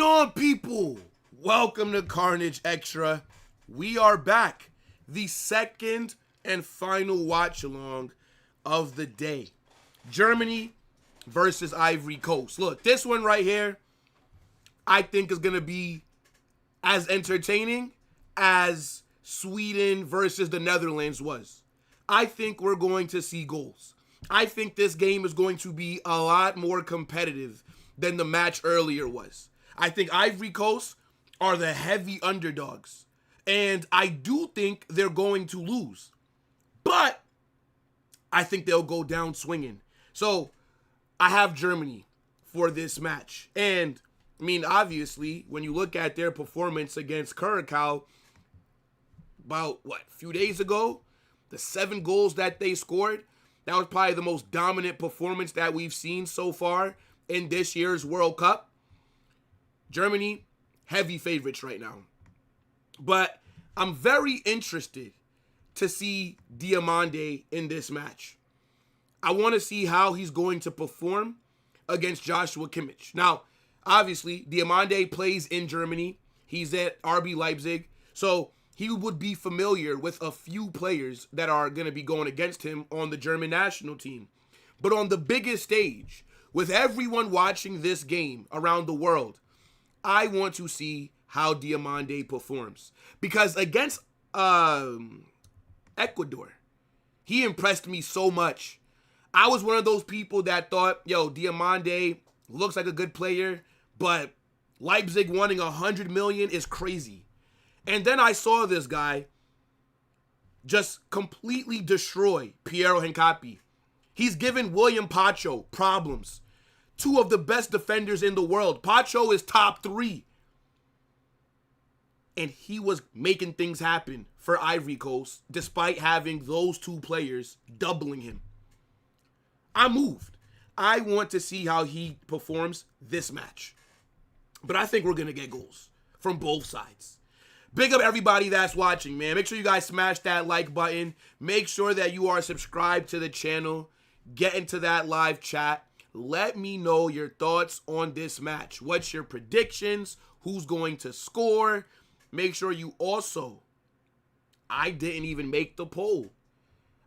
on, people? Welcome to Carnage Extra. We are back. The second and final watch along of the day. Germany versus Ivory Coast. Look, this one right here, I think is going to be as entertaining as Sweden versus the Netherlands was. I think we're going to see goals. I think this game is going to be a lot more competitive than the match earlier was. I think Ivory Coast are the heavy underdogs. And I do think they're going to lose. But I think they'll go down swinging. So I have Germany for this match. And, I mean, obviously, when you look at their performance against Curacao about, a few days ago, the 7 goals that they scored, that was probably the most dominant performance that we've seen so far in this year's World Cup. Germany, heavy favorites right now. But I'm very interested to see Diomande in this match. I want to see how he's going to perform against Joshua Kimmich. Now, obviously, Diomande plays in Germany. He's at RB Leipzig. So he would be familiar with a few players that are going to be going against him on the German national team. But on the biggest stage, with everyone watching this game around the world, I want to see how Diomande performs. Because against Ecuador, he impressed me so much. I was one of those people that thought, Diomande looks like a good player, but Leipzig wanting $100 million is crazy. And then I saw this guy just completely destroy Piero Hincapié. He's given William Pacho problems. 2 of the best defenders in the world. Pacho is top 3. And he was making things happen for Ivory Coast despite having those 2 players doubling him. I'm moved. I want to see how he performs this match. But I think we're going to get goals from both sides. Big up everybody that's watching, man. Make sure you guys smash that like button. Make sure that you are subscribed to the channel. Get into that live chat. Let me know your thoughts on this match. What's your predictions? Who's going to score? Make sure you also, I didn't even make the poll.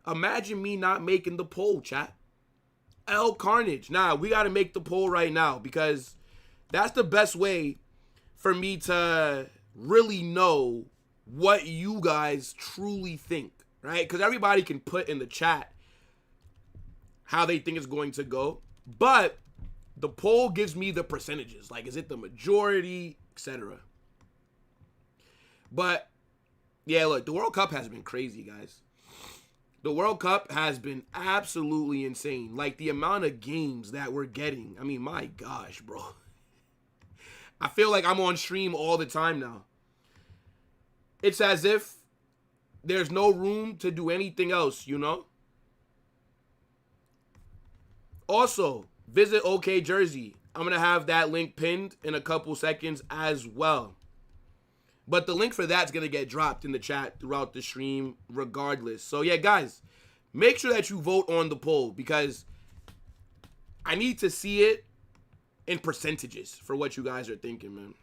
Imagine me not making the poll, chat. L Carnage. Nah, we got to make the poll right now because that's the best way for me to really know what you guys truly think, right? Because everybody can put in the chat how they think it's going to go. But the poll gives me the percentages. Like, is it the majority, etc. But, yeah, look, the World Cup has been crazy, guys. The World Cup has been absolutely insane. Like, the amount of games that we're getting. I mean, my gosh, bro. I feel like I'm on stream all the time now. It's as if there's no room to do anything else, you know? Also, visit OK Jersey. I'm going to have that link pinned in a couple seconds as well. But the link for that's going to get dropped in the chat throughout the stream regardless. So, yeah, guys, make sure that you vote on the poll because I need to see it in percentages for what you guys are thinking, man.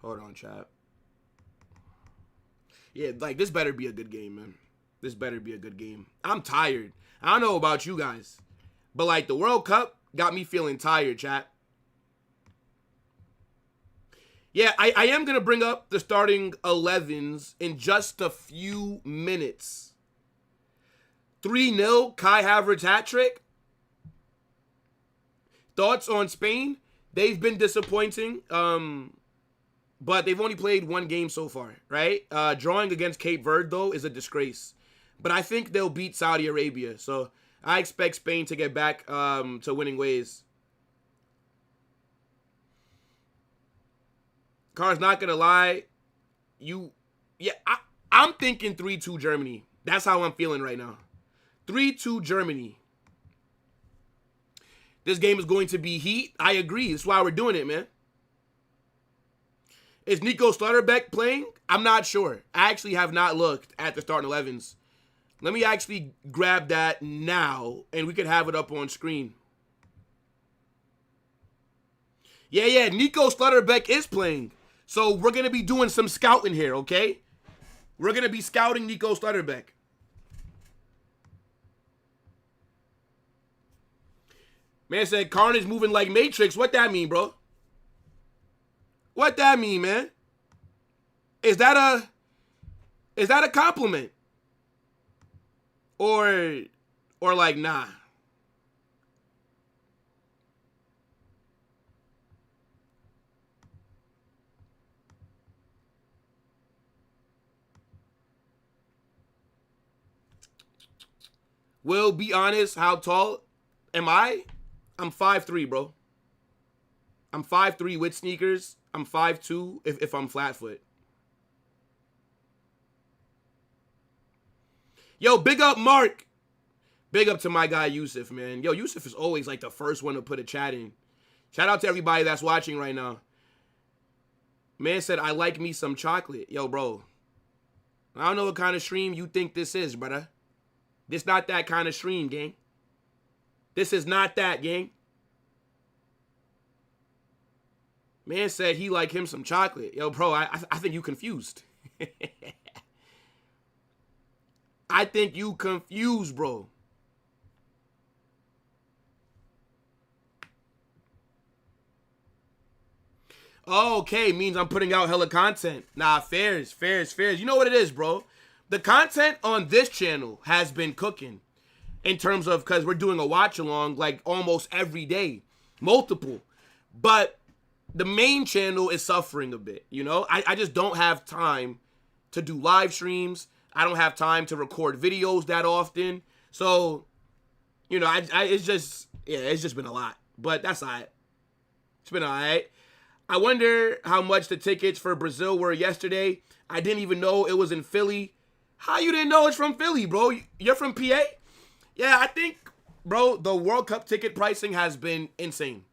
Hold on, chat. Yeah, like, this better be a good game, man. This better be a good game. I'm tired. I don't know about you guys, but, like, the World Cup got me feeling tired, chat. Yeah, I am going to bring up the starting 11s in just a few minutes. 3-0, Kai Havertz hat-trick. Thoughts on Spain? They've been disappointing, but they've only played 1 game so far, right? Drawing against Cape Verde, though, is a disgrace. But I think they'll beat Saudi Arabia, so I expect Spain to get back to winning ways. Car's not going to lie. I'm thinking 3-2 Germany. That's how I'm feeling right now. 3-2 Germany. This game is going to be heat. I agree. That's why we're doing it, man. Is Nico Slaughterbeck playing? I'm not sure. I actually have not looked at the starting 11s. Let me actually grab that now, and we could have it up on screen. Yeah, Nico Slutterbeck is playing. So we're going to be doing some scouting here, okay? We're going to be scouting Nico Slutterbeck. Man said Carnage moving like Matrix. What that mean, bro? What that mean, man? Is that a compliment? Or like, nah. Will, be honest, how tall am I? I'm 5'3", bro. I'm 5'3" with sneakers. I'm 5'2" if I'm flat foot. Yo, big up Mark. Big up to my guy Yusuf, man. Yo, Yusuf is always like the first one to put a chat in. Shout out to everybody that's watching right now. Man said, I like me some chocolate. Yo, bro. I don't know what kind of stream you think this is, brother. This not that kind of stream, gang. This is not that, gang. Man said he like him some chocolate. Yo, bro, I think you confused. I think you confused, bro. Oh, okay, means I'm putting out hella content. Nah, fairs. You know what it is, bro? The content on this channel has been cooking in terms of, because we're doing a watch along like almost every day, multiple. But the main channel is suffering a bit, you know? I just don't have time to do live streams. I don't have time to record videos that often. So, you know, it's just been a lot. But that's all right. It's been all right. I wonder how much the tickets for Brazil were yesterday. I didn't even know it was in Philly. How you didn't know it's from Philly, bro? You're from PA? Yeah, I think, bro, the World Cup ticket pricing has been insane.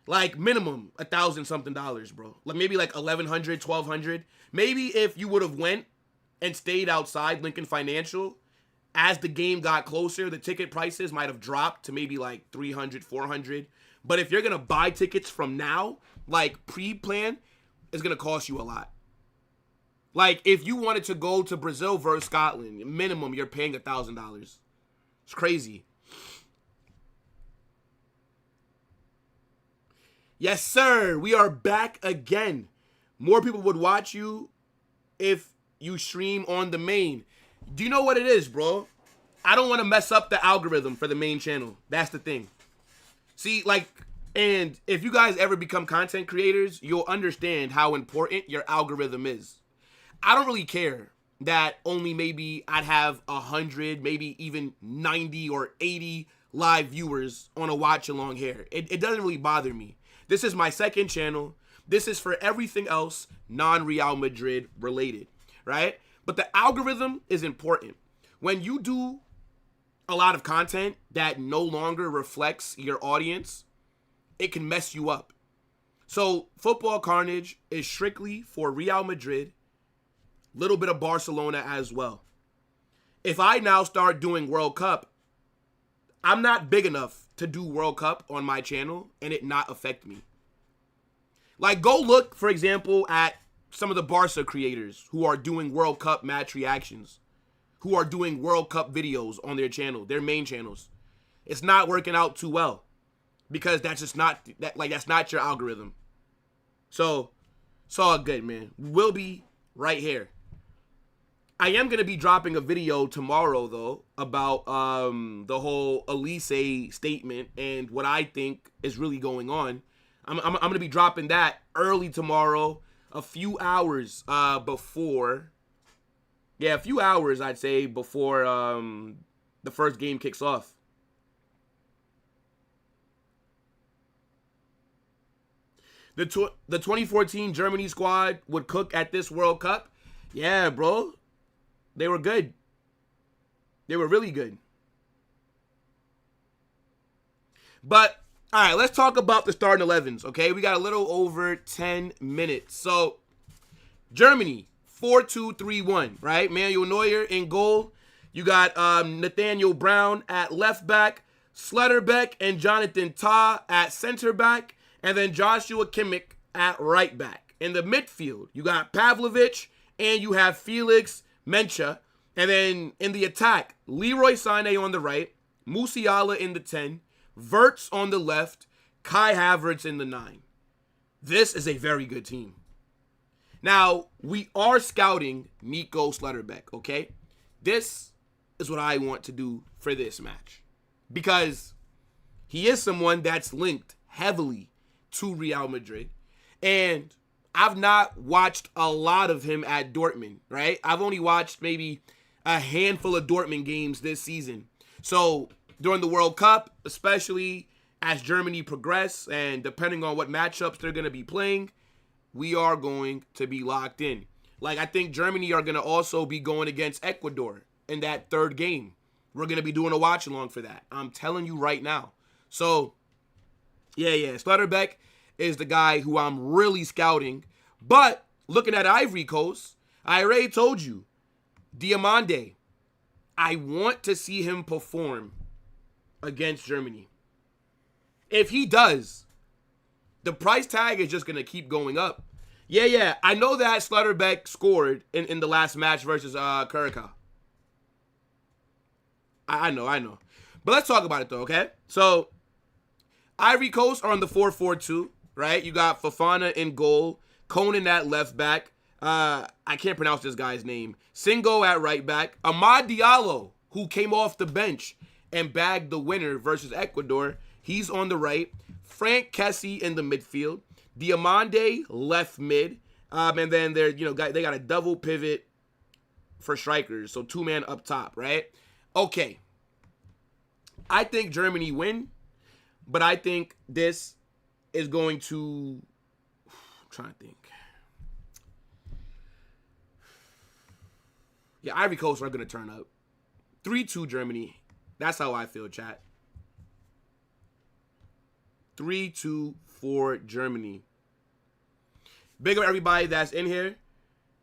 Like, minimum $1,000-something, bro. Like, maybe like $1,100, $1,200. Maybe if you would have went and stayed outside Lincoln Financial, as the game got closer, the ticket prices might have dropped to maybe like $300, $400. But if you're going to buy tickets from now, like pre-plan, it's going to cost you a lot. Like, if you wanted to go to Brazil versus Scotland, minimum, you're paying $1,000. It's crazy. Yes, sir. We are back again. More people would watch you if you stream on the main. Do you know what it is, bro? I don't want to mess up the algorithm for the main channel. That's the thing. See, like, and if you guys ever become content creators, you'll understand how important your algorithm is. I don't really care that only maybe I'd have 100, maybe even 90 or 80 live viewers on a watch along here. It doesn't really bother me. This is my second channel. This is for everything else non-Real Madrid related, right? But the algorithm is important. When you do a lot of content that no longer reflects your audience, it can mess you up. So Football Carnage is strictly for Real Madrid, little bit of Barcelona as well. If I now start doing World Cup, I'm not big enough to do World Cup on my channel and it not affect me. Like, go look, for example, at some of the Barca creators who are doing World Cup match reactions, who are doing World Cup videos on their channel, their main channels. It's not working out too well because that's just not, that's not your algorithm. So, it's all good, man. We'll be right here. I am going to be dropping a video tomorrow, though, about the whole Elise statement and what I think is really going on. I'm going to be dropping that early tomorrow, a few hours before. Yeah, a few hours, I'd say, before the first game kicks off. The 2014 Germany squad would cook at this World Cup. Yeah, bro. They were good. They were really good. But, all right, let's talk about the starting 11s, okay? We got a little over 10 minutes. So, Germany, 4-2-3-1, right? Manuel Neuer in goal. You got Nathaniel Brown at left back, Slutterbeck and Jonathan Tah at center back, And then Joshua Kimmich at right back. In the midfield, you got Pavlovic and you have Felix Mencha. And then in the attack, Leroy Sané on the right, Musiala in the 10, Wirtz on the left, Kai Havertz in the 9. This is a very good team. Now, we are scouting Nico Schlotterbeck, okay? This is what I want to do for this match. Because he is someone that's linked heavily to Real Madrid. And I've not watched a lot of him at Dortmund, right? I've only watched maybe a handful of Dortmund games this season. So during the World Cup, especially as Germany progress and depending on what matchups they're going to be playing, we are going to be locked in. Like, I think Germany are going to also be going against Ecuador in that third game. We're going to be doing a watch along for that. I'm telling you right now. So, yeah. Schlotterbeck is the guy who I'm really scouting. But looking at Ivory Coast, I already told you, Diomande, I want to see him perform against Germany. If he does, the price tag is just going to keep going up. Yeah. I know that Schlotterbeck scored in the last match versus Curacao. I know. But let's talk about it, though, okay? So, Ivory Coast are on the 4-4-2, right? You got Fofana in goal, Conan at left back. I can't pronounce this guy's name. Singo at right back. Amad Diallo, who came off the bench and bagged the winner versus Ecuador. He's on the right. Frank Kessie in the midfield. Diomande left mid. And then they got a double pivot for strikers. So 2-man up top, right? Okay. I think Germany win, but I think this is going to... I'm trying to think. Yeah, Ivory Coast are going to turn up. 3-2 Germany. That's how I feel, chat. 3-2 for Germany. Big up everybody that's in here.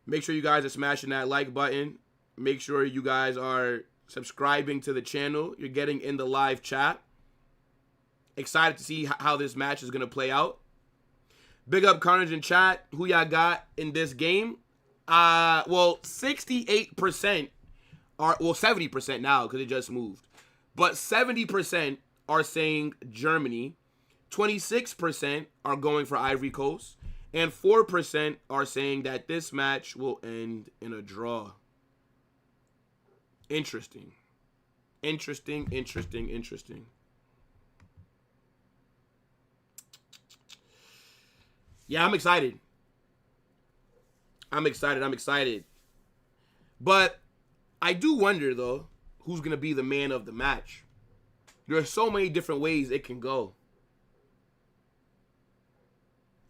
Make sure you guys are smashing that like button. Make sure you guys are subscribing to the channel. You're getting in the live chat. Excited to see how this match is going to play out. Big up Carnage in chat. Who y'all got in this game? 68% are, 70% now because it just moved. But 70% are saying Germany. 26% are going for Ivory Coast. And 4% are saying that this match will end in a draw. Interesting. Yeah, I'm excited. But I do wonder, though, who's going to be the man of the match. There are so many different ways it can go.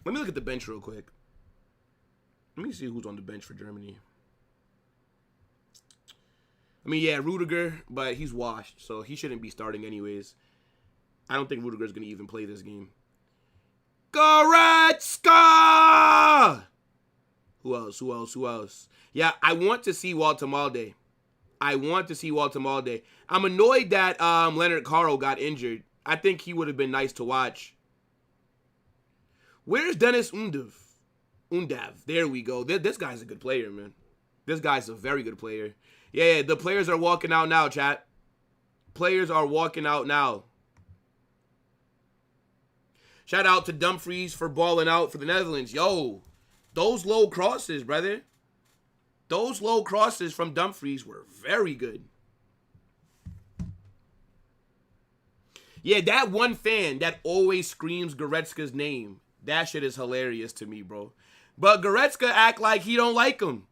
Let me look at the bench real quick. Let me see who's on the bench for Germany. I mean, yeah, Rudiger, but he's washed, so he shouldn't be starting anyways. I don't think Rudiger's going to even play this game. Goretzka! Who else? Yeah, I want to see Walter Malde. I'm annoyed that Leonard Carl got injured. I think he would have been nice to watch. Where's Dennis Undav? There we go. This guy's a good player, man. This guy's a very good player. Yeah, the players are walking out now, chat. Players are walking out now. Shout out to Dumfries for balling out for the Netherlands. Yo, those low crosses, brother. Those low crosses from Dumfries were very good. Yeah, that one fan that always screams Goretzka's name. That shit is hilarious to me, bro. But Goretzka act like he don't like him.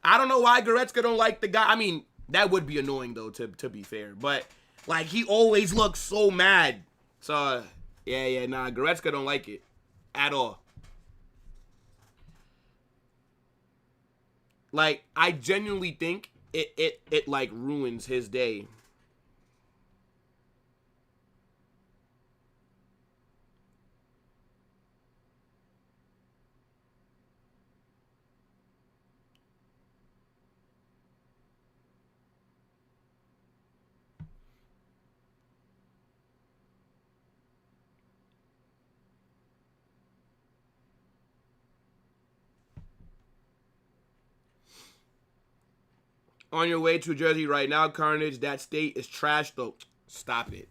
I don't know why Goretzka don't like the guy. I mean, that would be annoying, though, to be fair. But, like, he always looks so mad. So, nah, Goretzka don't like it at all. Like, I genuinely think it like, ruins his day. On your way to Jersey right now, Carnage. That state is trash, though. Stop it.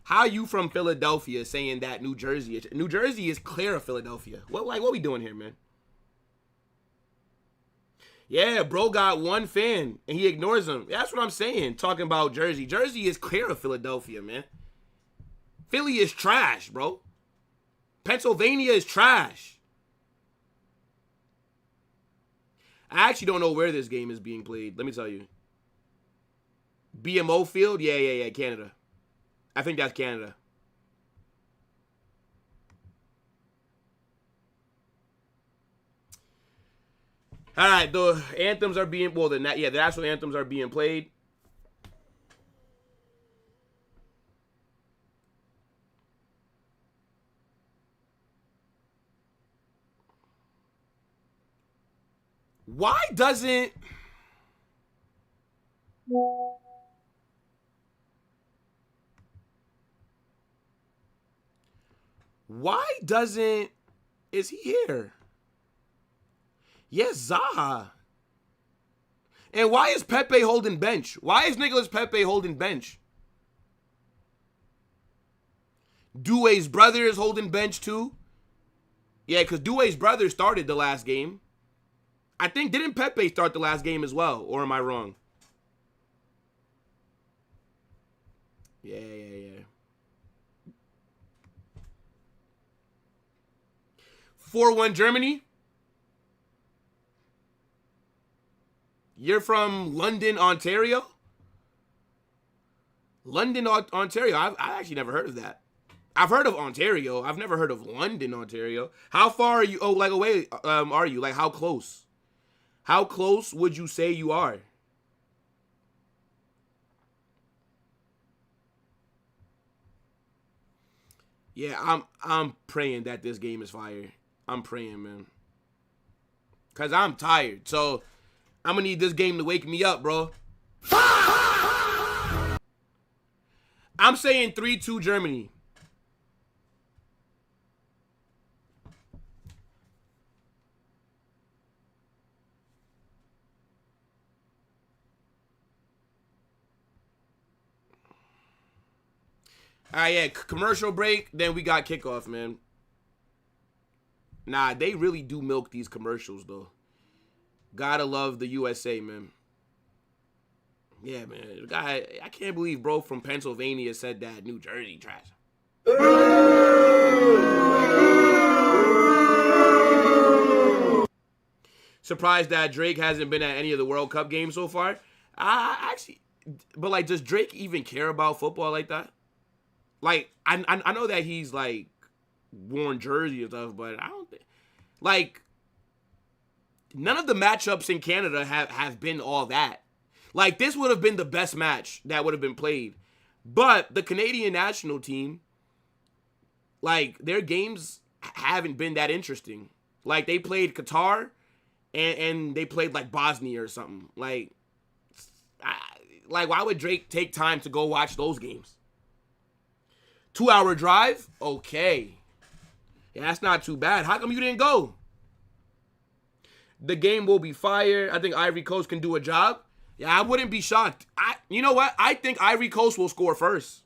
How you from Philadelphia saying that New Jersey is clear of Philadelphia? What we doing here, man? Yeah, bro got one fan, and he ignores him. That's what I'm saying, talking about Jersey. Jersey is clear of Philadelphia, man. Philly is trash, bro. Pennsylvania is trash. I actually don't know where this game is being played. Let me tell you. BMO Field? Yeah, Canada. I think that's Canada. All right, the anthems are being, the national anthems are being played. Why doesn't is he here? Yes, Zaha. And why is Pepe holding bench? Why is Nicolas Pepe holding bench? Doué's brother is holding bench too. Yeah, because Doué's brother started the last game. I think, didn't Pepe start the last game as well? Or am I wrong? Yeah. 4-1 Germany. You're from London, Ontario? London, Ontario. I've actually never heard of that. I've heard of Ontario. I've never heard of London, Ontario. How far are you? Oh, like away are you? Like how close? How close would you say you are? Yeah, I'm praying that this game is fire. I'm praying, man. Cause I'm tired. So I'm gonna need this game to wake me up, bro. I'm saying 3-2 Germany. All right, yeah, commercial break, then we got kickoff, man. Nah, they really do milk these commercials, though. Gotta love the USA, man. Yeah, man. Guy, I can't believe bro from Pennsylvania said that New Jersey trash. Surprised that Drake hasn't been at any of the World Cup games so far. But like, does Drake even care about football like that? Like, I know that he's like worn jersey and stuff, but I don't think like none of the matchups in Canada have been all that. Like, this would have been the best match that would have been played. But the Canadian national team, like, their games haven't been that interesting. Like, they played Qatar and they played like Bosnia or something. Like why would Drake take time to go watch those games? 2-hour drive? Okay. Yeah, that's not too bad. How come you didn't go? The game will be fire. I think Ivory Coast can do a job. Yeah, I wouldn't be shocked. You know what? I think Ivory Coast will score first.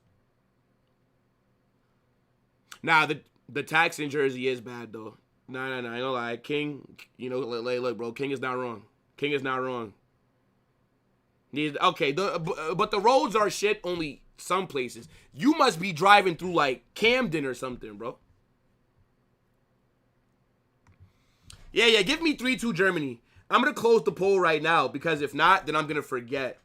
Nah, the tax in Jersey is bad, though. Nah, I ain't gonna lie. King, you know, look, bro. King is not wrong. King is not wrong. Okay, but the roads are shit only some places. You must be driving through, like, Camden or something, bro. Yeah, give me 3-2 Germany. I'm going to close the poll right now because if not, then I'm going to forget.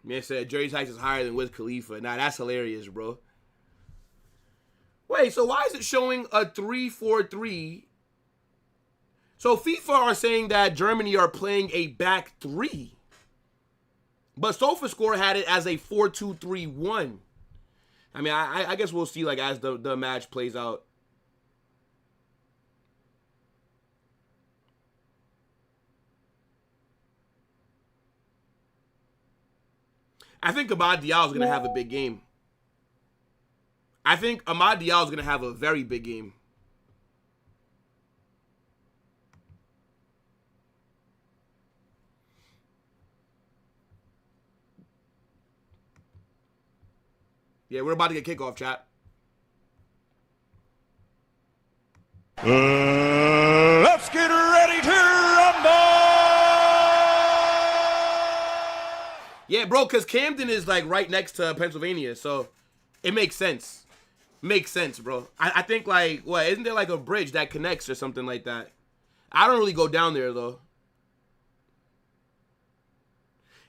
Man said Jerry Tice is higher than Wiz Khalifa. Nah, that's hilarious, bro. Wait, so why is it showing a 3-4-3? So FIFA are saying that Germany are playing a back three. But SofaScore had it as a 4-2-3-1. I mean, I guess we'll see, like, as the match plays out. I think Amad Diallo is going to have a big game. I think Amad Diallo is going to have a very big game. Yeah, we're about to get kickoff, chat. Let's get ready to rumble! Yeah, bro, because Camden is, like, right next to Pennsylvania, so it makes sense. Makes sense, bro. I think, like, what, isn't there, like, a bridge that connects or something like that? I don't really go down there, though.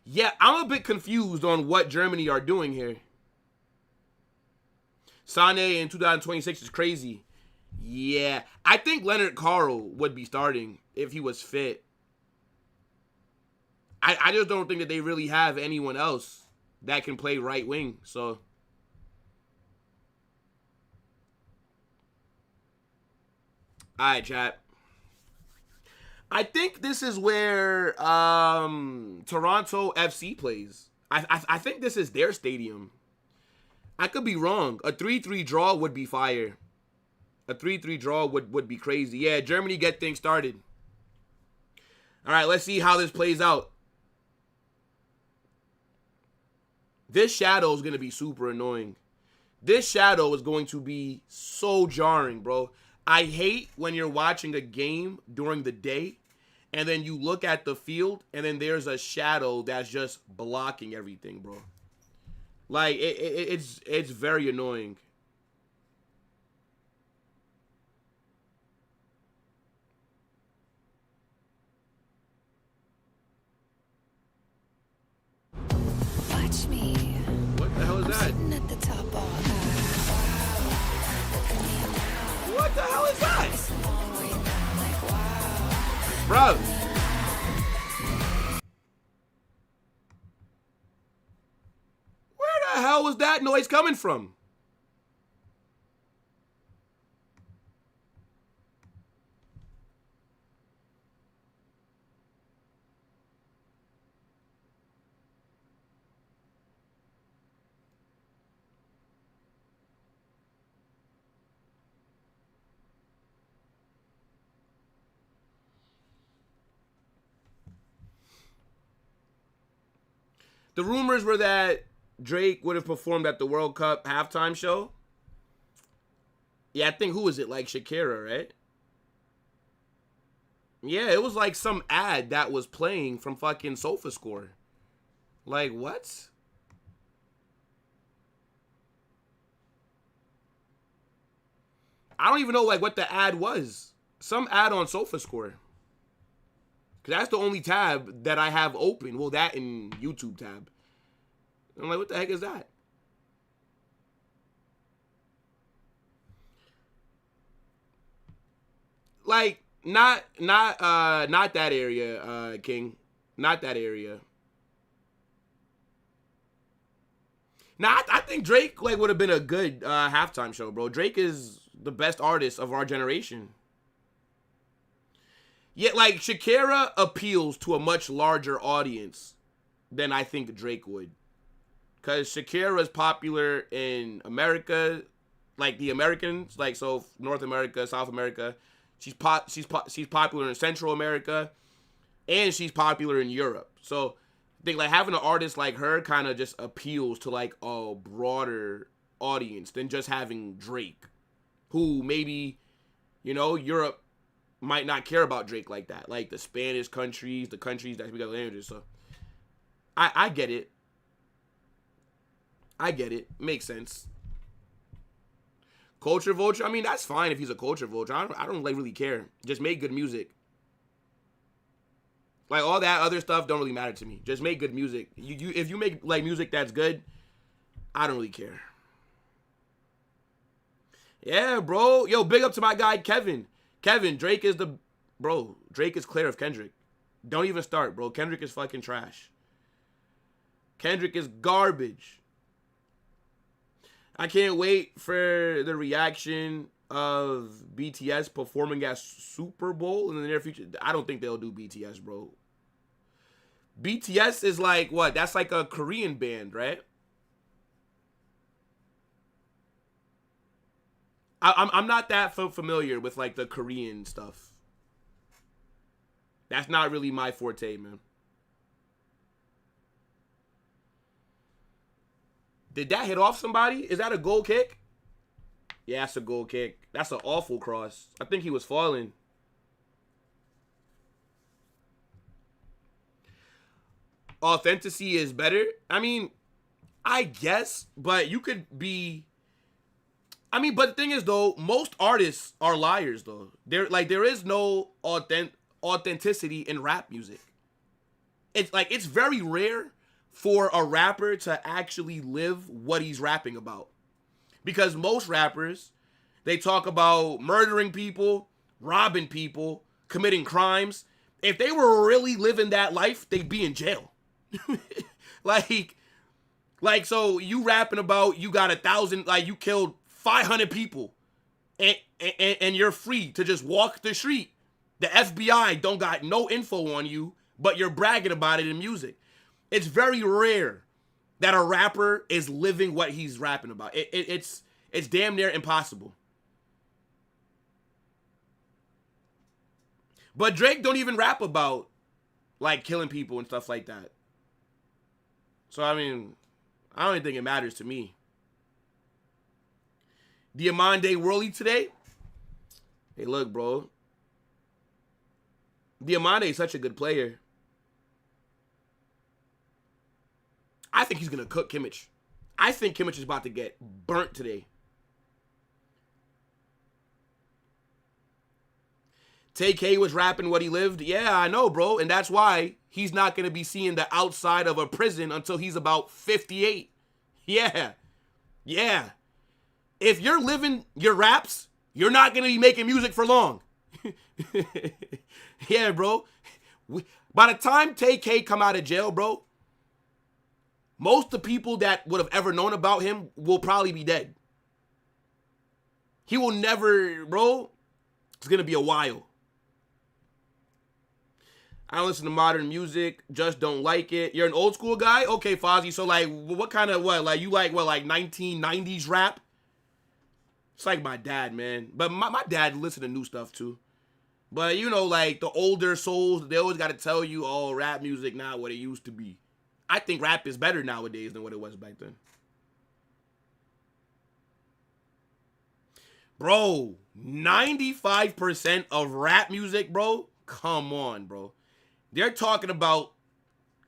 Yeah, I'm a bit confused on what Germany are doing here. Sane in 2026 is crazy. Yeah, I think Leonard Carl would be starting if he was fit. I just don't think that they really have anyone else that can play right wing, so. All right, chat. I think this is where Toronto FC plays. I think this is their stadium. I could be wrong. A 3-3 draw would be fire. A 3-3 draw would be crazy. Yeah, Germany get things started. All right, let's see how this plays out. This shadow is going to be super annoying. This shadow is going to be so jarring, bro. I hate when you're watching a game during the day and then you look at the field and then there's a shadow that's just blocking everything, bro. Like, it's very annoying. Watch me. What the hell is that? Sitting at the top all What the hell is that? It's a long way down, like wow. Bro. Where the hell was that noise coming from? The rumors were that Drake would have performed at the World Cup halftime show. Yeah, I think, who was it? Like Shakira, right? Yeah, it was like some ad that was playing from fucking SofaScore. Like, what? I don't even know, like, what the ad was. Some ad on SofaScore. Because that's the only tab that I have open. Well, that and YouTube tab. I'm like, what the heck is that? Like, not that area, King. Not that area. Nah, I think Drake, like, would have been a good halftime show, bro. Drake is the best artist of our generation. Yet, like, Shakira appeals to a much larger audience than I think Drake would. Because Shakira is popular in America, like the Americans, like, so North America, South America. She's popular in Central America, and she's popular in Europe. So I think, like, having an artist like her kind of just appeals to, like, a broader audience than just having Drake, who maybe, you know, Europe might not care about Drake like that, like the Spanish countries, the countries that speak other languages. So I get it. I get it. Makes sense. Culture vulture. I mean, that's fine if he's a culture vulture. I don't like really care. Just make good music. Like, all that other stuff don't really matter to me. Just make good music. If you make, like, music that's good, I don't really care. Yeah, bro. Yo, big up to my guy Kevin. Kevin, Drake is the bro. Drake is clear of Kendrick. Don't even start, bro. Kendrick is fucking trash. Kendrick is garbage. I can't wait for the reaction of BTS performing at Super Bowl in the near future. I don't think they'll do BTS, bro. BTS is like what? That's like a Korean band, right? I'm not that familiar with like the Korean stuff. That's not really my forte, man. Did that hit off somebody? Is that a goal kick? Yeah, that's a goal kick. That's an awful cross. I think he was falling. Authenticity is better. I mean, I guess, but you could be. I mean, but the thing is, though, most artists are liars, though. There is no authenticity in rap music. It's very rare for a rapper to actually live what he's rapping about. Because most rappers, they talk about murdering people, robbing people, committing crimes. If they were really living that life, they'd be in jail. So you rapping about you got 1,000, like you killed 500 people, and you're free to just walk the street. The FBI don't got no info on you, but you're bragging about it in music. It's very rare that a rapper is living what he's rapping about. It's damn near impossible. But Drake don't even rap about like killing people and stuff like that. So I mean, I don't even think it matters to me. Diamande Worley today. Hey, look, bro. Diamande is such a good player. I think he's going to cook Kimmich. I think Kimmich is about to get burnt today. TK was rapping what he lived. Yeah, I know, bro. And that's why he's not going to be seeing the outside of a prison until he's about 58. Yeah. Yeah. If you're living your raps, you're not going to be making music for long. Yeah, bro. By the time TK come out of jail, bro, most of the people that would have ever known about him will probably be dead. He will never, bro. It's going to be a while. I don't listen to modern music, just don't like it. You're an old school guy? Okay, Fozzy. So, like, what kind of, like, you like, 1990s rap? It's like my dad, man. But my dad listened to new stuff, too. But, you know, like, the older souls, they always got to tell you, oh, rap music not what it used to be. I think rap is better nowadays than what it was back then. Bro, 95% of rap music, bro, come on, bro. They're talking about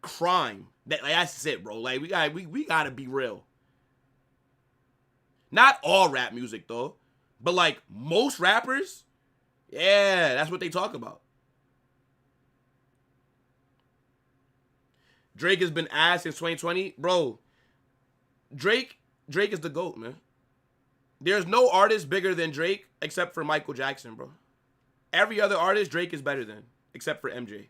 crime. That's it, bro. Like, we gotta be real. Not all rap music, though. But, like, most rappers, yeah, that's what they talk about. Drake has been ass since 2020. Bro, Drake is the GOAT, man. There's no artist bigger than Drake except for Michael Jackson, bro. Every other artist, Drake is better than, except for MJ.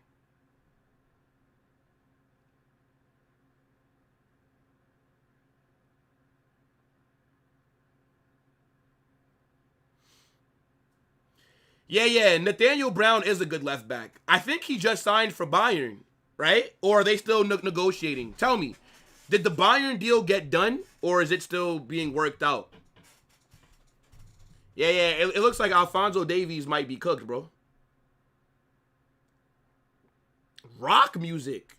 Yeah, Nathaniel Brown is a good left back. I think he just signed for Bayern, right? Or are they still negotiating? Tell me, did the Bayern deal get done, or is it still being worked out? Yeah, it looks like Alphonso Davies might be cooked, bro. Rock music.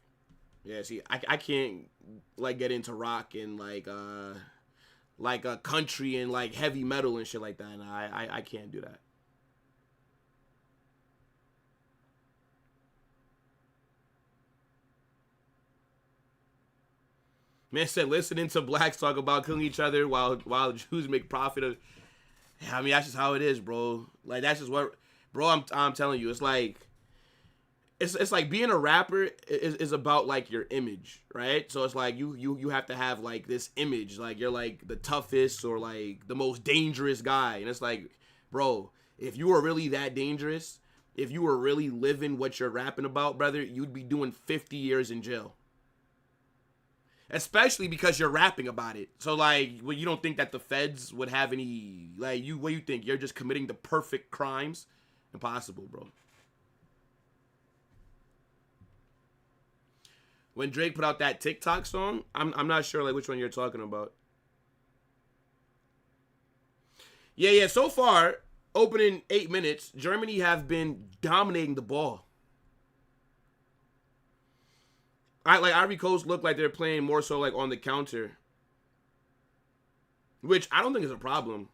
Yeah, see, I can't, like, get into rock and, like a country and, like, heavy metal and shit like that. No, I can't do that. Man said listening to blacks talk about killing each other while Jews make profit of. I mean, that's just how it is, bro. Like, that's just what, bro. I'm telling you, it's like being a rapper is about, like, your image, right? So it's like you have to have, like, this image, like you're, like, the toughest or, like, the most dangerous guy, and it's like, bro, if you were really that dangerous, if you were really living what you're rapping about, brother, you'd be doing 50 years in jail. Especially because you're rapping about it. So, like, well, you don't think that the feds would have any, like, what do you think? You're just committing the perfect crimes? Impossible, bro. when Drake put out that TikTok song. I'm not sure like which one you're talking about. Yeah. So far, opening 8 minutes, Germany have been dominating the ball. Like Ivory Coast look like they're playing more so like on the counter, which I don't think is a problem.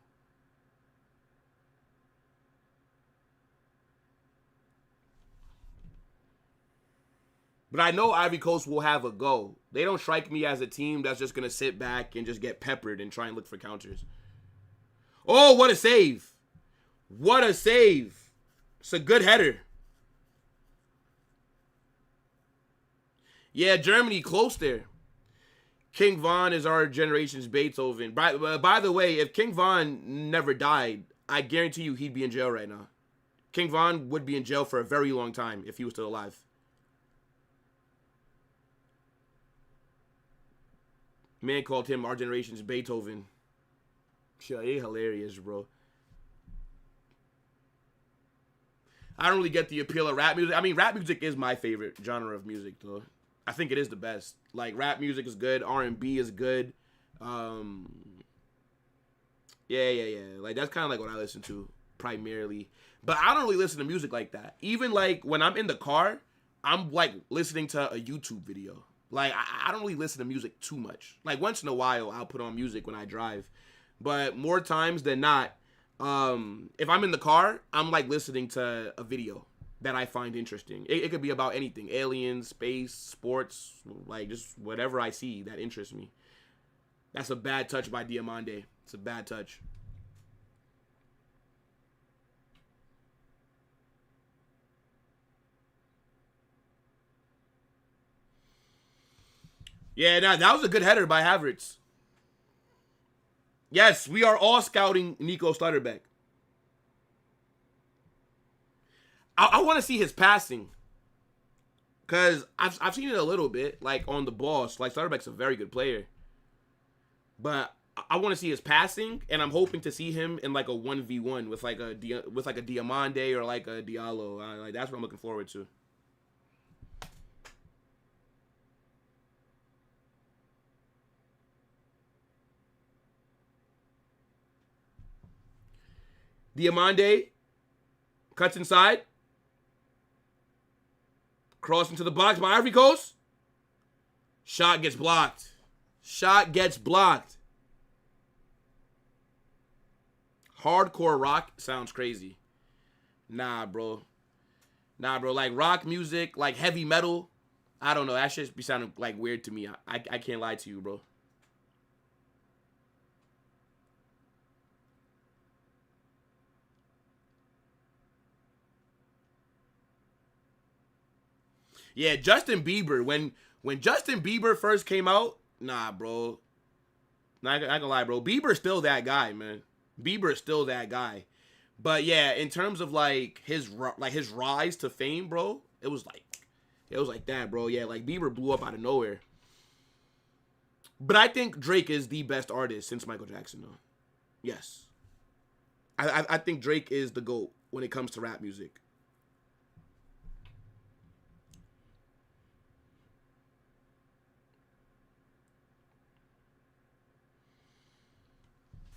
But I know Ivory Coast will have a go. They don't strike me as a team that's just gonna sit back and just get peppered and try and look for counters. Oh, what a save! What a save! It's a good header. Yeah, Germany close there. King Von is our generation's Beethoven. By the way, if King Von never died, I guarantee you he'd be in jail right now. King Von would be in jail for a very long time if he was still alive. Man called him our generation's Beethoven. Yeah, he hilarious, bro. I don't really get the appeal of rap music. I mean, rap music is my favorite genre of music, though. I think it is the best. Like, rap music is good. R&B is good. Yeah. Like, that's kind of like what I listen to primarily. But I don't really listen to music like that. Even, like, when I'm in the car, I'm, like, listening to a YouTube video. Like, I don't really listen to music too much. Like, once in a while, I'll put on music when I drive. But more times than not, if I'm in the car, I'm, like, listening to a video that I find interesting. It could be about anything. Aliens, space, sports, like just whatever I see that interests me. That's a bad touch by Diamande. It's a bad touch. Yeah, nah, that was a good header by Havertz. Yes, we are all scouting Nico Stutterbeck. I want to see his passing. Because I've seen it a little bit, like, on the ball. So, like, Stutterbeck's a very good player. But I want to see his passing, and I'm hoping to see him in, like, a 1v1 with, like, a Diamande or, like, a Diallo. Like, that's what I'm looking forward to. Diamande cuts inside. Cross into the box by Ivory Coast. Shot gets blocked. Shot gets blocked. Hardcore rock sounds crazy. Nah, bro. Like, rock music, like, heavy metal, I don't know. That shit be sounding, like, weird to me. I can't lie to you, bro. Yeah, Justin Bieber. When Justin Bieber first came out, nah, bro. Not gonna lie, bro. Bieber's still that guy, man. Bieber's still that guy. But yeah, in terms of like his rise to fame, bro, it was like that, bro. Yeah, like Bieber blew up out of nowhere. But I think Drake is the best artist since Michael Jackson, though. Yes. I think Drake is the GOAT when it comes to rap music.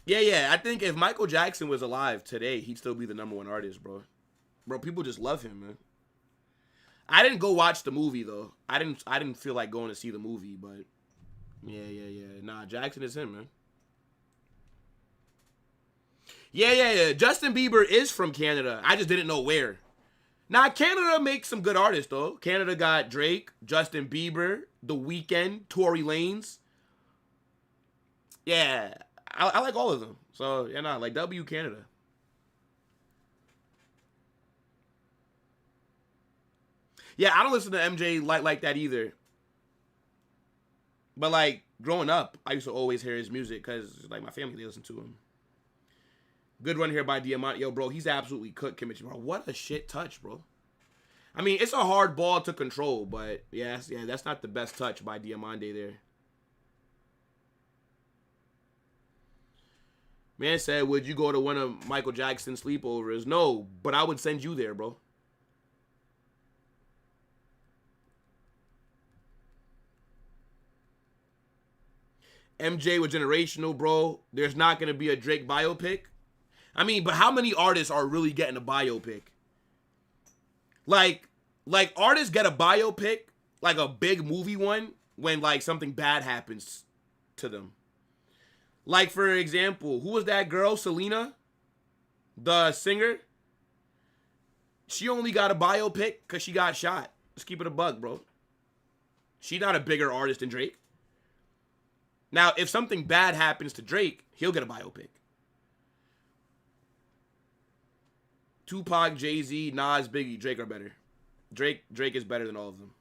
Yeah. I think if Michael Jackson was alive today, he'd still be the #1 artist, bro. Bro, people just love him, man. I didn't go watch the movie though. I didn't feel like going to see the movie, but yeah. Nah, Jackson is him, man. Yeah. Justin Bieber is from Canada. I just didn't know where. Now, Canada makes some good artists though. Canada got Drake, Justin Bieber, The Weeknd, Tory Lanez. Yeah. I like all of them. So, yeah, nah, like W Canada. Yeah, I don't listen to MJ like that either. But, like, growing up, I used to always hear his music because, like, my family, they listen to him. Good run here by Diamante. Yo, bro, he's absolutely cooked Kimmich, bro. What a shit touch, bro. I mean, it's a hard ball to control, but, yeah, that's not the best touch by Diamante there. Man said, would you go to one of Michael Jackson's sleepovers? No, but I would send you there, bro. MJ was generational, bro. There's not gonna be a Drake biopic. I mean, but how many artists are really getting a biopic? Like artists get a biopic, like a big movie one, when like something bad happens to them. Like, for example, who was that girl, Selena? The singer? She only got a biopic because she got shot. Let's keep it a buck, bro. She's not a bigger artist than Drake. Now, if something bad happens to Drake, he'll get a biopic. Tupac, Jay-Z, Nas, Biggie, Drake are better. Drake is better than all of them.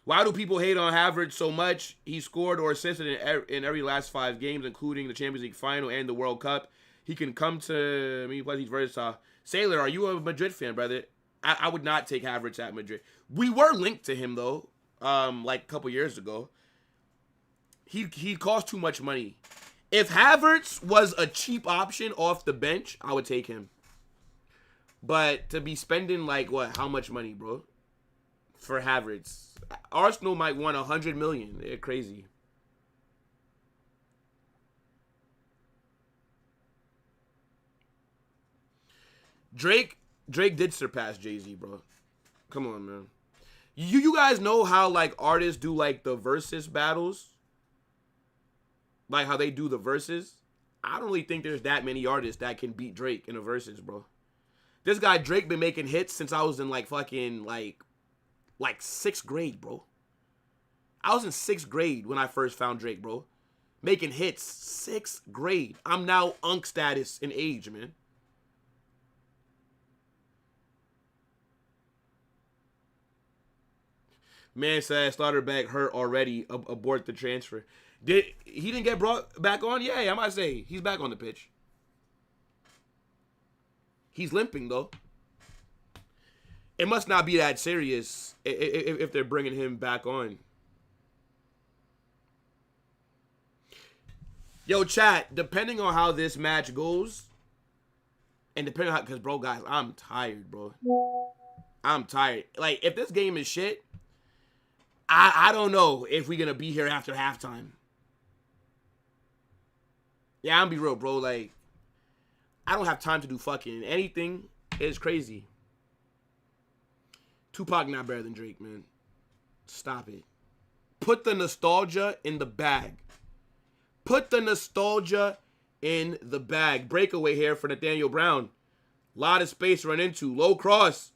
Why do people hate on Havertz so much? He scored or assisted in every last 5 games, including the Champions League final and the World Cup. He can come to me, plus he's versatile. Sailor, are you a Madrid fan, brother? I would not take Havertz at Madrid. We were linked to him, though, like a couple years ago. He cost too much money. If Havertz was a cheap option off the bench, I would take him. But to be spending, like, what? How much money, bro? For Havertz. Arsenal might want 100 million. They're crazy. Drake did surpass Jay-Z, bro. Come on, man. You guys know how, like, artists do, like, the versus battles? Like, how they do the verses? I don't really think there's that many artists that can beat Drake in a versus, bro. This guy, Drake, been making hits since I was in, like, fucking, like 6th grade, bro. I was in 6th grade when I first found Drake, bro. Making hits. 6th grade. I'm now unk status in age, man. Man said Slaughterback hurt already. Abort the transfer. He didn't get brought back on? Yeah, I might say he's back on the pitch. He's limping, though. It must not be that serious if they're bringing him back on. Yo, chat, depending on how this match goes, and depending on how, because, bro, guys, I'm tired, bro. I'm tired. Like, if this game is shit, I don't know if we're going to be here after halftime. Yeah, I'm be real, bro. Like, I don't have time to do fucking anything. It's crazy. Tupac not better than Drake, man. Stop it. Put the nostalgia in the bag. Put the nostalgia in the bag. Breakaway here for Nathaniel Brown. Lot of space to run into. Low cross.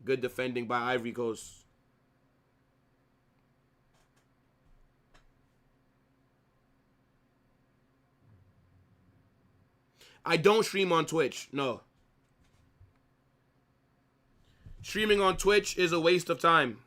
Good defending by Ivory Coast. I don't stream on Twitch. No. Streaming on Twitch is a waste of time.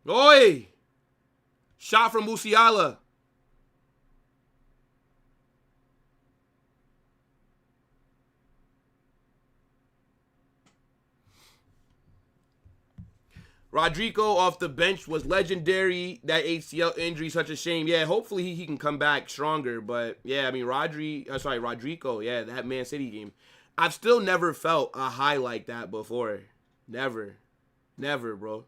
Oi! Shot from Musiala. Rodrigo off the bench was legendary. That ACL injury, such a shame. Yeah, hopefully he can come back stronger. But, yeah, I mean, Rodrigo. Yeah, that Man City game. I've still never felt a high like that before. Never. Never, bro.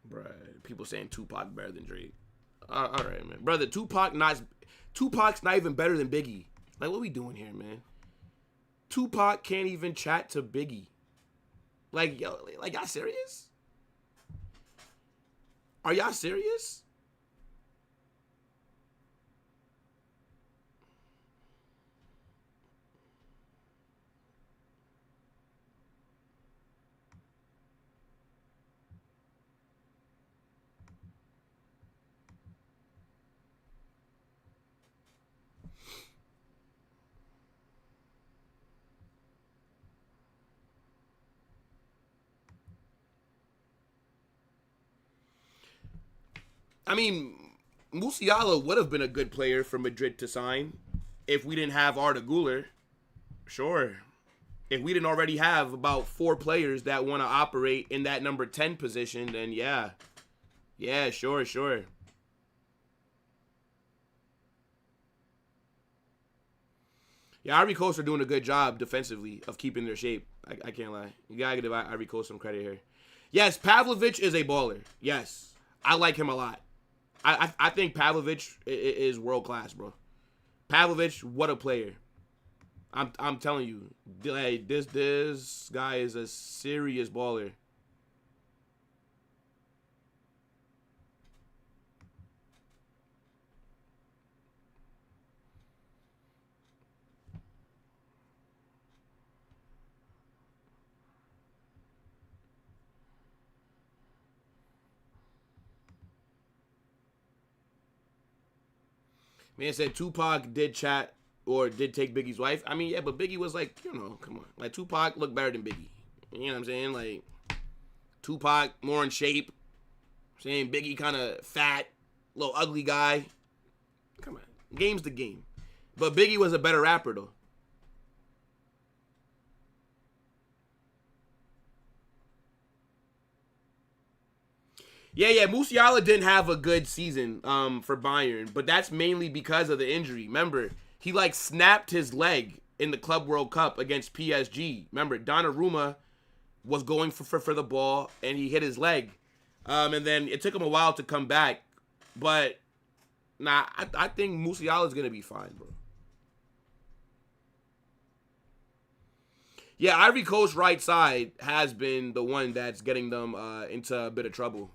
Bruh, people saying Tupac better than Drake. All right, man. Brother, Tupac's not even better than Biggie. Like, what we doing here, man? Tupac can't even chat to Biggie. Like, yo, like, y'all serious? Are y'all serious? I mean, Musiala would have been a good player for Madrid to sign if we didn't have Arda Güler. Sure. If we didn't already have about 4 players that want to operate in that number 10 position, then yeah. Yeah, sure. Yeah, Ivory Coast are doing a good job defensively of keeping their shape. I can't lie. You gotta give Ivory Coast some credit here. Yes, Pavlovic is a baller. Yes, I like him a lot. I think Pavlovic is world class, bro. Pavlovic, what a player. I'm telling you, like, this guy is a serious baller. Man said Tupac did chat or did take Biggie's wife. I mean, yeah, but Biggie was like, come on. Like, Tupac looked better than Biggie. You know what I'm saying? Like, Tupac more in shape. Saying Biggie kind of fat, little ugly guy. Come on. Game's the game. But Biggie was a better rapper, though. Yeah, Musiala didn't have a good season for Bayern, but that's mainly because of the injury. Remember, he like snapped his leg in the Club World Cup against PSG. Remember, Donnarumma was going for the ball, and he hit his leg. And then it took him a while to come back. But, I think Musiala's going to be fine, bro. Yeah, Ivory Coast right side has been the one that's getting them into a bit of trouble.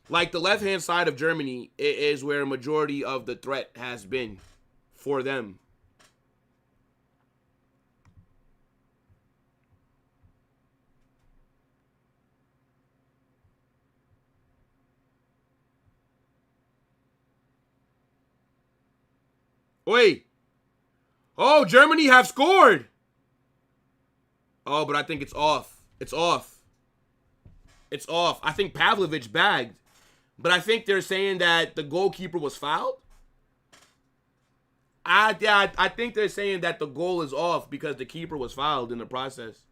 Like, the left-hand side of Germany is where a majority of the threat has been for them. Wait. Oh, Germany have scored. Oh, but I think it's off. It's off. I think Pavlovic bagged. But I think they're saying that the goalkeeper was fouled. I think they're saying that the goal is off because the keeper was fouled in the process.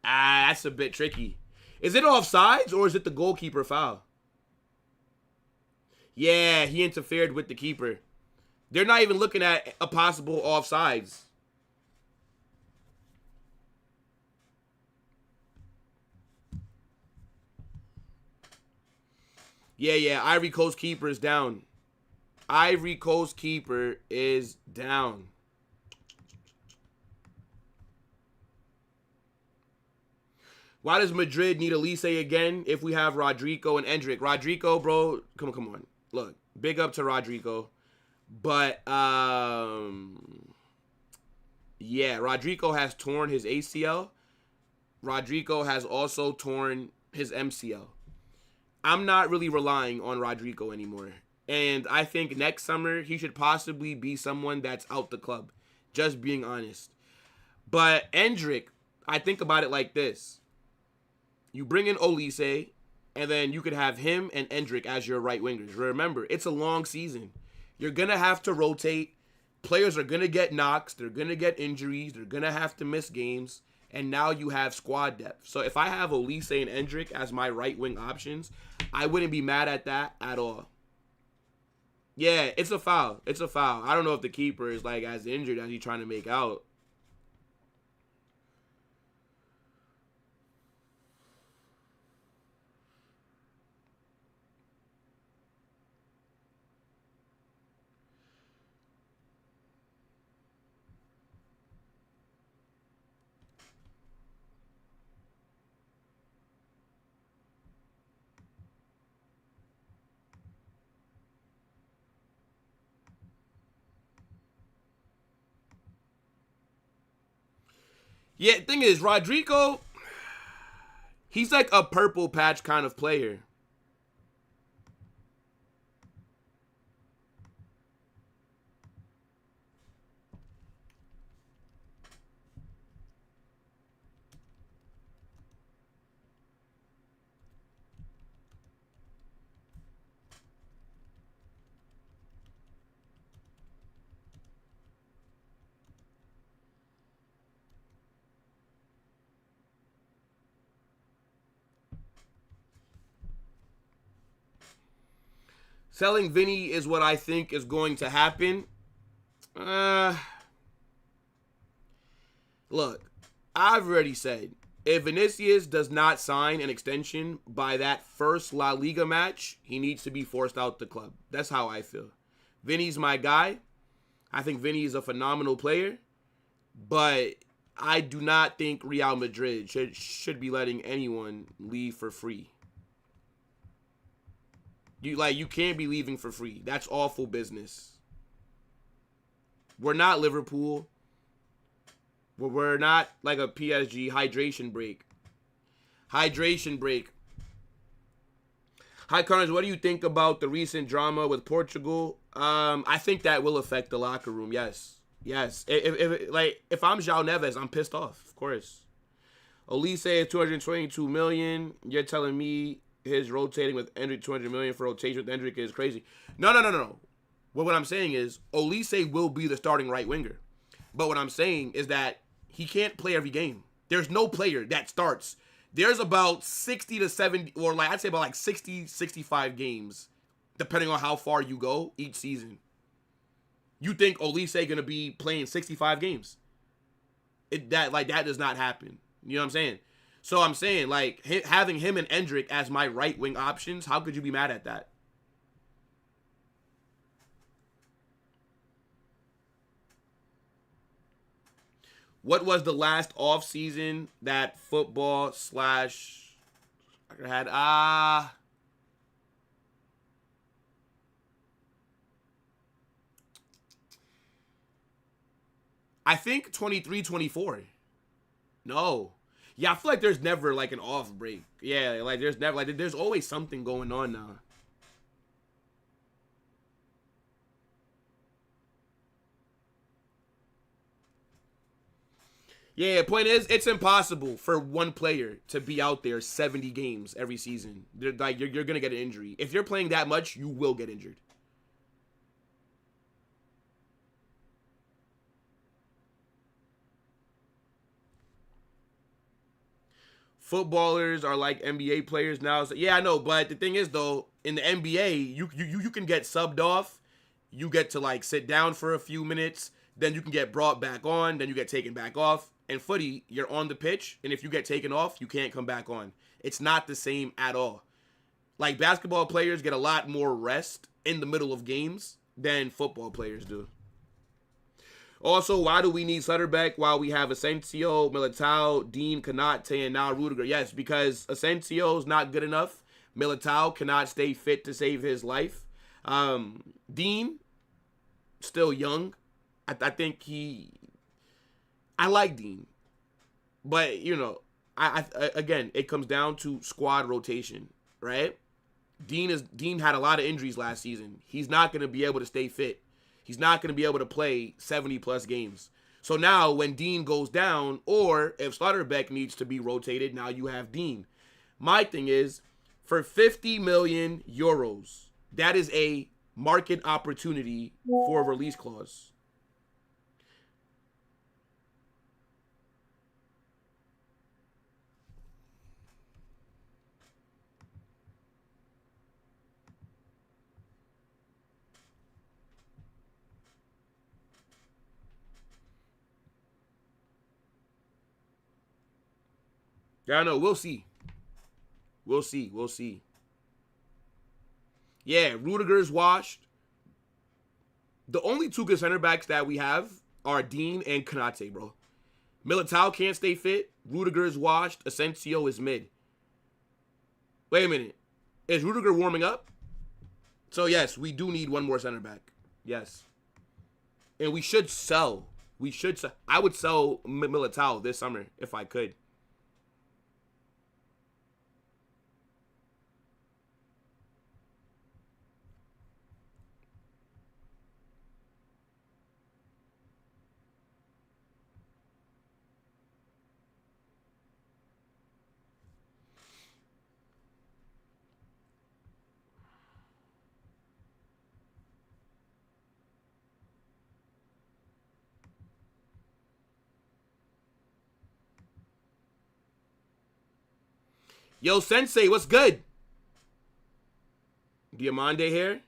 That's a bit tricky. Is it offsides or is it the goalkeeper foul? Yeah, he interfered with the keeper. They're not even looking at a possible offsides. Yeah, Ivory Coast keeper is down. Ivory Coast keeper is down. Why does Madrid need Elise again if we have Rodrigo and Endrick? Rodrigo, bro, come on. Look, big up to Rodrigo. But, yeah, Rodrigo has torn his ACL. Rodrigo has also torn his MCL. I'm not really relying on Rodrigo anymore. And I think next summer he should possibly be someone that's out the club. Just being honest. But Endrick, I think about it like this. You bring in Olise, and then you could have him and Endrick as your right wingers. Remember, it's a long season. You're going to have to rotate. Players are going to get knocks. They're going to get injuries. They're going to have to miss games. And now you have squad depth. So if I have Olise and Endrick as my right wing options, I wouldn't be mad at that at all. Yeah, it's a foul. It's a foul. I don't know if the keeper is like as injured as he's trying to make out. Yeah, thing is, Rodrigo, he's like a purple patch kind of player. Selling Vinny is what I think is going to happen. Look, I've already said, if Vinicius does not sign an extension by that first La Liga match, he needs to be forced out the club. That's how I feel. Vinny's my guy. I think Vinny is a phenomenal player. But I do not think Real Madrid should be letting anyone leave for free. You can't be leaving for free. That's awful business. We're not Liverpool. We're not like a PSG. Hydration break. Hydration break. Hi, Connors. What do you think about the recent drama with Portugal? I think that will affect the locker room. Yes. If I'm João Neves, I'm pissed off. Of course. Olise is 222 million. You're telling me his rotating with Endrick 200 million for rotation with Endrick is crazy. No. What I'm saying is Olise will be the starting right winger. But what I'm saying is that he can't play every game. There's no player that starts. There's about 60 to 70, or I'd say about 60, 65 games, depending on how far you go each season. You think Olise gonna be playing 65 games? That does not happen. You know what I'm saying? So I'm saying, having him and Endrick as my right wing options, how could you be mad at that? What was the last off season that football / had? I think 23-24. No. Yeah, I feel like there's never an off break. Yeah, there's never there's always something going on now. Yeah, point is, it's impossible for one player to be out there 70 games every season. You're gonna get an injury. If you're playing that much, you will get injured. Footballers are like NBA players now. So, yeah, I know, but the thing is, though, in the NBA, you can get subbed off. You get to sit down for a few minutes. Then you can get brought back on. Then you get taken back off. In footy, you're on the pitch, and if you get taken off, you can't come back on. It's not the same at all. Basketball players get a lot more rest in the middle of games than football players do. Also, why do we need Sutterbeck while we have Asensio, Militao, Dean, Konate, and now Rudiger? Yes, because Asensio's not good enough. Militao cannot stay fit to save his life. Dean, still young. I think I like Dean. But, again, it comes down to squad rotation, right? Dean had a lot of injuries last season. He's not going to be able to stay fit. He's not going to be able to play 70-plus games. So now when Dean goes down, or if Slaughterbeck needs to be rotated, now you have Dean. My thing is, for 50 million euros, that is a market opportunity for a release clause. Yeah, I know. We'll see. We'll see. Yeah, Rudiger's washed. The only two good center backs that we have are Dean and Konate, bro. Militao can't stay fit. Rudiger is washed. Asensio is mid. Wait a minute. Is Rudiger warming up? So, yes, we do need one more center back. Yes. And we should sell. I would sell Militao this summer if I could. Yo, Sensei, what's good? Diamande here.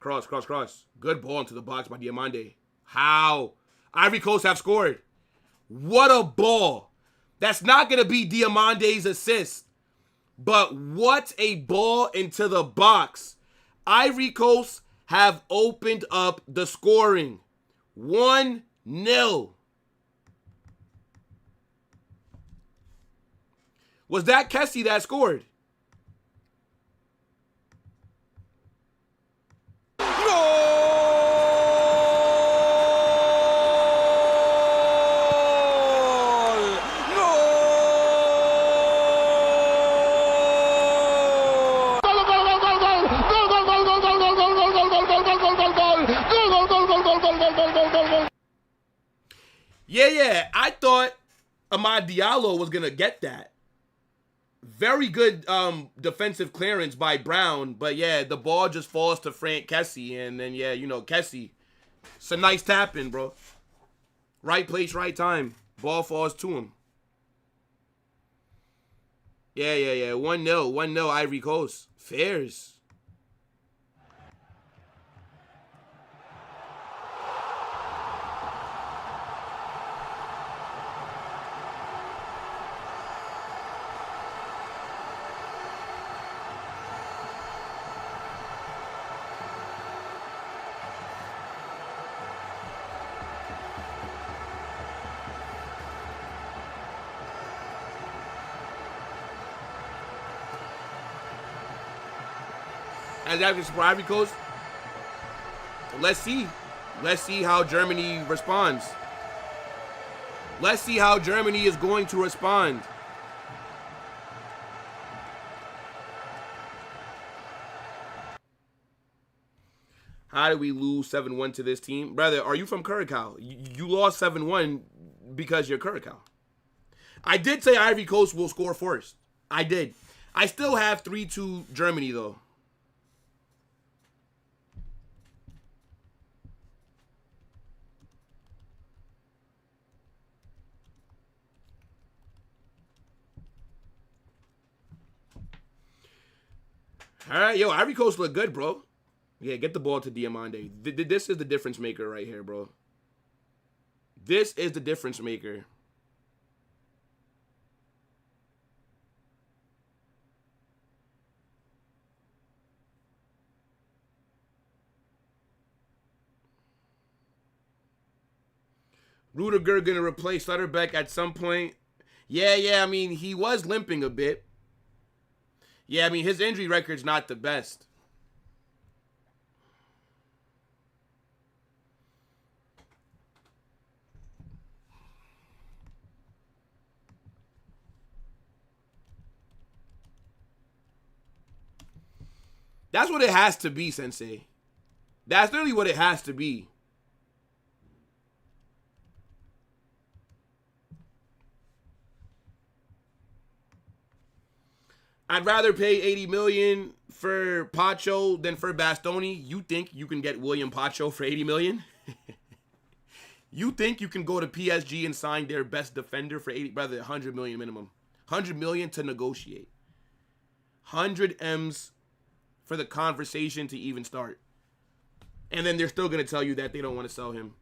Cross, cross, cross. Good ball into the box by Diamande. How? Ivory Coast have scored. What a ball. That's not going to be Diamande's assist. But what a ball into the box. Ivory Coast have opened up the scoring. 1-0. Was that Kessie that scored? Yeah. I thought Amad Diallo was going to get that. Very good defensive clearance by Brown. But, yeah, the ball just falls to Frank Kessie. And then, yeah, you know, Kessie. It's a nice tap-in, bro. Right place, right time. Ball falls to him. Yeah. 1-0. 1-0 Ivory Coast. Fairs. As that is for Ivory Coast. Let's see. Let's see how Germany responds. Let's see how Germany is going to respond. How did we lose 7-1 to this team? Brother, are you from Curacao? You lost 7-1 because you're Curacao. I did say Ivory Coast will score first. I did. I still have 3-2 Germany, though. All right, yo, Ivory Coast look good, bro. Yeah, get the ball to Diamande. This is the difference maker right here, bro. This is the difference maker. Rudiger gonna replace Sutterbeck at some point. Yeah, I mean, he was limping a bit. Yeah, I mean, his injury record's not the best. That's what it has to be, Sensei. That's literally what it has to be. I'd rather pay $80 million for Pacho than for Bastoni. You think you can get William Pacho for $80 million? You think you can go to PSG and sign their best defender for 80, brother? $100 million minimum. $100 million to negotiate. 100 M's for the conversation to even start. And then they're still going to tell you that they don't want to sell him.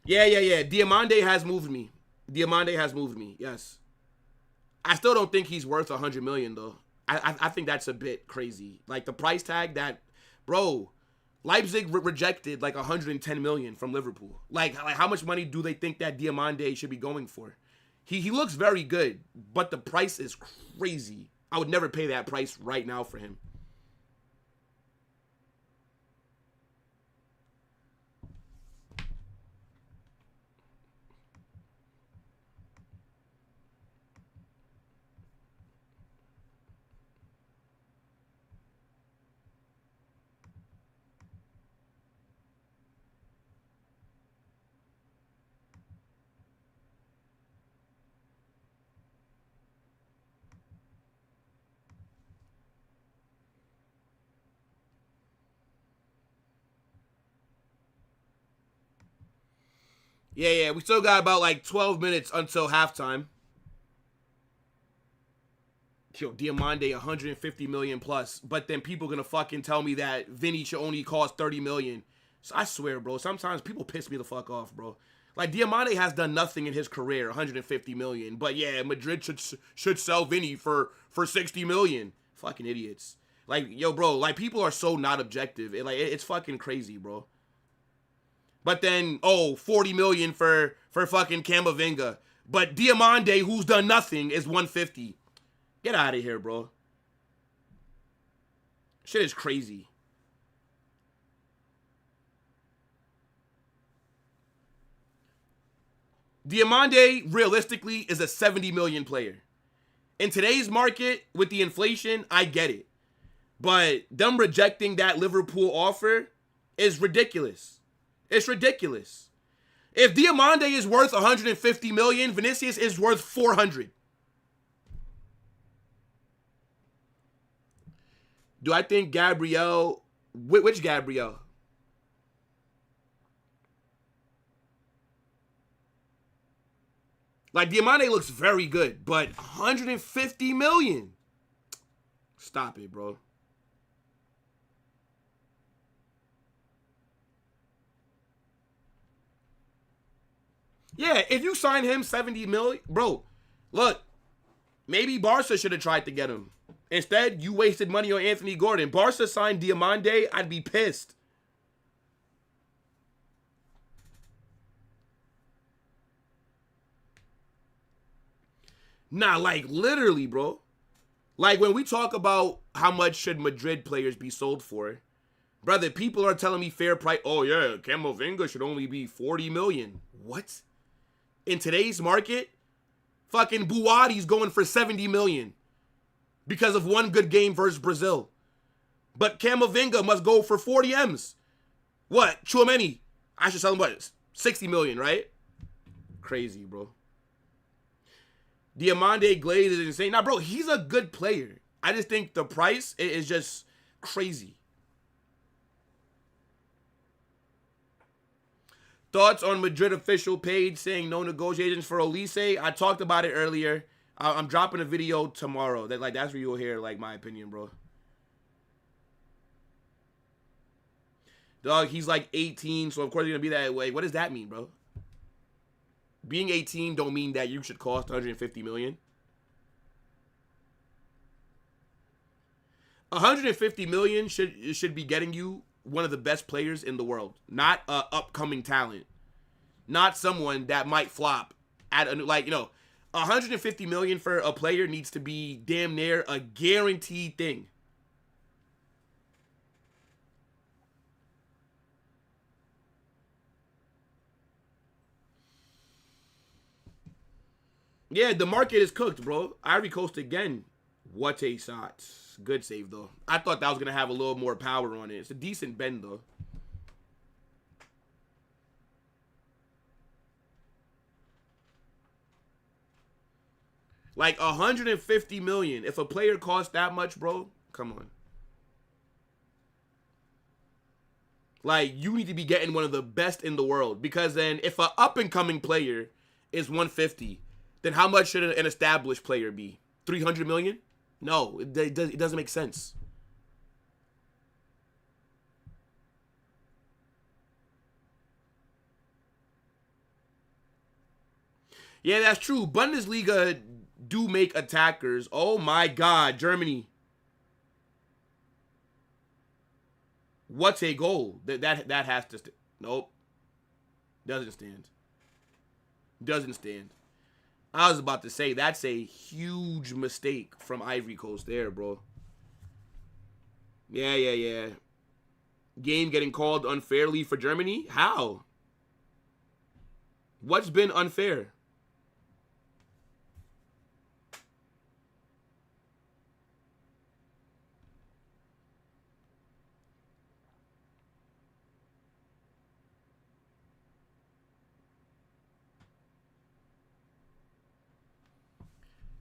Yeah. Diamande has moved me. Yes. I still don't think he's worth $100 million, though. I think that's a bit crazy. Like, the price tag that, bro, Leipzig rejected like $110 million from Liverpool. Like how much money do they think that Diamande should be going for? He looks very good, but the price is crazy. I would never pay that price right now for him. Yeah, we still got about like 12 minutes until halftime. Yo, Diamande 150 million plus, but then people gonna fucking tell me that Vinny should only cost 30 million. So I swear, bro, sometimes people piss me the fuck off, bro. Like, Diamande has done nothing in his career, 150 million, but yeah, Madrid should sell Vinny for 60 million. Fucking idiots. Like, yo, bro, like, people are so not objective. It's fucking crazy, bro. But then, 40 million for fucking Camavinga. But Diamande, who's done nothing, is 150. Get out of here, bro. Shit is crazy. Diamande, realistically, is a 70 million player. In today's market, with the inflation, I get it. But them rejecting that Liverpool offer is ridiculous. It's ridiculous. If Diamande is worth 150 million, Vinicius is worth 400. Do I think Gabriel... Which Gabriel? Like, Diamande looks very good, but 150 million? Stop it, bro. Yeah, if you sign him 70 million... Bro, look. Maybe Barca should have tried to get him. Instead, you wasted money on Anthony Gordon. Barca signed Diamande, I'd be pissed. Nah, like, literally, bro. Like, when we talk about how much should Madrid players be sold for, brother, people are telling me fair price. Oh, yeah, Camavinga should only be 40 million. What? In today's market, fucking Buwadi's going for 70 million. Because of one good game versus Brazil. But Camavinga must go for 40 M's. What? Tchouaméni? I should sell him, what? 60 million, right? Crazy, bro. Diamande Glaze is insane. Nah, bro, he's a good player. I just think the price is just crazy. Thoughts on Madrid official page saying no negotiations for Olise? I talked about it earlier. I'm dropping a video tomorrow. That's where you'll hear, like, my opinion, bro. Dog, he's like 18, so of course he's gonna be that way. What does that mean, bro? Being 18 don't mean that you should cost 150 million. 150 million should be getting you one of the best players in the world, not a upcoming talent, not someone that might flop at a, like, you know. 150 million for a player needs to be damn near a guaranteed thing. Yeah, the market is cooked, bro. Ivory Coast again. What a shot. Good save, though. I thought that was going to have a little more power on it. It's a decent bend, though. Like 150 million. If a player costs that much, bro, come on. Like, you need to be getting one of the best in the world. Because then if an up-and-coming player is 150, then how much should an established player be? 300 million? No, it doesn't make sense. Yeah, that's true. Bundesliga do make attackers. Oh my God, Germany. What's a goal? That has to nope. Doesn't stand. Doesn't stand. I was about to say that's a huge mistake from Ivory Coast there, bro. Yeah. Game getting called unfairly for Germany? How? What's been unfair?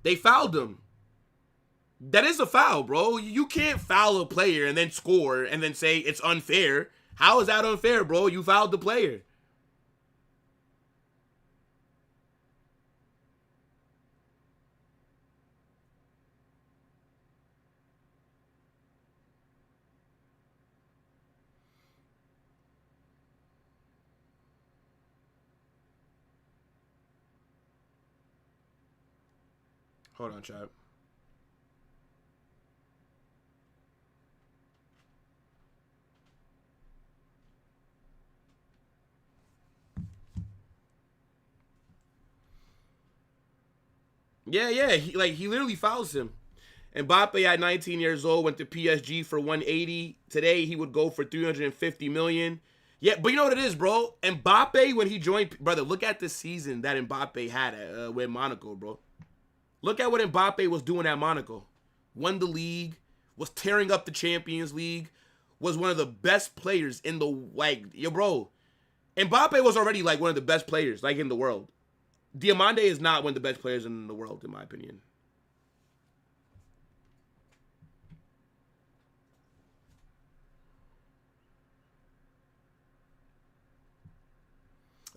They fouled him. That is a foul, bro. You can't foul a player and then score and then say it's unfair. How is that unfair, bro? You fouled the player. Hold on, chat. Yeah. He literally fouls him. Mbappe at 19 years old went to PSG for 180. Today he would go for 350 million. Yeah, but you know what it is, bro? Mbappe, when he joined, brother, look at the season that Mbappe had with Monaco, bro. Look at what Mbappe was doing at Monaco. Won the league, was tearing up the Champions League, was one of the best players in the, like, yo, bro. Mbappe was already, like, one of the best players, like, in the world. Diamande is not one of the best players in the world, in my opinion.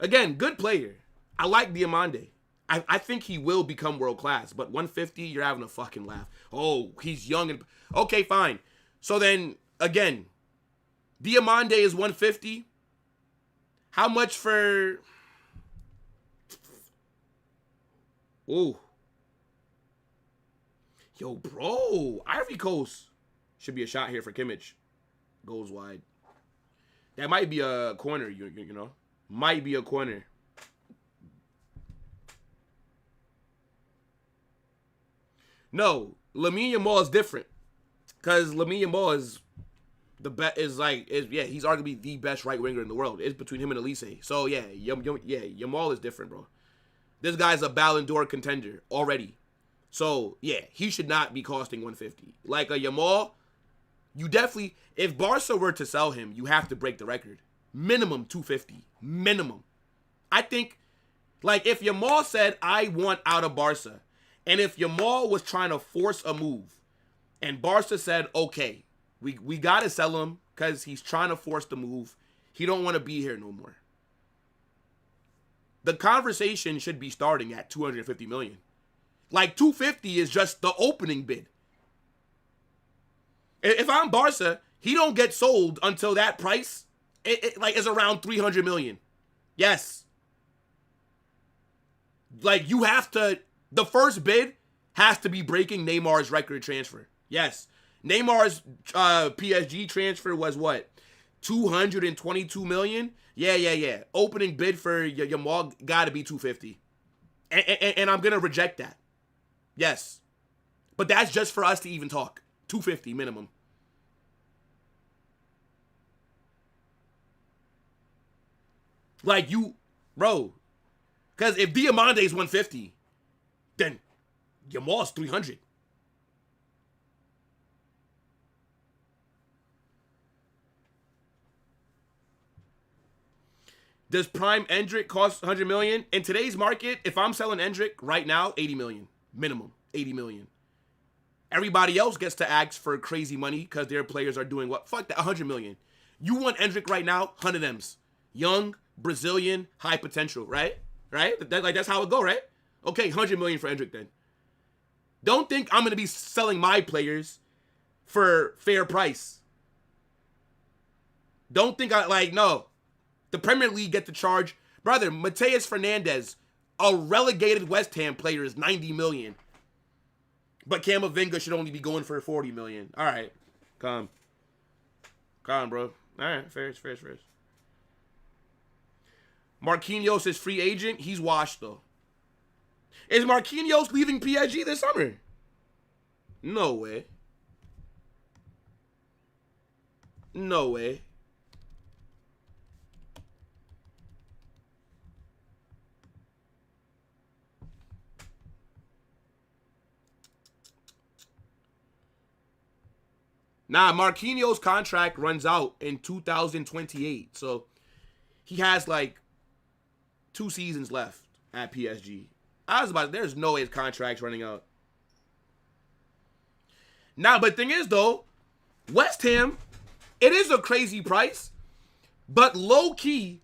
Again, good player. I like Diamande. I think he will become world class, but 150, you're having a fucking laugh. Oh, he's young and okay, fine. So then again, Diamande is 150. How much for? Ooh, yo, bro, Ivory Coast should be a shot here for Kimmich. Goes wide. That might be a corner. You know, might be a corner. No, Lamine Yamal is different, because Lamine Yamal is the best. He's arguably the best right winger in the world. It's between him and Elise. So yeah, Yamal is different, bro. This guy's a Ballon d'Or contender already. So yeah, he should not be costing 150. Like a Yamal, you definitely, if Barca were to sell him, you have to break the record. Minimum 250. Minimum. I think, like, if Yamal said, I want out of Barca, and if Yamal was trying to force a move, and Barca said, okay, we got to sell him because he's trying to force the move. He don't want to be here no more. The conversation should be starting at 250 million. Like, 250 is just the opening bid. If I'm Barca, he don't get sold until that price is around 300 million. Yes. Like, you have to, the first bid has to be breaking Neymar's record transfer. Yes. Neymar's PSG transfer was what? 222 million? Yeah. Opening bid for Yamal got to be 250. And I'm going to reject that. Yes. But that's just for us to even talk. 250 minimum. Like, you, bro. Because if Diamande is 150, then Yamal's 300. Does prime Endrick cost 100 million? In today's market, if I'm selling Endrick right now, 80 million. Minimum. 80 million. Everybody else gets to ask for crazy money because their players are doing what? Fuck that, 100 million. You want Endrick right now, 100 M's. Young, Brazilian, high potential, right? Right? That's how it go, right? Okay, 100 million for Endrick then. Don't think I'm going to be selling my players for fair price. Don't think no. The Premier League get to charge. Brother, Mateus Fernandez, a relegated West Ham player, is 90 million. But Camavinga should only be going for 40 million. All right. Calm, bro. All right, fair. Marquinhos is free agent. He's washed, though. Is Marquinhos leaving PSG this summer? No way. No way. Nah, Marquinhos' contract runs out in 2028. So he has like 2 seasons left at PSG. There's no way his contract's running out. Nah, but thing is though, West Ham, it is a crazy price, but low key,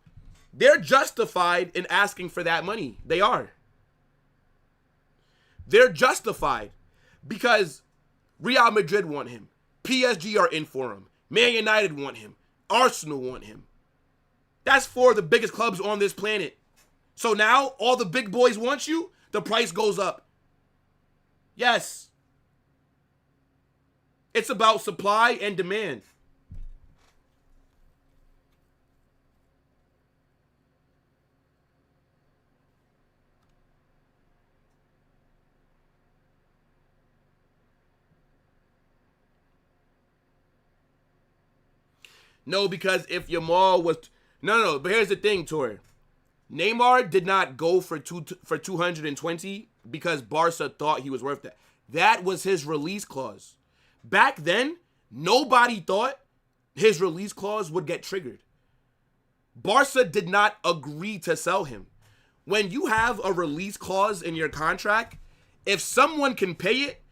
they're justified in asking for that money. They are. They're justified because Real Madrid want him. PSG are in for him. Man United want him. Arsenal want him. That's 4 of the biggest clubs on this planet. So now all the big boys want you, the price goes up. Yes. It's about supply and demand. No, because if Yamal was no, but here's the thing, Tori. Neymar did not go for 220 because Barca thought he was worth that. That was his release clause. Back then, nobody thought his release clause would get triggered. Barca did not agree to sell him. When you have a release clause in your contract, if someone can pay it,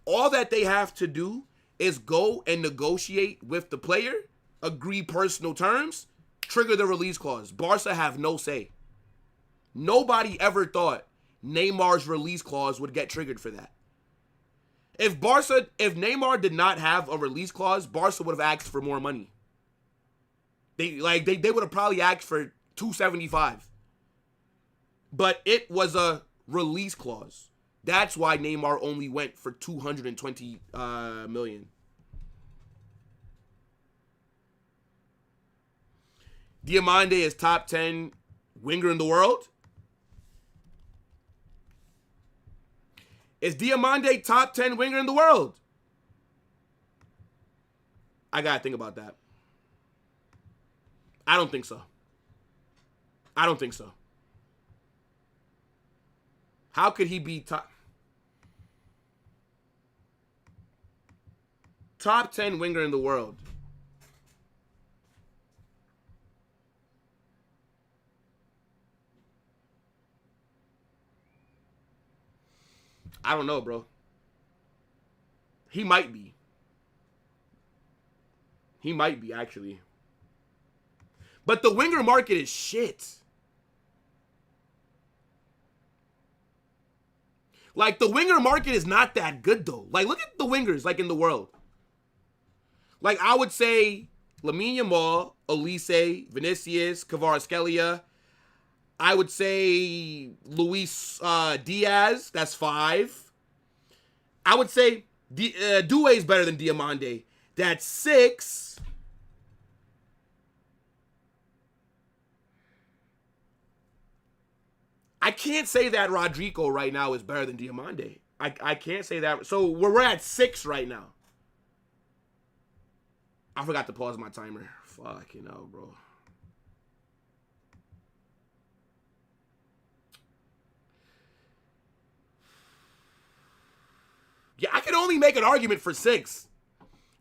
all that they have to do is go and negotiate with the player, agree personal terms, trigger the release clause. Barca have no say. Nobody ever thought Neymar's release clause would get triggered for that. If Neymar did not have a release clause, Barca would have asked for more money. They would have probably asked for 275. But it was a release clause. That's why Neymar only went for 220 million. Diamande is top 10 winger in the world. Is Diamande top 10 winger in the world? I got to think about that. I don't think so. I don't think so. How could he be top 10 winger in the world? I don't know, bro. He might be. He might be, actually. But the winger market is shit. Like, the winger market is not that good, though. Like, look at the wingers, like, in the world. Like, I would say Lamine Yamal, Olise, Vinicius, Kvaratskhelia. I would say Luis Diaz. That's 5. I would say Doué is better than Diamande. That's 6. I can't say that Rodrigo right now is better than Diamande. I can't say that. So we're at 6 right now. I forgot to pause my timer. Fucking hell, bro. Yeah, I can only make an argument for 6.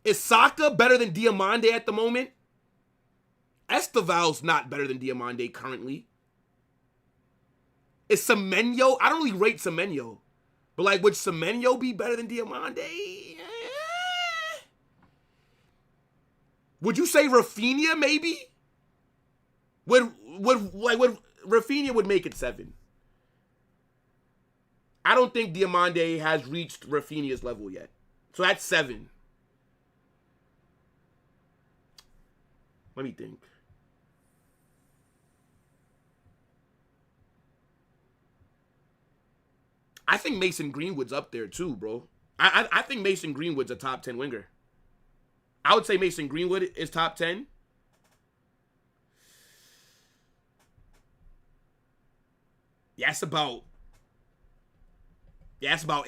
Is Saka better than Diamande at the moment? Esteval's not better than Diamande currently. Is Semenyo? I don't really rate Semenyo. But, like, would Semenyo be better than Diamande? Would you say Rafinha, maybe? Would Rafinha would make it 7. I don't think Diamande has reached Rafinha's level yet. So that's 7. Let me think. I think Mason Greenwood's up there too, bro. I think Mason Greenwood's a top 10 winger. I would say Mason Greenwood is top 10. Yeah, it's about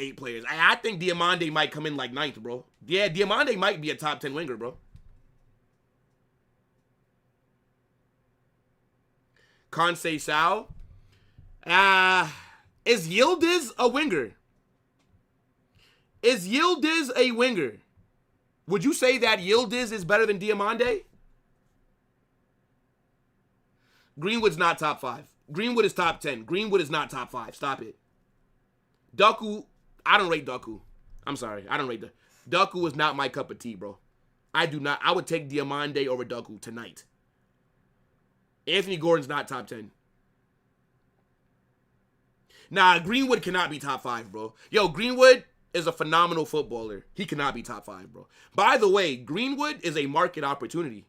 8 players. I think Diamande might come in like 9th, bro. Yeah, Diamande might be a top 10 winger, bro. Conceição. Is Yildiz a winger? Is Yildiz a winger? Would you say that Yildiz is better than Diamande? Greenwood's not top 5. Greenwood is top 10. Greenwood is not top 5. Stop it. Doku, I don't rate Doku. I'm sorry. I don't rate Doku is not my cup of tea, bro. I do not. I would take Diamande over Doku tonight. Anthony Gordon's not top 10. Nah, Greenwood cannot be top 5, bro. Yo, Greenwood is a phenomenal footballer. He cannot be top 5, bro. By the way, Greenwood is a market opportunity.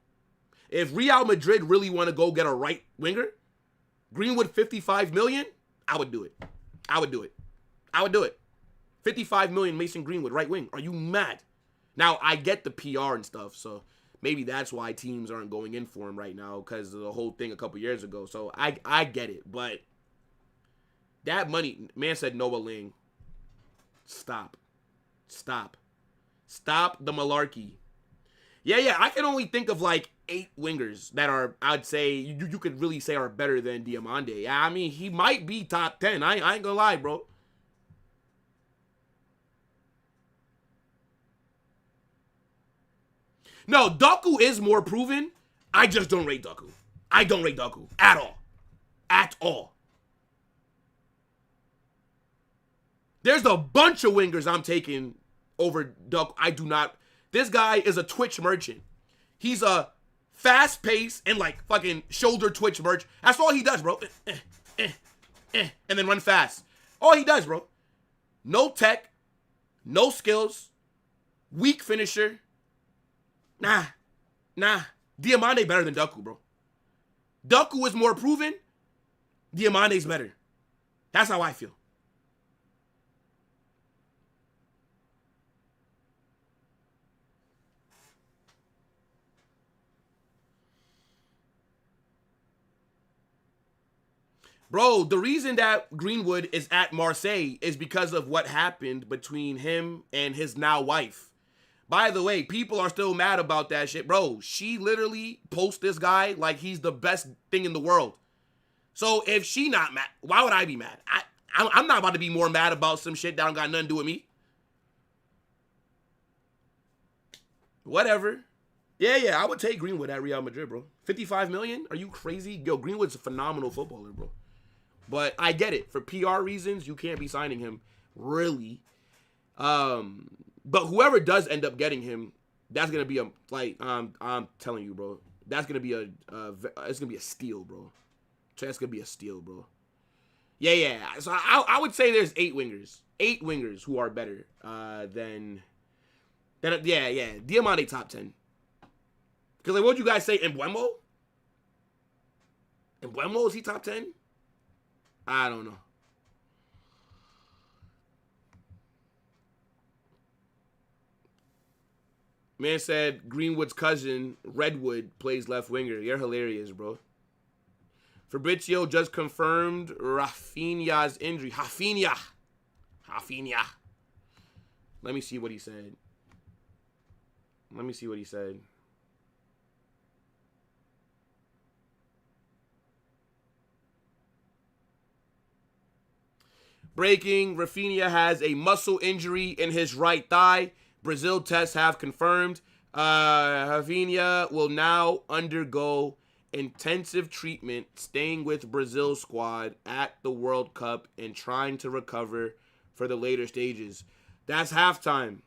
If Real Madrid really want to go get a right winger, Greenwood 55 million, I would do it. I would do it. $55 million Mason Greenwood, right wing. Are you mad? Now, I get the PR and stuff, so maybe that's why teams aren't going in for him right now because of the whole thing a couple years ago. So I get it, but that money, man said Noah Ling. Stop the malarkey. Yeah, I can only think of like 8 wingers that are, I'd say, you could really say are better than Diomande. Yeah, I mean, he might be top 10. I ain't gonna lie, bro. No, Doku is more proven. I just don't rate Doku. I don't rate Doku at all. At all. There's a bunch of wingers I'm taking over Doku. I do not. This guy is a twitch merchant. He's a fast pace and like fucking shoulder twitch merchant. That's all he does, bro. And then run fast. All he does, bro. No tech, no skills, weak finisher. Nah. Diomande better than Doku, bro. Doku is more proven. Diamande's better. That's how I feel. Bro, the reason that Greenwood is at Marseille is because of what happened between him and his now wife. By the way, people are still mad about that shit. Bro, she literally posts this guy like he's the best thing in the world. So if she not mad, why would I be mad? I'm not about to be more mad about some shit that don't got nothing to do with me. Whatever. Yeah, I would take Greenwood at Real Madrid, bro. 55 million? Are you crazy? Yo, Greenwood's a phenomenal footballer, bro. But I get it. For PR reasons, you can't be signing him, really. But whoever does end up getting him, that's gonna be a I'm telling you, bro. That's gonna be it's gonna be a steal, bro. That's gonna be a steal, bro. Yeah. So I would say there's 8 wingers who are better than Diomande top 10. Because like, what'd you guys say? Mbeumo? Is he top 10? I don't know. Man said Greenwood's cousin, Redwood, plays left winger. You're hilarious, bro. Fabrizio just confirmed Rafinha's injury. Rafinha. Let me see what he said. Breaking, Rafinha has a muscle injury in his right thigh. Brazil tests have confirmed. Rafinha will now undergo intensive treatment, staying with Brazil squad at the World Cup and trying to recover for the later stages. That's halftime.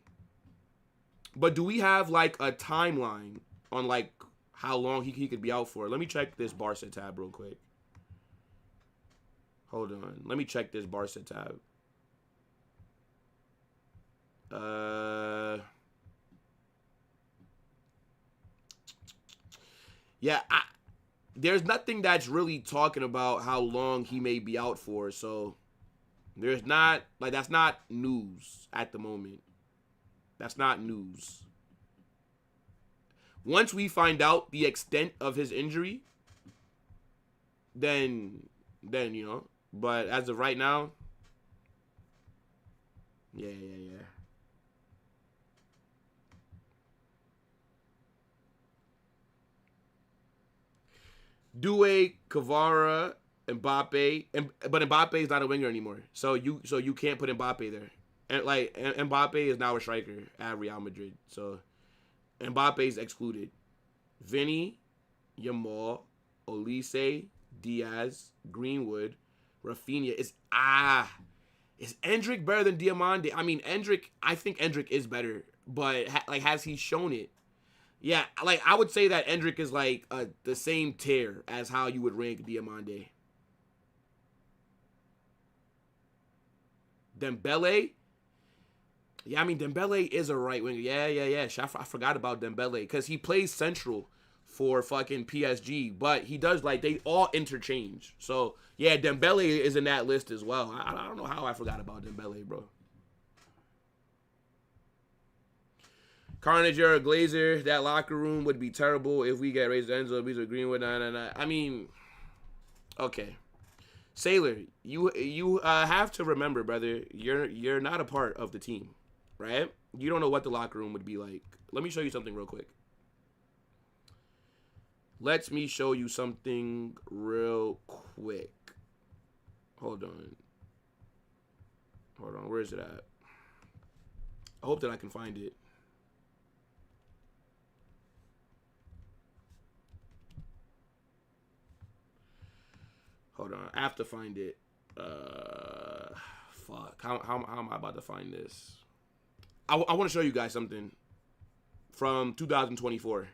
But do we have like a timeline on like how long he could be out for? Let me check this Barca tab real quick. Hold on. Let me check this Barca tab. Yeah, there's nothing that's really talking about how long he may be out for, so there's not, like, that's not news at the moment. That's not news. Once we find out the extent of his injury, then you know, but as of right now, yeah. Due, Kvara, Mbappe, but Mbappe is not a winger anymore. So you can't put Mbappe there. And like Mbappe is now a striker at Real Madrid. So Mbappe is excluded. Vinny, Yamal, Olise, Diaz, Greenwood, Rafinha is Endrick better than Diomande? I mean, I think Endrick is better, but has he shown it? Yeah, like I would say that Endrick is like the same tier as how you would rank Diomande. Dembele? Yeah, I mean, Dembele is a right winger. Yeah. I forgot about Dembele because he plays central for fucking PSG, but he does, like, they all interchange. So, yeah, Dembele is in that list as well. I don't know how I forgot about Dembele, bro. Carnage, you're a Glazer. That locker room would be terrible if we get raised to Enzo, Beasley, Greenwood. Nah. I mean, okay. Sailor, you have to remember, brother, you're not a part of the team, right? You don't know what the locker room would be like. Let me show you something real quick. Let me show you something real quick. Hold on. Where is it at? I hope that I can find it. Hold on. I have to find it. Fuck. How am I about to find this? I want to show you guys something from 2024.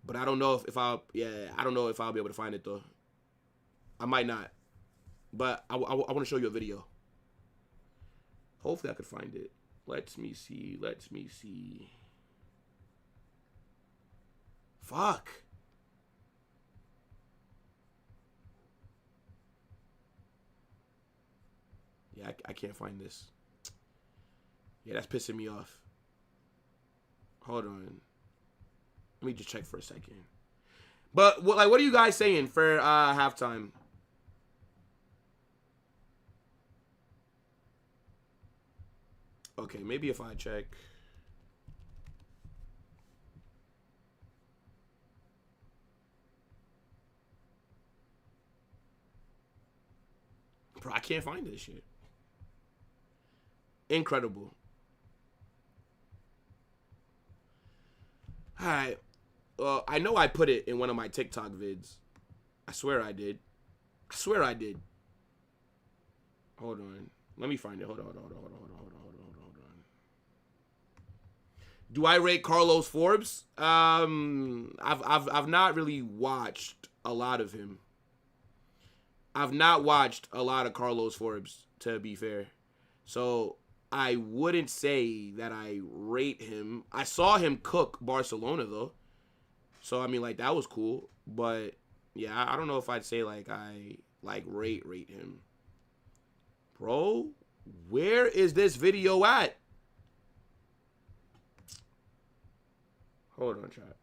But I don't know if I'll be able to find it, though. I might not. But I want to show you a video. Hopefully I could find it. Let me see. Fuck. Yeah, I can't find this. Yeah, that's pissing me off. Hold on. Let me just check for a second. But what are you guys saying for halftime? Okay, maybe if I check. Bro, I can't find this shit. Incredible. All right. I know I put it in one of my TikTok vids. I swear I did. Hold on. Let me find it. Hold on. Do I rate Carlos Forbes? I've not really watched a lot of him. I've not watched a lot of Carlos Forbes, to be fair. So I wouldn't say that I rate him. I saw him cook Barcelona, though. So, I mean, like, that was cool. But, yeah, I don't know if I'd say, like, I, like, rate him. Bro, where is this video at? Hold on, chat.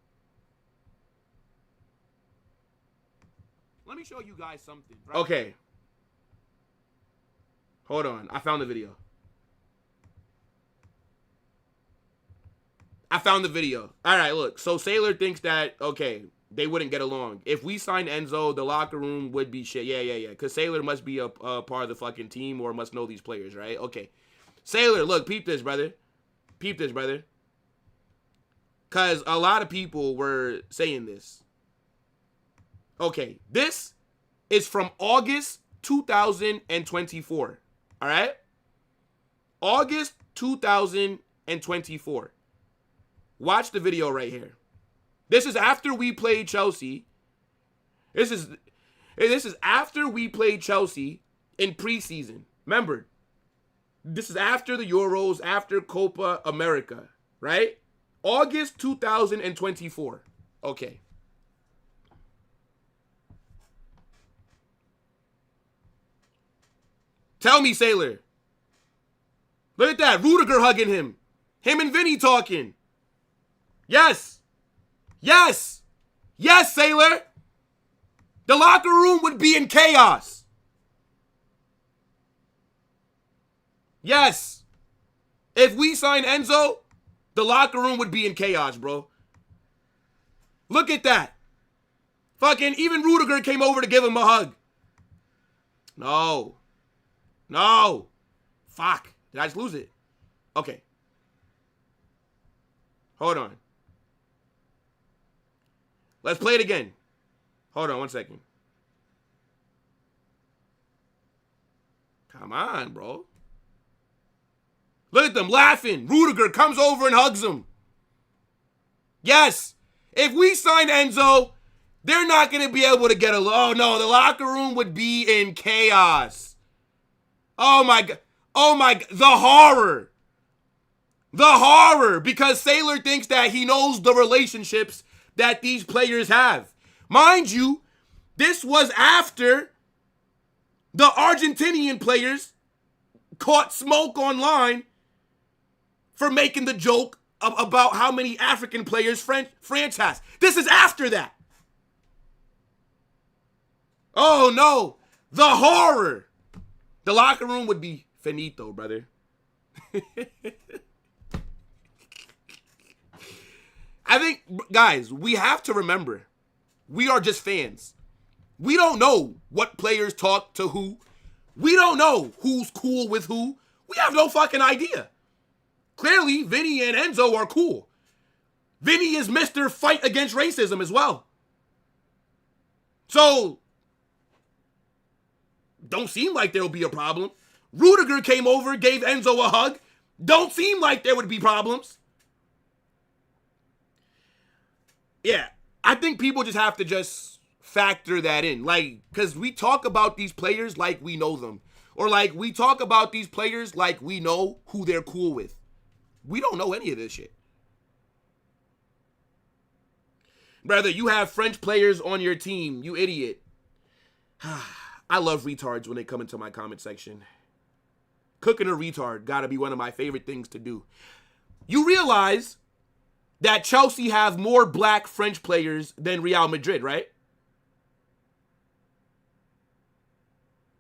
Let me show you guys something. Right? Okay. Hold on. I found the video. All right, look. So Sailor thinks that, okay, they wouldn't get along. If we signed Enzo, the locker room would be shit. Yeah. Because Sailor must be a part of the fucking team or must know these players, right? Okay. Sailor, look, peep this, brother. Because a lot of people were saying this. Okay, this is from August 2024. All right? August 2024. Watch the video right here. This is after we played Chelsea. This is after we played Chelsea in preseason. Remember, this is after the Euros, after Copa America, right? August 2024. Okay. Tell me, Sailor. Look at that. Rudiger hugging him. Him and Vinny talking. Yes, Sailor. The locker room would be in chaos. Yes. If we sign Enzo, the locker room would be in chaos, bro. Look at that. Fucking even Rudiger came over to give him a hug. No. Fuck. Did I just lose it? Okay. Hold on. Let's play it again. Hold on 1 second. Come on, bro. Look at them laughing. Rudiger comes over and hugs him. Yes. If we sign Enzo, they're not going to be able to get along. Oh, no. The locker room would be in chaos. Oh, my God. The horror. Because Sailor thinks that he knows the relationships that these players have. Mind you, this was after the Argentinian players caught smoke online for making the joke about how many African players France has. This is after that. Oh no, the horror. The locker room would be finito, brother. I think, guys, we have to remember, we are just fans. We don't know what players talk to who. We don't know who's cool with who. We have no fucking idea. Clearly, Vinny and Enzo are cool. Vinny is Mr. Fight Against Racism as well. So, don't seem like there'll be a problem. Rudiger came over, gave Enzo a hug. Don't seem like there would be problems. Yeah, I think people just have to just factor that in. Like, because we talk about these players like we know them. Or like, we talk about these players like we know who they're cool with. We don't know any of this shit. Brother, you have French players on your team, you idiot. I love retards when they come into my comment section. Cooking a retard gotta be one of my favorite things to do. You realize that Chelsea have more black French players than Real Madrid, right?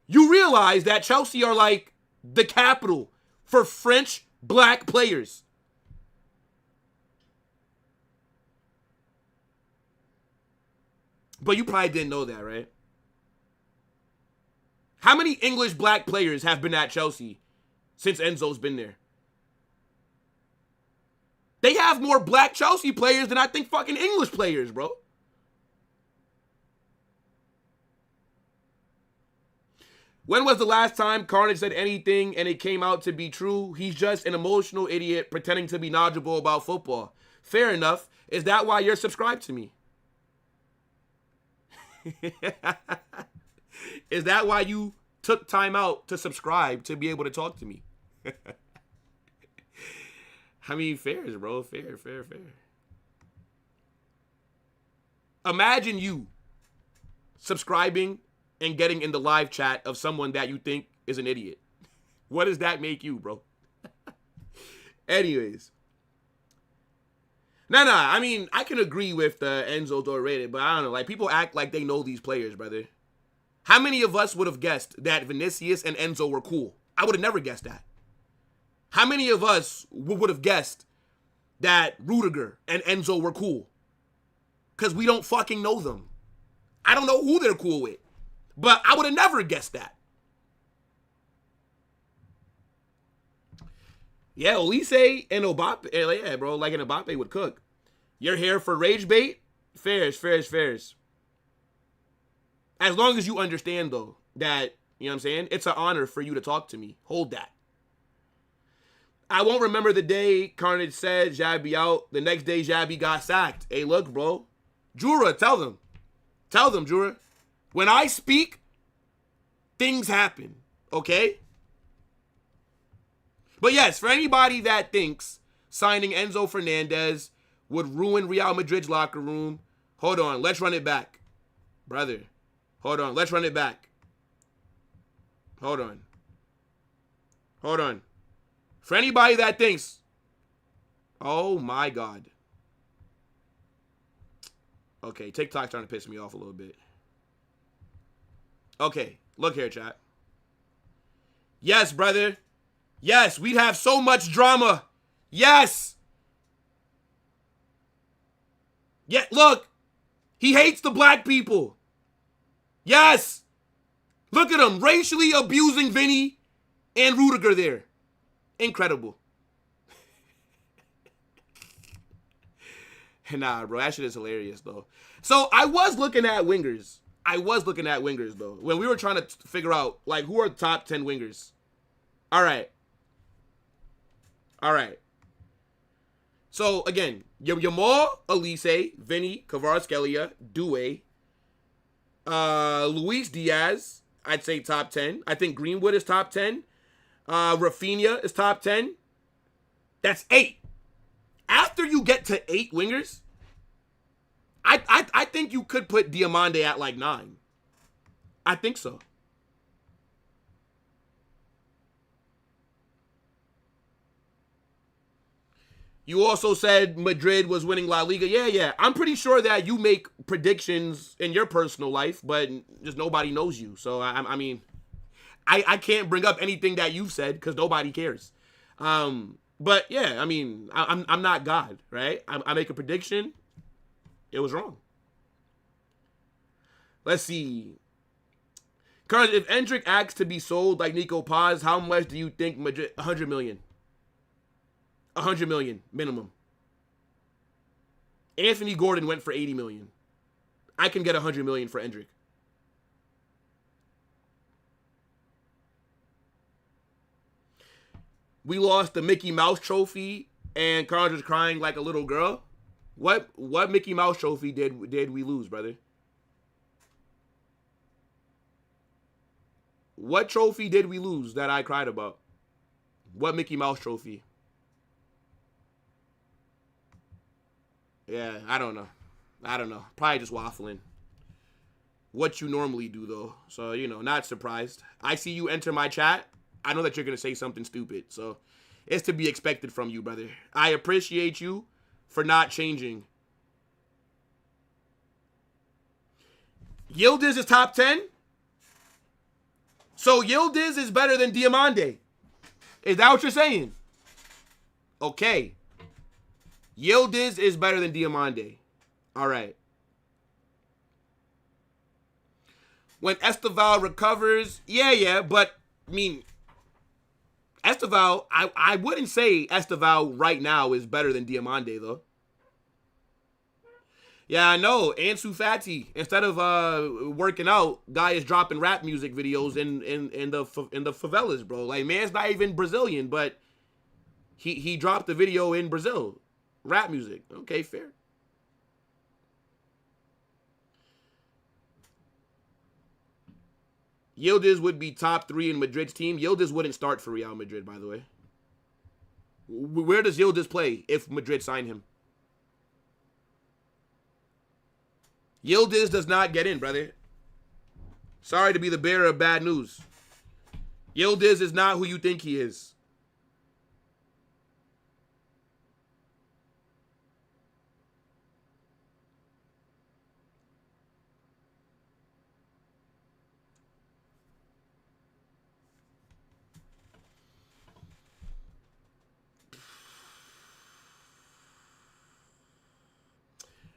You realize that Chelsea are like the capital for French black players. But you probably didn't know that, right? How many English black players have been at Chelsea since Enzo's been there? They have more black Chelsea players than I think fucking English players, bro. When was the last time Carnage said anything and it came out to be true? He's just an emotional idiot pretending to be knowledgeable about football. Fair enough. Is that why you're subscribed to me? Is that why you took time out to subscribe to be able to talk to me? I mean, fair, bro. Fair. Imagine you subscribing and getting in the live chat of someone that you think is an idiot. What does that make you, bro? Anyways. Nah, I mean, I can agree with Enzo's overrated, but I don't know. Like, people act like they know these players, brother. How many of us would have guessed that Vinicius and Enzo were cool? I would have never guessed that. How many of us would have guessed that Rudiger and Enzo were cool? Because we don't fucking know them. I don't know who they're cool with. But I would have never guessed that. Yeah, Olise and Mbappe. Yeah, bro, like an Mbappe would cook. You're here for rage bait? Fairs. As long as you understand, though, that, you know what I'm saying? It's an honor for you to talk to me. Hold that. I won't remember the day Carnage said Xabi out. The next day, Xabi got sacked. Hey, look, bro. Jura, tell them. Tell them, Jura. When I speak, things happen, okay? But yes, for anybody that thinks signing Enzo Fernandez would ruin Real Madrid's locker room, hold on, let's run it back. Brother, hold on, let's run it back. Hold on. For anybody that thinks, oh my God. Okay, TikTok's trying to piss me off a little bit. Okay, look here, chat. Yes, brother. Yes, we'd have so much drama. Yes. Yeah, look. He hates the black people. Yes. Look at him, racially abusing Vinny and Rudiger there. Incredible. Nah, bro, that shit is hilarious, though. So I was looking at wingers. Though, when we were trying to figure out, like, who are the top 10 wingers. All right. So, again, Yamal, Olise, Vinny, Kvaratskhelia, Doué, Luis Diaz, I'd say top 10. I think Greenwood is top 10. Rafinha is top 10. That's 8. After you get to 8 wingers, I think you could put Diamande at like 9. I think so. You also said Madrid was winning La Liga. Yeah. I'm pretty sure that you make predictions in your personal life, but just nobody knows you. So, I mean, I can't bring up anything that you've said because nobody cares. But, yeah, I mean, I'm not God, right? I make a prediction. It was wrong. Let's see. Carlos, if Endrick asks to be sold like Nico Paz, how much do you think Madrid? 100 million. 100 million minimum. Anthony Gordon went for 80 million. I can get 100 million for Endrick. We lost the Mickey Mouse trophy and Carlos was crying like a little girl. What Mickey Mouse trophy did we lose, brother? What trophy did we lose that I cried about? What Mickey Mouse trophy? Yeah, I don't know. Probably just waffling. What you normally do, though. So, not surprised. I see you enter my chat. I know that you're going to say something stupid. So, it's to be expected from you, brother. I appreciate you for not changing. Yildiz is top 10? So Yildiz is better than Diamande. Is that what you're saying? Okay. Yildiz is better than Diamande. All right. When Esteval recovers, yeah, but, I mean, Esteval, I wouldn't say Esteval right now is better than Diamande, though. Yeah, I know. Ansu Fati, instead of working out, guy is dropping rap music videos in the favelas, bro. Like, man's not even Brazilian, but he dropped the video in Brazil. Rap music. Okay, fair. Yildiz would be top 3 in Madrid's team. Yildiz wouldn't start for Real Madrid, by the way. Where does Yildiz play if Madrid sign him? Yildiz does not get in, brother. Sorry to be the bearer of bad news. Yildiz is not who you think he is.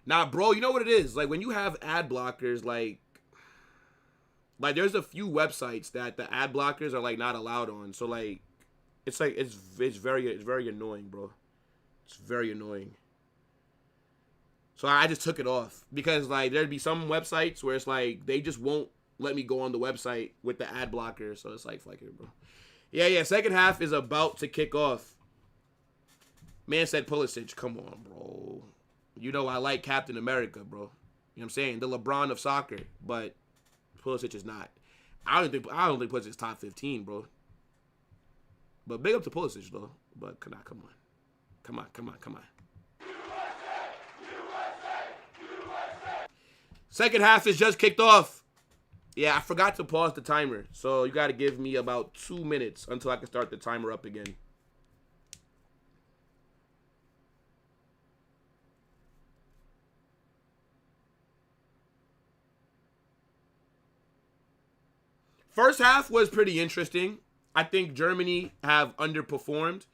Nah, bro, you know what it is? Like, when you have ad blockers, like there's a few websites that the ad blockers are, like, not allowed on. So, like, it's very annoying, bro. It's very annoying. So I just took it off. Because, like, there'd be some websites where it's, like, they just won't let me go on the website with the ad blocker. So it's like, fuck it, bro. Yeah, second half is about to kick off. Man said Pulisic. Come on, bro. You know I like Captain America, bro. You know what I'm saying? The LeBron of soccer, but Pulisic is not. I don't think Pulisic is top 15, bro. But big up to Pulisic, though. But come on. Second half is just kicked off. Yeah, I forgot to pause the timer, so you got to give me about 2 minutes until I can start the timer up again. First half was pretty interesting. I think Germany have underperformed.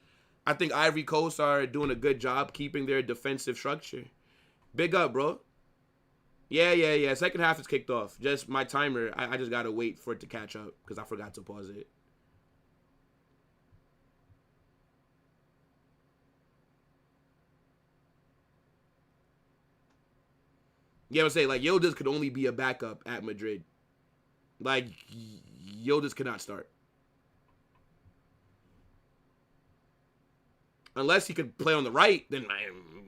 I think Ivory Coast are doing a good job keeping their defensive structure. Big up, bro. Yeah. Second half is kicked off. Just my timer, I just got to wait for it to catch up because I forgot to pause it. Yeah, I'm saying, like, Yildiz could only be a backup at Madrid. Like, Yildiz cannot start. Unless he could play on the right, then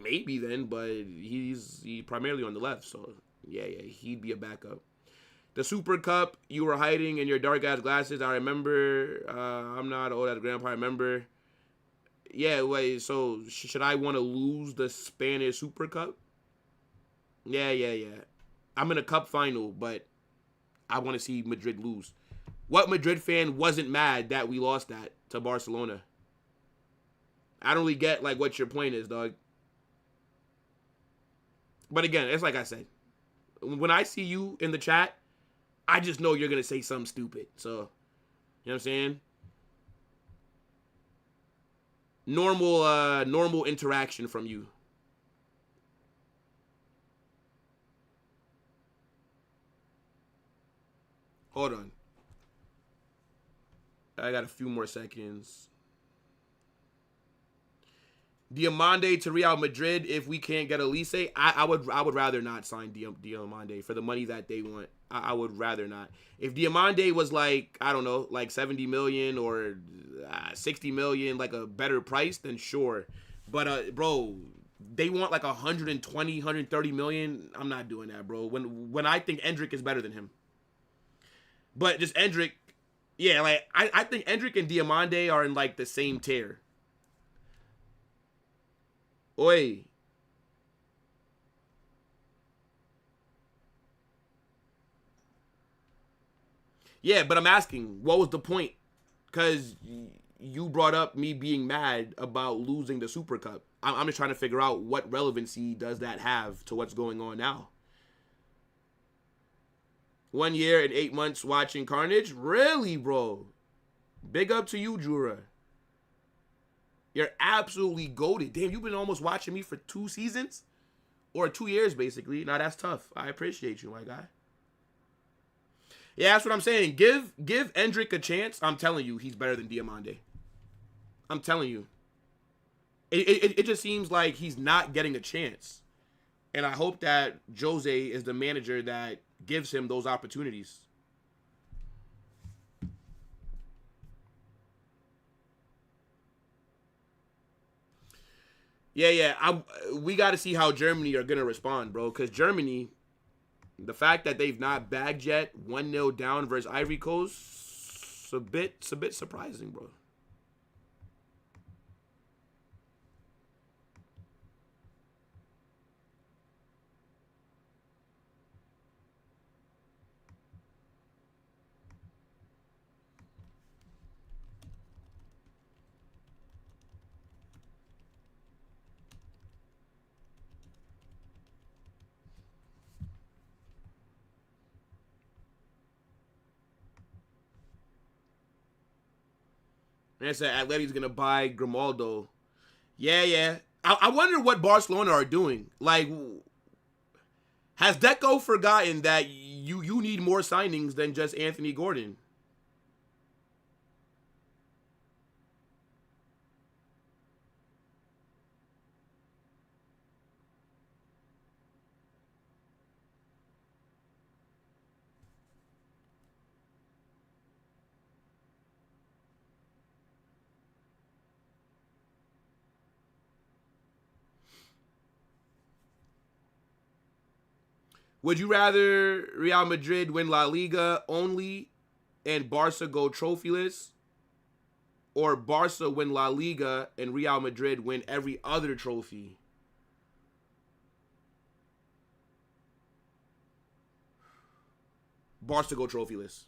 maybe then, but he's primarily on the left, so yeah, he'd be a backup. The Super Cup, you were hiding in your dark-ass glasses. I remember. I'm not old as grandpa. I remember. Yeah, wait, so should I want to lose the Spanish Super Cup? Yeah. I'm in a cup final, but I want to see Madrid lose. What Madrid fan wasn't mad that we lost that to Barcelona? I don't really get like what your point is, dog. But again, it's like I said. When I see you in the chat, I just know you're gonna say something stupid. So, you know what I'm saying? Normal interaction from you. Hold on. I got a few more seconds. Diamande to Real Madrid if we can't get Elise. I would rather not sign Diamande for the money that they want. I would rather not. If Diamande was like, I don't know, like 70 million or 60 million, like a better price, then sure. But bro, they want like 120, 130 million. I'm not doing that, bro. When I think Endrick is better than him. But just Endrick, yeah, like I think Endrick and Diamande are in like the same tier. Oi. Yeah, but I'm asking, what was the point? Because you brought up me being mad about losing the Super Cup. I'm just trying to figure out what relevancy does that have to what's going on now. 1 year and 8 months watching Carnage? Really, bro? Big up to you, Jura. You're absolutely goated. Damn, you've been almost watching me for 2 seasons? Or 2 years, basically. Now, that's tough. I appreciate you, my guy. Yeah, that's what I'm saying. Give Endrick a chance. I'm telling you, he's better than Diamande. I'm telling you. It just seems like he's not getting a chance. And I hope that Jose is the manager that gives him those opportunities. Yeah. We got to see how Germany are going to respond, bro. Because Germany, the fact that they've not bagged yet, 1-0 down versus Ivory Coast, it's a bit surprising, bro. And I said Atleti's going to buy Grimaldo. Yeah. I wonder what Barcelona are doing. Like, has Deco forgotten that you need more signings than just Anthony Gordon? Would you rather Real Madrid win La Liga only and Barca go trophyless? Or Barca win La Liga and Real Madrid win every other trophy? Barca go trophyless.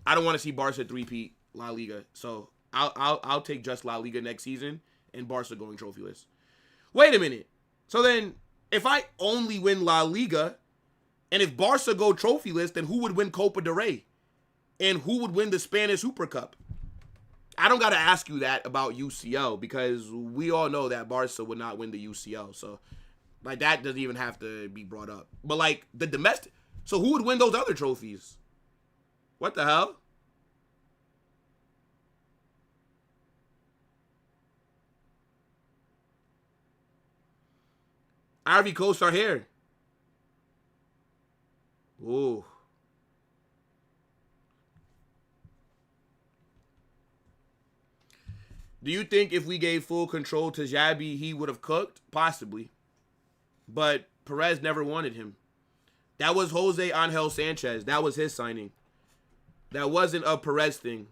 I don't want to see Barca three-peat La Liga. So I'll take just La Liga next season and Barca going trophyless. Wait a minute. So then if I only win La Liga, and if Barca go trophyless, then who would win Copa del Rey? And who would win the Spanish Super Cup? I don't got to ask you that about UCL because we all know that Barca would not win the UCL. So, like, that doesn't even have to be brought up. But, like, the domestic... So, who would win those other trophies? What the hell? Ivory Coast are here. Ooh. Do you think if we gave full control to Xabi, he would have cooked? Possibly. But Perez never wanted him. That was Jose Angel Sanchez. That was his signing. That wasn't a Perez thing.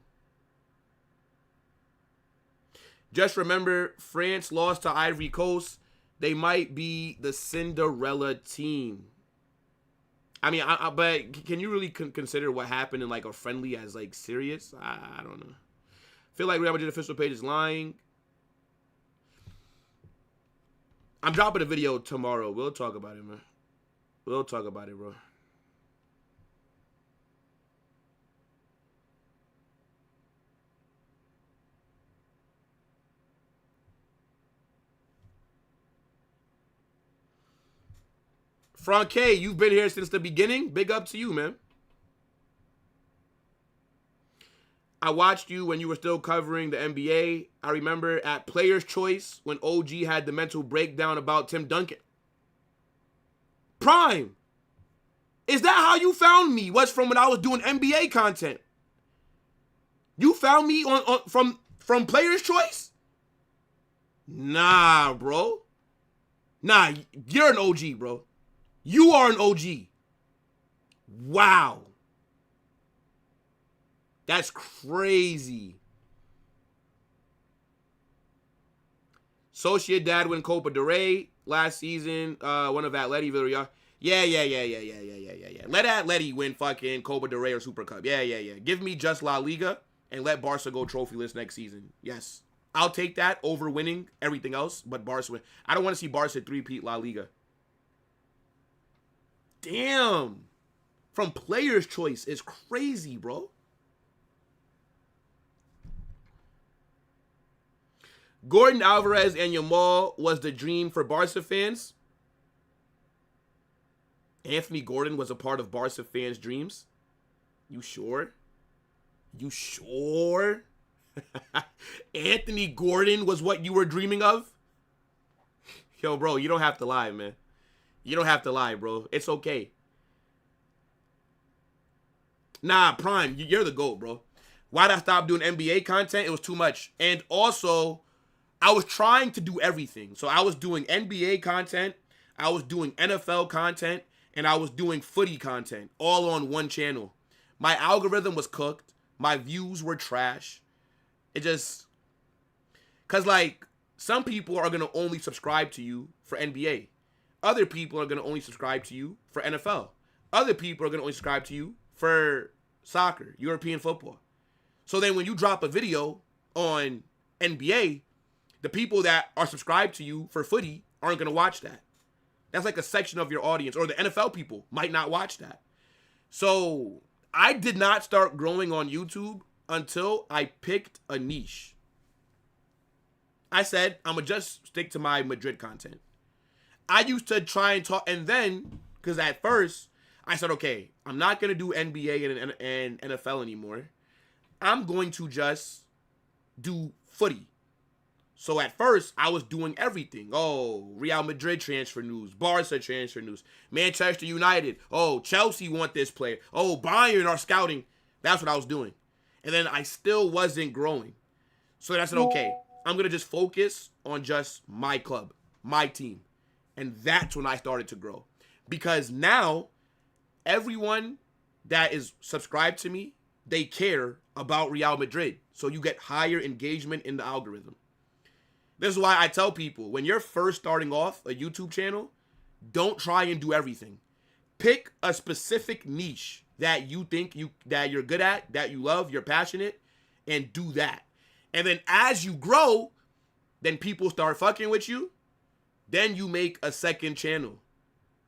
Just remember, France lost to Ivory Coast. They might be the Cinderella team. I mean, but can you really consider what happened in like a friendly as like serious? I don't know. I feel like Real Madrid official page is lying. I'm dropping a video tomorrow. We'll talk about it, man. We'll talk about it, bro. Franque, you've been here since the beginning. Big up to you, man. I watched you when you were still covering the NBA. I remember at Player's Choice when OG had the mental breakdown about Tim Duncan. Prime. Is that how you found me? Was from when I was doing NBA content? You found me from Player's Choice? Nah, bro. Nah, you're an OG, bro. You are an OG. Wow. That's crazy. Sociedad win Copa del Rey last season. One of Atleti Villarreal. Yeah. Let Atleti win fucking Copa del Rey or Super Cup. Yeah. Give me just La Liga and let Barca go trophyless next season. Yes. I'll take that over winning everything else, but Barca win. I don't want to see Barca three-peat La Liga. Damn. From Player's Choice is crazy, bro. Gordon Alvarez and Yamal was the dream for Barca fans. Anthony Gordon was a part of Barca fans' dreams. You sure? You sure? Anthony Gordon was what you were dreaming of? Yo, bro, you don't have to lie, man. You don't have to lie, bro. It's okay. Nah, Prime, you're the GOAT, bro. Why'd I stop doing NBA content? It was too much. And also, I was trying to do everything. So I was doing NBA content, I was doing NFL content, and I was doing footy content all on one channel. My algorithm was cooked. My views were trash. It just... Because, like, some people are going to only subscribe to you for NBA. Other people are going to only subscribe to you for NFL. Other people are going to only subscribe to you for soccer, European football. So then when you drop a video on NBA, the people that are subscribed to you for footy aren't going to watch that. That's like a section of your audience, or the NFL people might not watch that. So I did not start growing on YouTube until I picked a niche. I said, I'm going to just stick to my Madrid content. I used to try and talk, and then, because at first, I said, okay, I'm not going to do NBA and NFL anymore. I'm going to just do footy. So at first, I was doing everything. Oh, Real Madrid transfer news, Barca transfer news, Manchester United. Oh, Chelsea want this player. Oh, Bayern are scouting. That's what I was doing. And then I still wasn't growing. So then I said, okay, I'm going to just focus on just my club, my team. And that's when I started to grow. Because now, everyone that is subscribed to me, they care about Real Madrid. So you get higher engagement in the algorithm. This is why I tell people, when you're first starting off a YouTube channel, don't try and do everything. Pick a specific niche that you think that you're good at, that you love, you're passionate, and do that. And then as you grow, then people start fucking with you. Then you make a second channel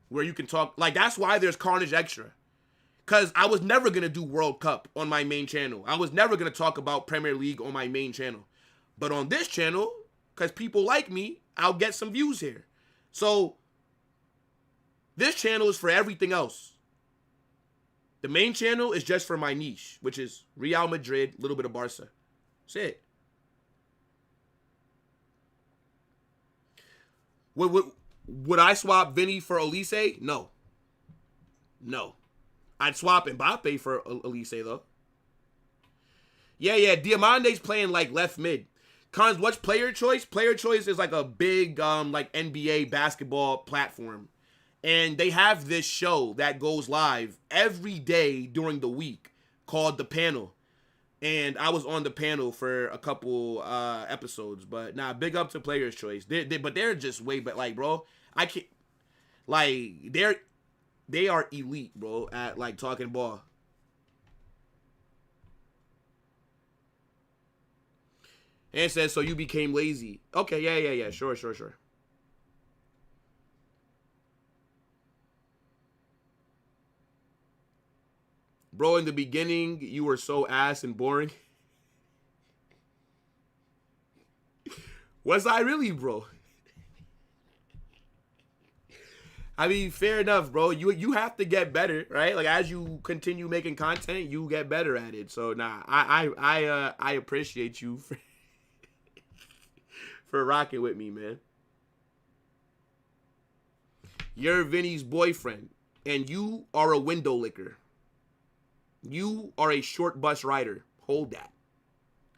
where you can talk. Like, that's why there's Carnage Extra. Because I was never going to do World Cup on my main channel. I was never going to talk about Premier League on my main channel. But on this channel, because people like me, I'll get some views here. So this channel is for everything else. The main channel is just for my niche, which is Real Madrid, a little bit of Barca. That's it. Would I swap Vinny for Olise? No. I'd swap Mbappe for Olise, though. Yeah, Diamante's playing like left mid. Cons, what's Player Choice? Player Choice is like a big like NBA basketball platform. And they have this show that goes live every day during the week called The Panel. And I was on the panel for a couple episodes. But nah, big up to Player's Choice. But they're just way better. Like, bro, I can't... Like, they are elite, bro, at, like, talking ball. And it says, so you became lazy. Okay, yeah. Sure. Bro, in the beginning, you were so ass and boring. Was I really, bro? I mean, fair enough, bro. You have to get better, right? Like, as you continue making content, you get better at it. So, nah, I appreciate you for rocking with me, man. You're Vinny's boyfriend, and you are a window licker. You are a short bus rider. Hold that.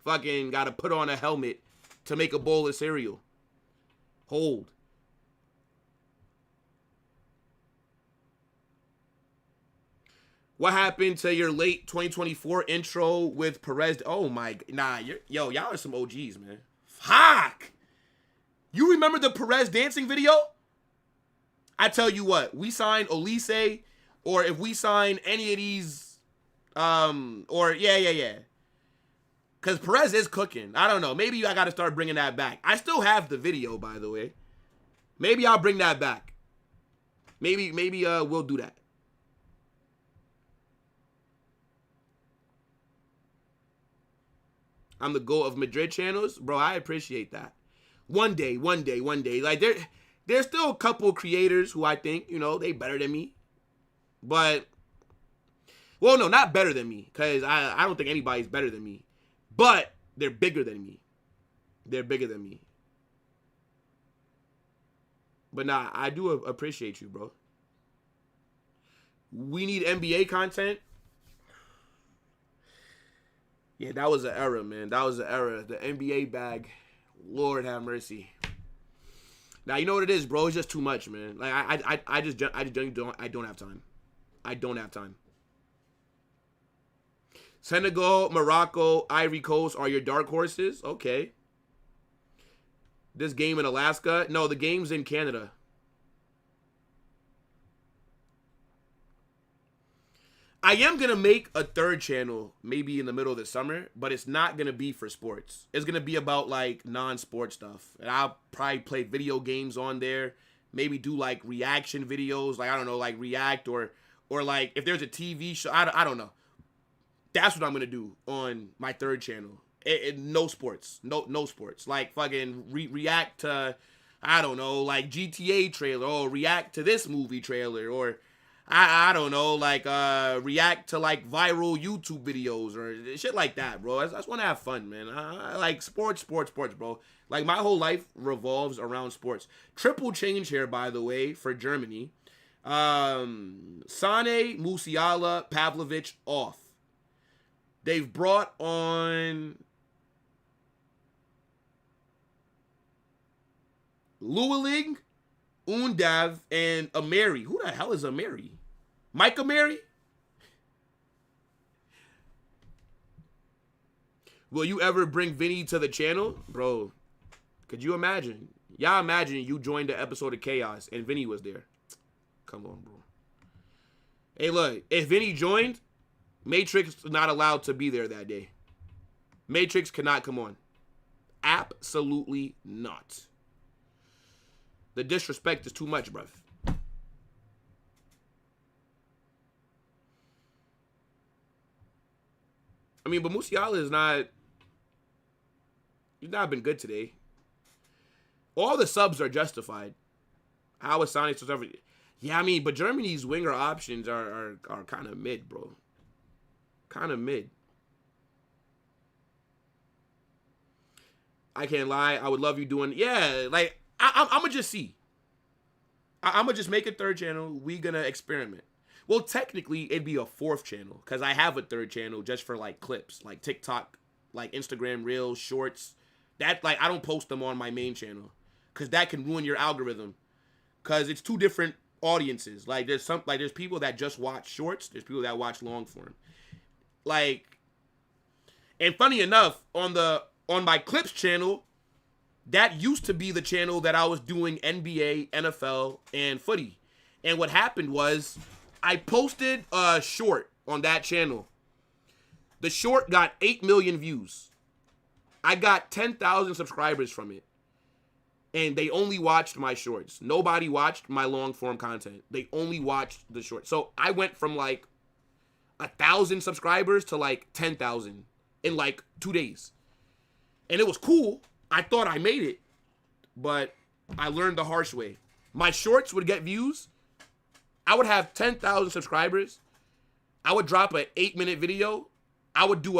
Fucking gotta put on a helmet to make a bowl of cereal. Hold. What happened to your late 2024 intro with Perez? Oh my, nah, y'all are some OGs, man. Fuck. You remember the Perez dancing video? I tell you what, we sign Olise, or if we sign any of these, yeah. Because Perez is cooking. I don't know. Maybe I got to start bringing that back. I still have the video, by the way. Maybe I'll bring that back. Maybe we'll do that. I'm the GOAT of Madrid channels. Bro, I appreciate that. One day. Like, there's still a couple creators who I think, they better than me. But, well, no, not better than me. Because I don't think anybody's better than me. But they're bigger than me. But nah, I do appreciate you, bro. We need NBA content. Yeah, that was an era, man. That was an era. The NBA bag. Lord have mercy. Now, you know what it is, bro? It's just too much, man. Like, I just don't have time. I don't have time. Senegal, Morocco, Ivory Coast are your dark horses? Okay. This game in Alaska? No, the game's in Canada. I am going to make a third channel maybe in the middle of the summer, but it's not going to be for sports. It's going to be about, like, non-sport stuff. And I'll probably play video games on there. Maybe do, like, reaction videos. Like, I don't know, like, react or like, if there's a TV show. I don't know. That's what I'm going to do on my third channel. No sports. No sports. Like, fucking react to, I don't know, like, GTA trailer. Or react to this movie trailer. Or, I don't know, like, react to, like, viral YouTube videos or shit like that, bro. I just want to have fun, man. I like sports, bro. Like, my whole life revolves around sports. Triple change here, by the way, for Germany. Sane, Musiala, Pavlovic off. They've brought on Llewellyn, Undav, and Ameri. Who the hell is Ameri? Mike Ameri? Will you ever bring Vinny to the channel? Bro, could you imagine? Y'all imagine you joined the episode of Chaos and Vinny was there. Come on, bro. Hey, look, if Vinny joined, Matrix is not allowed to be there that day. Matrix cannot come on. Absolutely not. The disrespect is too much, bruv. I mean, but Musiala is not... He's not been good today. All the subs are justified. How is Sonic so ever... Yeah, I mean, but Germany's winger options are kind of mid, bro. Kind of mid. I can't lie. I would love you doing... Yeah, like, I'm going to just see. I'm going to just make a third channel. We going to experiment. Well, technically, it'd be a fourth channel because I have a third channel just for, like, clips. Like, TikTok, like, Instagram Reels, Shorts. That, like, I don't post them on my main channel because that can ruin your algorithm because it's two different audiences. Like, there's people that just watch Shorts. There's people that watch long form. Like, and funny enough, on my Clips channel, that used to be the channel that I was doing NBA, NFL, and footy. And what happened was I posted a short on that channel. The short got 8 million views. I got 10,000 subscribers from it. And they only watched my shorts. Nobody watched my long form content. They only watched the shorts. So I went from like 1,000 subscribers to like 10,000 in like 2 days. And it was cool. I thought I made it, but I learned the harsh way. My shorts would get views. I would have 10,000 subscribers. I would drop an 8-minute video. I would do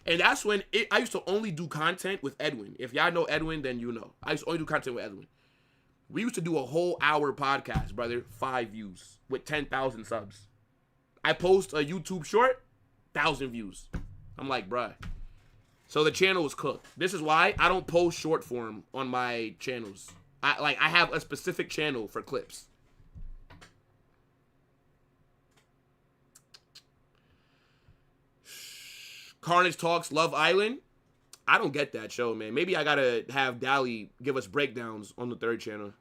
and that's when I used to only do content with Edwin. If y'all know Edwin, then you know. I used to only do content with Edwin. We used to do a whole hour podcast, brother. 5 views with 10,000 subs. I post a YouTube short, 1,000 views. I'm like, bruh. So the channel was cooked. This is why I don't post short form on my channels. I have a specific channel for clips. Carnage Talks Love Island. I don't get that show, man. Maybe I gotta have Dally give us breakdowns on the 3rd channel.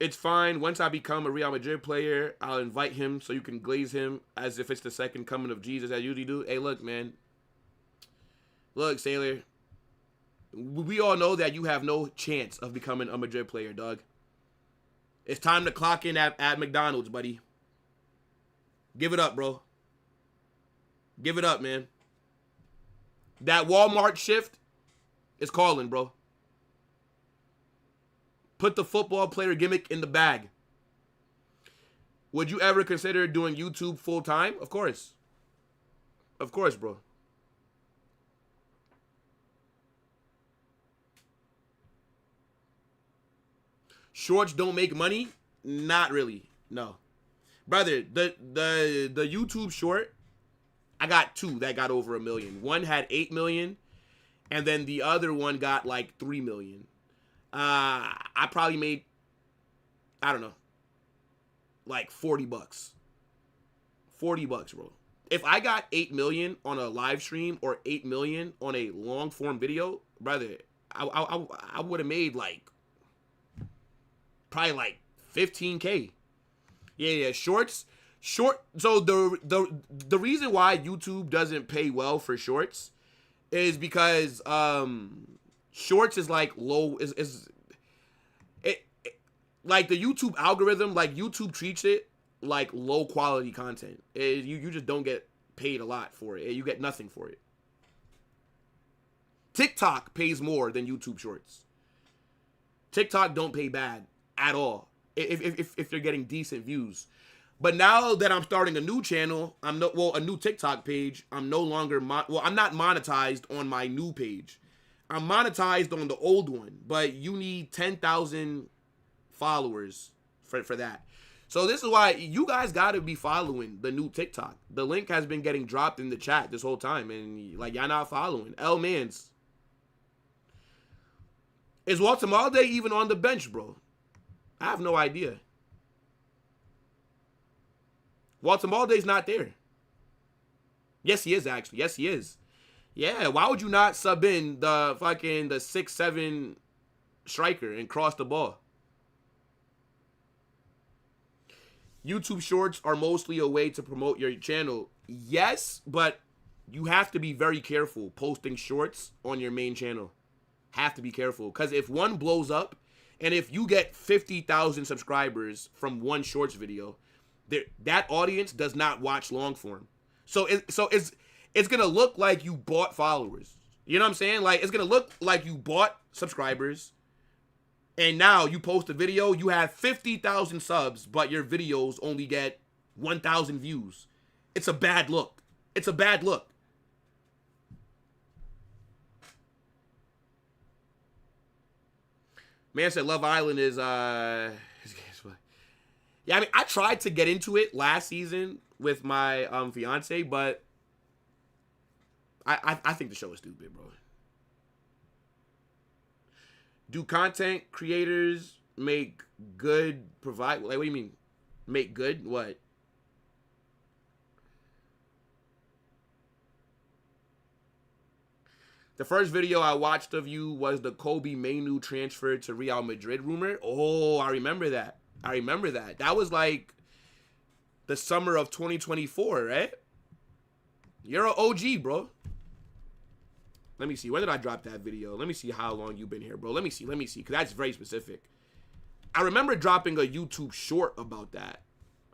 It's fine. Once I become a Real Madrid player, I'll invite him so you can glaze him as if it's the second coming of Jesus, as I usually do. Hey, look, man. Look, Sailor. We all know that you have no chance of becoming a Madrid player, dog. It's time to clock in at McDonald's, buddy. Give it up, bro. Give it up, man. That Walmart shift is calling, bro. Put the football player gimmick in the bag. Would you ever consider doing YouTube full time? Of course. Of course, bro. Shorts don't make money? Not really. No. Brother, the YouTube short, I got 2 that got over 1 million. One had 8 million, and then the other one got like 3 million. I probably made, I don't know, like 40 bucks. 40 bucks, bro. If I got 8 million on a live stream or 8 million on a long form video, brother, I would have made like probably like 15K. Yeah, shorts. So the reason why YouTube doesn't pay well for shorts is because shorts is like low like the YouTube algorithm, like YouTube treats it like low quality content. You just don't get paid a lot for it. You get nothing for it. TikTok pays more than YouTube shorts. TikTok don't pay bad at all if they're getting decent views. But now that I'm starting a new channel, a new TikTok page, I'm no longer I'm not monetized on my new page. I'm monetized on the old one, but you need 10,000 followers for that. So this is why you guys got to be following the new TikTok. The link has been getting dropped in the chat this whole time, and like y'all not following. L Mans. Is Walter Malday even on the bench, bro? I have no idea. Walter Malday's not there. Yes, he is, actually. Yes, he is. Yeah, why would you not sub in the 6'7" striker and cross the ball? YouTube shorts are mostly a way to promote your channel. Yes, but you have to be very careful posting shorts on your main channel. Have to be careful. Because if one blows up, and if you get 50,000 subscribers from one shorts video, that audience does not watch long form. So it's going to look like you bought followers. You know what I'm saying? Like, it's going to look like you bought subscribers, and now you post a video, you have 50,000 subs, but your videos only get 1,000 views. It's a bad look. It's a bad look. Man said Love Island is, yeah, I mean, I tried to get into it last season with my fiance, but I think the show is stupid, bro. Do content creators make good provide? Like, what do you mean? Make good? What? The first video I watched of you was the Kobe Mainu transfer to Real Madrid rumor. Oh, I remember that. That was like the summer of 2024, right? You're an OG, bro. Let me see. When did I drop that video? Let me see how long you've been here, bro. Let me see. Because that's very specific. I remember dropping a YouTube short about that.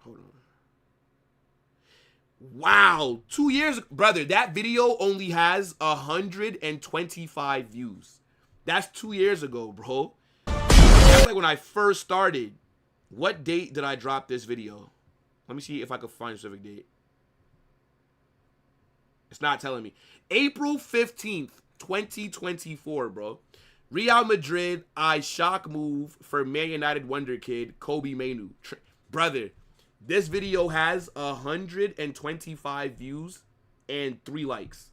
Hold on. Wow, 2 years, brother. That video only has 125 views. That's 2 years ago, bro. That's like when I first started. What date did I drop this video? Let me see if I can find a specific date. It's not telling me. April 15th, 2024, bro. Real Madrid, I shock move for Man United wonder kid, Kobe Mainu. Brother, this video has 125 views and 3 likes.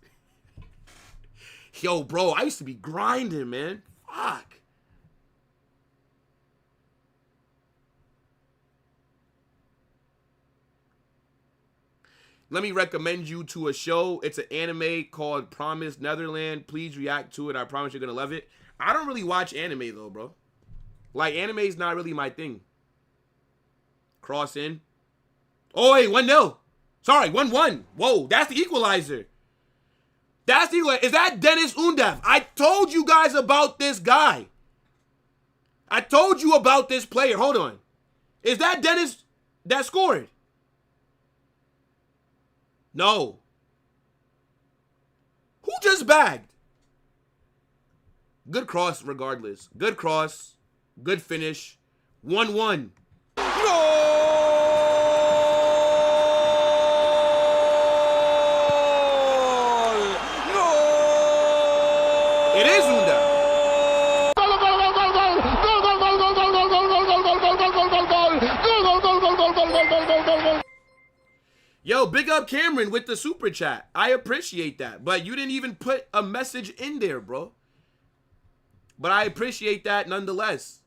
Yo, bro, I used to be grinding, man. Fuck. Let me recommend you to a show. It's an anime called Promised Netherland. Please react to it. I promise you're going to love it. I don't really watch anime, though, bro. Like, anime is not really my thing. Cross in. Oh, wait, 1-0. Sorry, 1-1. Whoa, that's the equalizer. That's the equalizer. Is that Dennis Undav? I told you guys about this guy. I told you about this player. Hold on. Is that Dennis that scored? No. Who just bagged? Good cross regardless. Good cross. Good finish. 1-1. It is Unda. Yo, big up Cameron with the super chat. I appreciate that. But you didn't even put a message in there, bro. But I appreciate that nonetheless.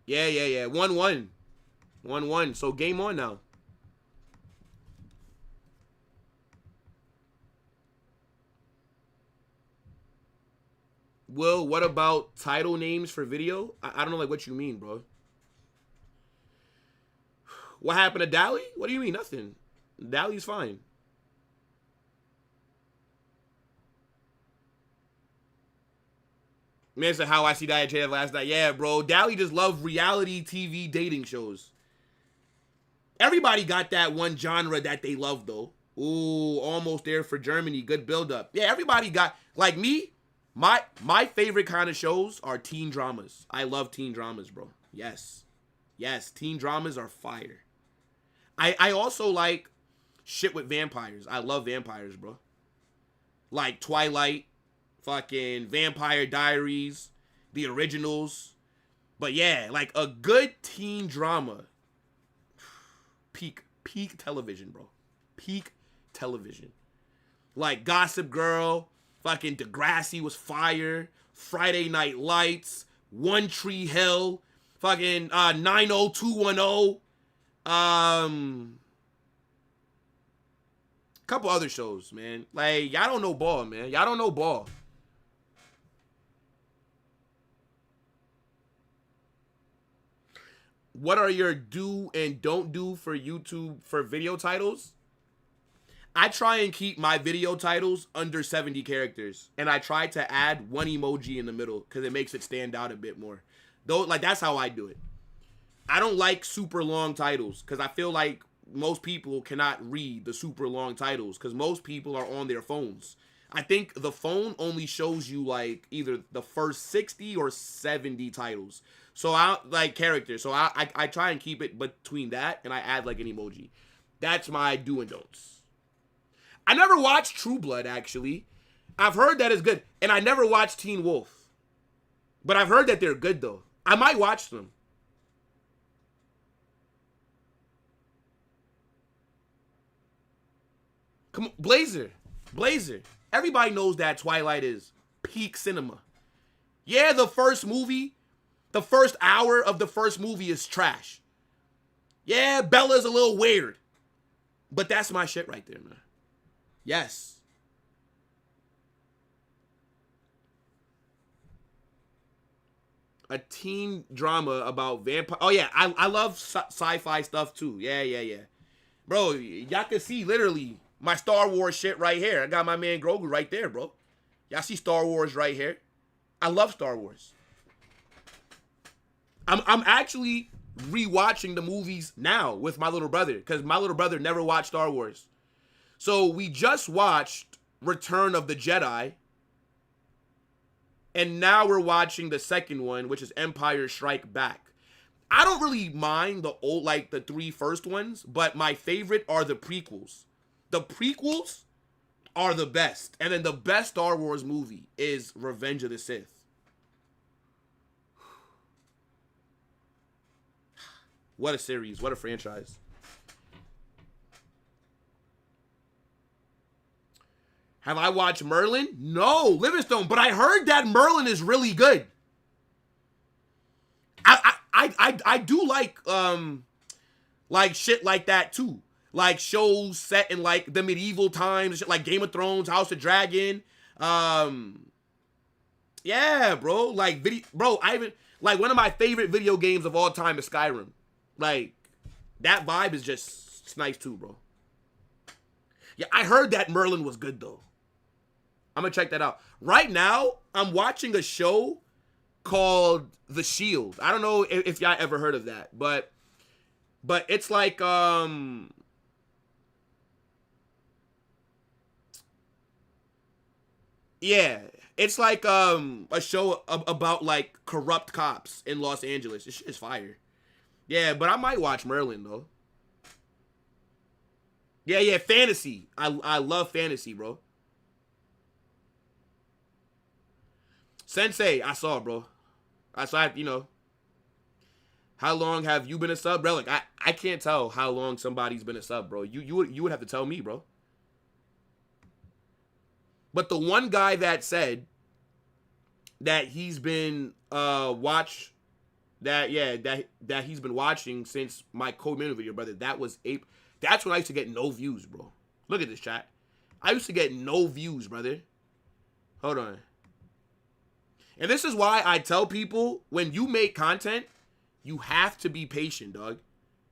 Yeah. 1-1. 1-1. So game on now. Will, what about title names for video? I don't know like what you mean, bro. What happened to Dally? What do you mean? Nothing. Dally's fine. Man said how I see that traded last night. Yeah, bro. Dally just love reality TV dating shows. Everybody got that one genre that they love, though. Ooh, almost there for Germany. Good build-up. Yeah, everybody got, like me, my favorite kind of shows are teen dramas. I love teen dramas, bro. Yes. Yes, teen dramas are fire. I also like shit with vampires. I love vampires, bro. Like Twilight, fucking Vampire Diaries, the originals. But yeah, like a good teen drama. Peak television, bro. Peak television. Like Gossip Girl, fucking Degrassi was fire. Friday Night Lights, One Tree Hill, fucking 90210. Couple other shows, man. Like, y'all don't know ball, man. Y'all don't know ball. What are your do and don't do for YouTube for video titles? I try and keep my video titles under 70 characters. And I try to add one emoji in the middle because it makes it stand out a bit more. Though, like, that's how I do it. I don't like super long titles because I feel like most people cannot read the super long titles because most people are on their phones. I think the phone only shows you like either the first 60 or 70 titles. So I like characters. So I try and keep it between that and I add like an emoji. That's my do and don'ts. I never watched True Blood, actually. I've heard that is good. And I never watched Teen Wolf. But I've heard that they're good, though. I might watch them. Come on, Blazer. Everybody knows that Twilight is peak cinema. Yeah, the first hour of the first movie is trash. Yeah, Bella's a little weird. But that's my shit right there, man. Yes. A teen drama about vampire. Oh, yeah. I love sci-fi stuff, too. Yeah. Bro, y'all can see literally my Star Wars shit right here. I got my man Grogu right there, bro. Y'all see Star Wars right here? I love Star Wars. I'm actually rewatching the movies now with my little brother because my little brother never watched Star Wars. So we just watched Return of the Jedi, and now we're watching the second one, which is Empire Strike Back. I don't really mind the old, like the 3 first ones, but my favorite are the prequels. The prequels are the best. And then the best Star Wars movie is Revenge of the Sith. What a series. What a franchise. Have I watched Merlin? No, Livingstone. But I heard that Merlin is really good. I do like shit like that too. Like shows set in like the medieval times, shit like Game of Thrones, House of Dragon. Yeah, bro. Like like one of my favorite video games of all time is Skyrim. Like that vibe is just it's nice too, bro. Yeah, I heard that Merlin was good though. I'm gonna check that out. Right now, I'm watching a show called The Shield. I don't know if y'all ever heard of that, but it's like yeah, it's like a show about like corrupt cops in Los Angeles. This shit is fire. Yeah, but I might watch Merlin though. Yeah, fantasy. I love fantasy, bro. Sensei, I saw, bro. I saw, you know. How long have you been a sub, bro? Like I can't tell how long somebody's been a sub, bro. You would have to tell me, bro. But the one guy that said that he's been that he's been watching since my co-minute video, brother, that's when I used to get no views, bro. Look at this chat. I used to get no views, brother. Hold on. And this is why I tell people when you make content, you have to be patient, dog.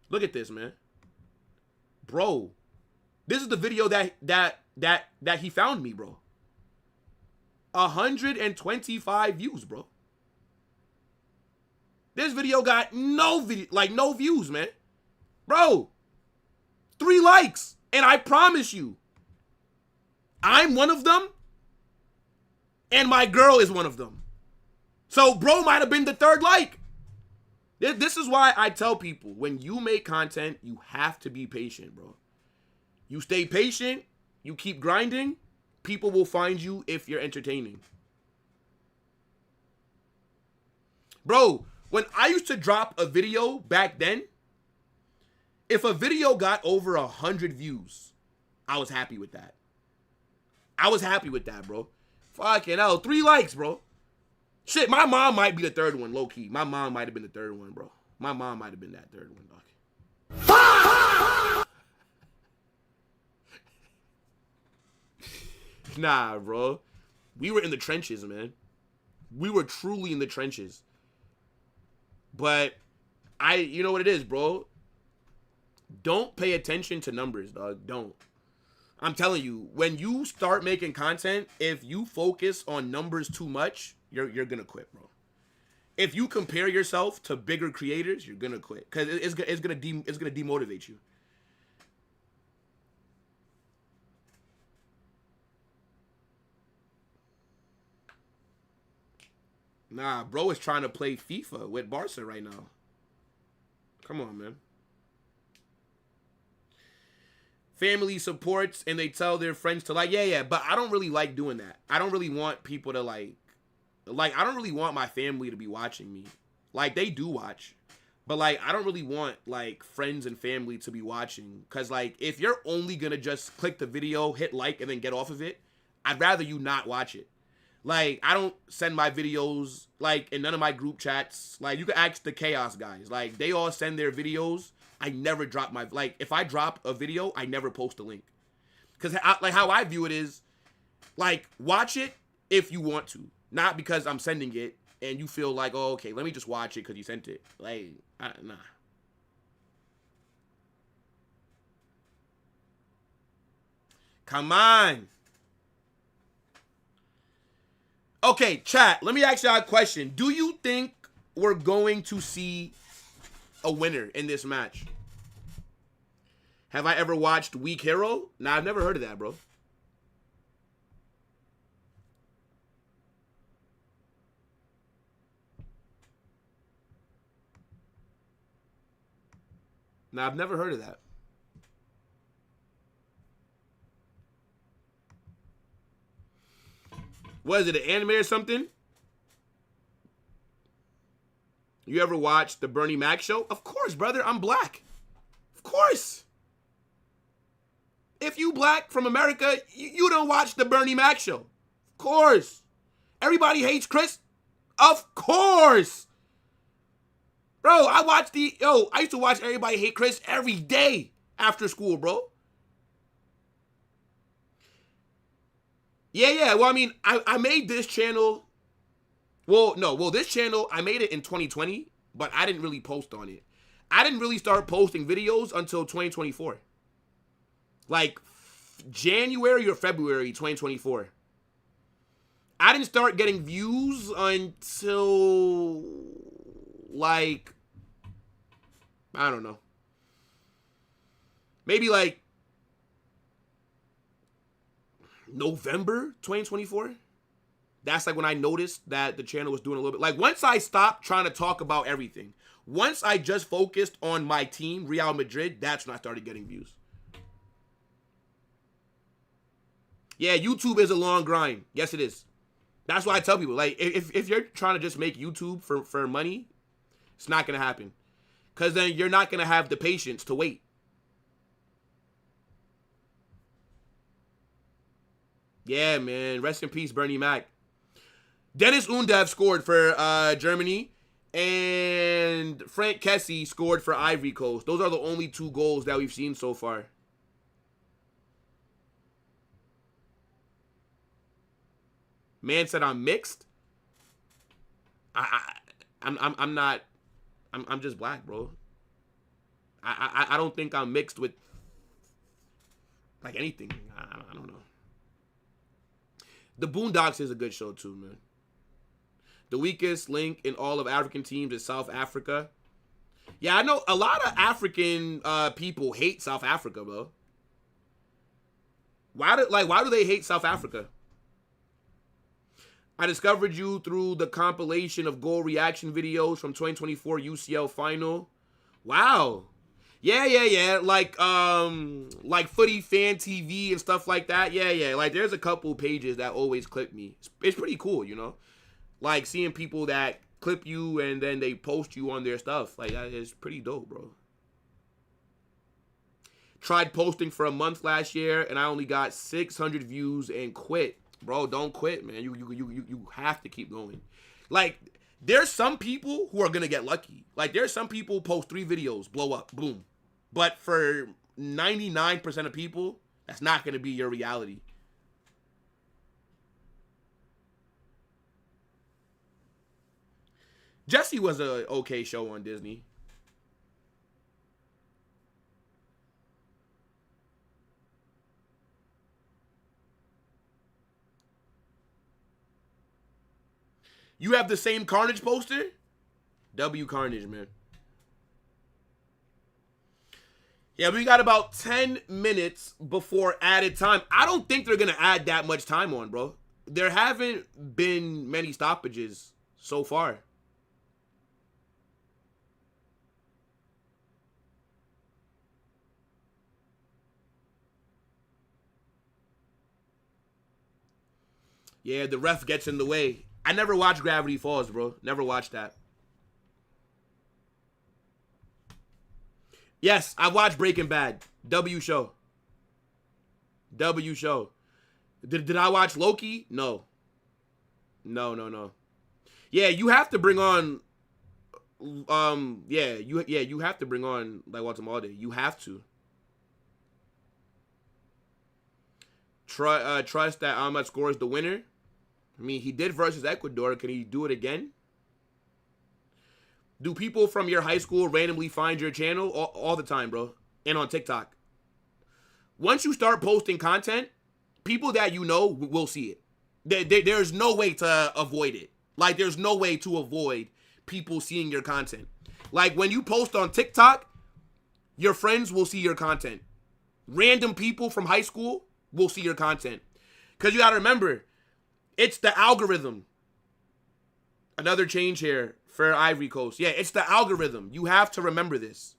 Look at this, man. Bro, this is the video that he found me, bro. 125 views, bro. This video got no views, man. Bro, 3 likes. And I promise you, I'm one of them, and my girl is one of them. So, bro might have been the 3rd like. This is why I tell people, when you make content, you have to be patient, bro. You stay patient, you keep grinding, people will find you if you're entertaining. Bro, when I used to drop a video back then, if a video got over 100 views, I was happy with that. I was happy with that, bro. Fucking hell, 3 likes, bro. Shit, my mom might be the 3rd one, low key. My mom might have been the 3rd one, bro. My mom might have been that 3rd one, dog. Nah, bro. We were in the trenches, man. We were truly in the trenches. But you know what it is, bro? Don't pay attention to numbers, dog. Don't. I'm telling you, when you start making content, if you focus on numbers too much, you're gonna quit, bro. If you compare yourself to bigger creators, you're gonna quit because it's gonna demotivate you. Nah, bro is trying to play FIFA with Barca right now. Come on, man. Family supports and they tell their friends to like, yeah, but I don't really like doing that. I don't really want people to like I don't really want my family to be watching me. Like, they do watch, but like I don't really want like friends and family to be watching, because like if you're only gonna just click the video, hit like, and then get off of it, I'd rather you not watch it. Like, I don't send my videos like in none of my group chats. Like, you can ask the Chaos guys, like they all send their videos. I never drop my, like, if I drop a video, I never post a link. Because, like, how I view it is, like, watch it if you want to. Not because I'm sending it and you feel like, oh, okay, let me just watch it because you sent it. Like, nah. Come on. Okay, chat, let me ask y'all a question. Do you think we're going to see a winner in this match? Have I ever watched Weak Hero? Nah, I've never heard of that, bro. Nah, I've never heard of that. What is it, an anime or something? You ever watched the Bernie Mac show? Of course, brother. I'm black. Of course. If you black from America, you don't watch the Bernie Mac show. Of course. Everybody hates Chris? Of course. Bro, I used to watch Everybody Hate Chris every day after school, bro. Yeah. Well, I mean, I made this channel. This channel, I made it in 2020, but I didn't really post on it. I didn't really start posting videos until 2024. Like January or February 2024. I didn't start getting views until like, I don't know. Maybe like November 2024. That's like when I noticed that the channel was doing a little bit. Like once I stopped trying to talk about everything, once I just focused on my team, Real Madrid, that's when I started getting views. Yeah, YouTube is a long grind. Yes, it is. That's why I tell people, like, if you're trying to just make YouTube for money, it's not going to happen. Because then you're not going to have the patience to wait. Yeah, man. Rest in peace, Bernie Mac. Dennis Undav scored for Germany, and Frank Kessie scored for Ivory Coast. Those are the only 2 goals that we've seen so far. Man said I'm mixed. I'm not. I'm just black, bro. I don't think I'm mixed with like anything. I don't know. The Boondocks is a good show too, man. The weakest link in all of African teams is South Africa. Yeah, I know a lot of African people hate South Africa, bro. Why do they hate South Africa? I discovered you through the compilation of goal reaction videos from 2024 UCL final. Wow. Yeah. Like Footy Fan TV and stuff like that. Yeah. Like there's a couple pages that always clip me. It's pretty cool, you know? Like seeing people that clip you and then they post you on their stuff. Like that is pretty dope, bro. Tried posting for a month last year and I only got 600 views and quit. Bro, don't quit, man. You have to keep going. Like, there's some people who are going to get lucky. Like, there's some people who post 3 videos, blow up, boom. But for 99% of people, that's not going to be your reality. Jesse was a okay show on Disney. You have the same Carnage poster? W Carnage, man. Yeah, we got about 10 minutes before added time. I don't think they're going to add that much time on, bro. There haven't been many stoppages so far. Yeah, the ref gets in the way. I never watched Gravity Falls, bro. Never watched that. Yes, I watched Breaking Bad. W show. W show. Did I watch Loki? No. No. Yeah, you have to bring on you have to bring on like Walter Malday. You have to. Trust that Ahmad scores the winner. I mean, he did versus Ecuador. Can he do it again? Do people from your high school randomly find your channel? All the time, bro. And on TikTok. Once you start posting content, people that you know will see it. There's no way to avoid it. Like, there's no way to avoid people seeing your content. Like, when you post on TikTok, your friends will see your content. Random people from high school will see your content. Because you got to remember, it's the algorithm. Another change here for Ivory Coast. Yeah, it's the algorithm. You have to remember this.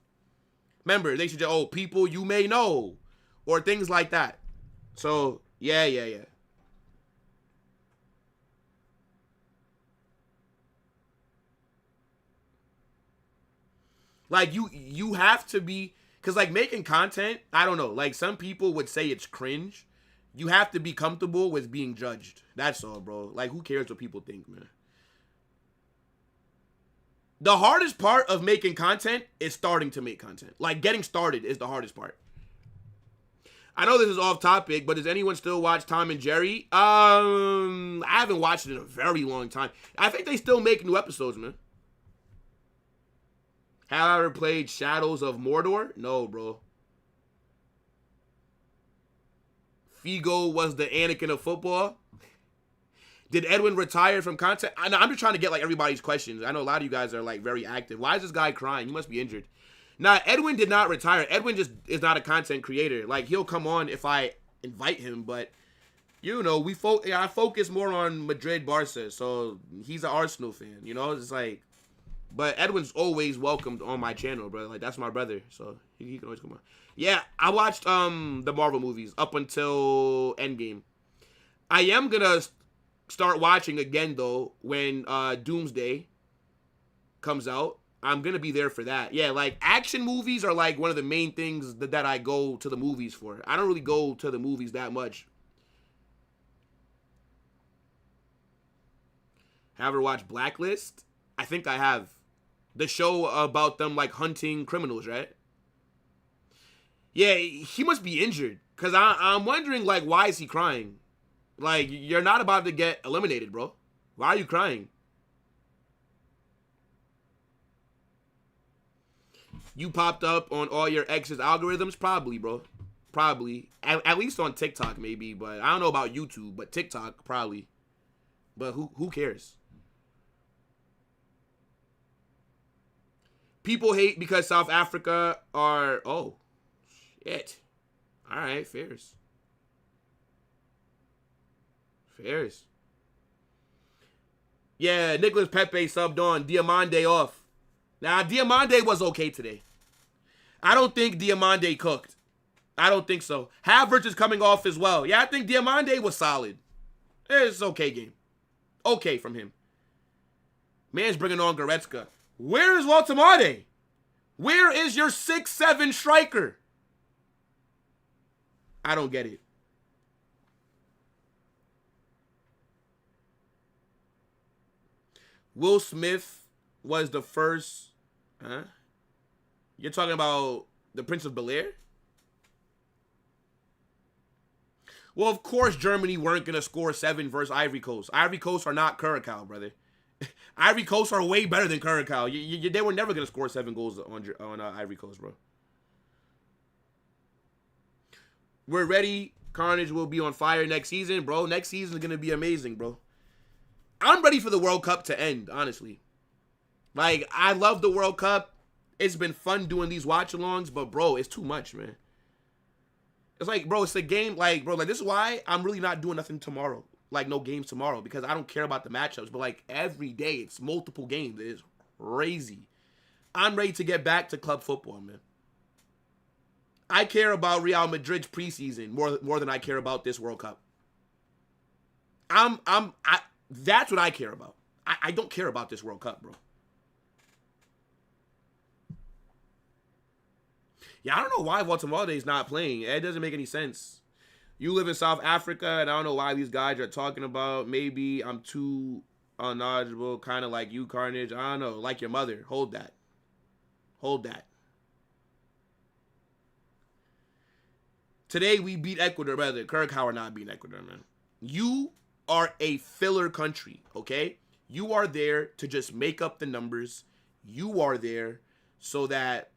Remember, they should just, oh, people you may know. Or things like that. So, yeah. Like, you have to be, because, like, making content, I don't know. Like, some people would say it's cringe. You have to be comfortable with being judged. That's all, bro. Like, who cares what people think, man? The hardest part of making content is starting to make content. Like, getting started is the hardest part. I know this is off topic, but does anyone still watch Tom and Jerry? I haven't watched it in a very long time. I think they still make new episodes, man. Have I ever played Shadows of Mordor? No, bro. Figo was the Anakin of football. Did Edwin retire from content? I'm just trying to get like everybody's questions. I know a lot of you guys are like very active. Why is this guy crying? He must be injured. Nah, Edwin did not retire. Edwin just is not a content creator. Like, he'll come on if I invite him, but you know, I focus more on Madrid, Barca. So he's an Arsenal fan. You know, it's like. But Edwin's always welcomed on my channel, bro. Like, that's my brother, so he can always come on. Yeah, I watched the Marvel movies up until Endgame. I am gonna start watching again though when Doomsday comes out. I'm gonna be there for that. Yeah, like action movies are like one of the main things that I go to the movies for. I don't really go to the movies that much. Have you ever watched Blacklist? I think I have. The show about them, like, hunting criminals, right? Yeah, he must be injured. Because I'm wondering, like, why is he crying? Like, you're not about to get eliminated, bro. Why are you crying? You popped up on all your ex's algorithms? Probably, bro. Probably. At least on TikTok, maybe. But I don't know about YouTube, but TikTok, probably. But who cares? People hate because South Africa are... Oh, shit. All right, fairs. Yeah, Nicholas Pepe subbed on. Diamande off. Now, Diamande was okay today. I don't think Diamande cooked. I don't think so. Havertz is coming off as well. Yeah, I think Diamande was solid. It's okay game. Okay from him. Man's bringing on Goretzka. Where is Waltemade? Where is your 6'7" striker? I don't get it. Will Smith was the first... Huh? You're talking about the Prince of Bel-Air? Well, of course Germany weren't going to score 7 versus Ivory Coast. Ivory Coast are not Curacao, brother. Ivory Coast are way better than Curacao. They were never going to score 7 goals on Ivory Coast, bro. We're ready. Carnage will be on fire next season, bro. Next season is going to be amazing, bro. I'm ready for the World Cup to end, honestly. Like, I love the World Cup. It's been fun doing these watch-alongs, but, bro, it's too much, man. It's like, bro, it's a game. Like, bro, like, this is why I'm really not doing nothing tomorrow. Like, no games tomorrow, because I don't care about the matchups. But, like, every day, it's multiple games. It is crazy. I'm ready to get back to club football, man. I care about Real Madrid's preseason more than I care about this World Cup. That's what I care about. I don't care about this World Cup, bro. Yeah, I don't know why Waltemade is not playing. It doesn't make any sense. You live in South Africa, and I don't know why these guys are talking about. Maybe I'm too unknowledgeable, kind of like you, Carnage. I don't know, like your mother. Hold that. Hold that. Today, we beat Ecuador, brother. Curacao are not beating Ecuador, man. You are a filler country, okay? You are there to just make up the numbers. You are there so that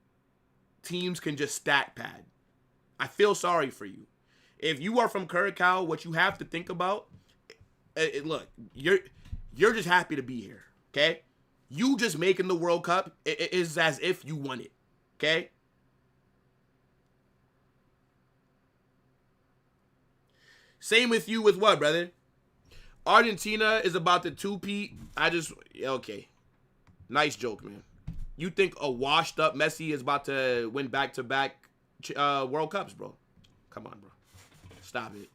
teams can just stat pad. I feel sorry for you. If you are from Curacao, what you have to think about, look, you're just happy to be here, okay? You just making the World Cup is as if you won it, okay? Same with you with what, brother? Argentina is about to two-peat. Okay. Nice joke, man. You think a washed-up Messi is about to win back-to-back World Cups, bro? Come on, bro. Stop it.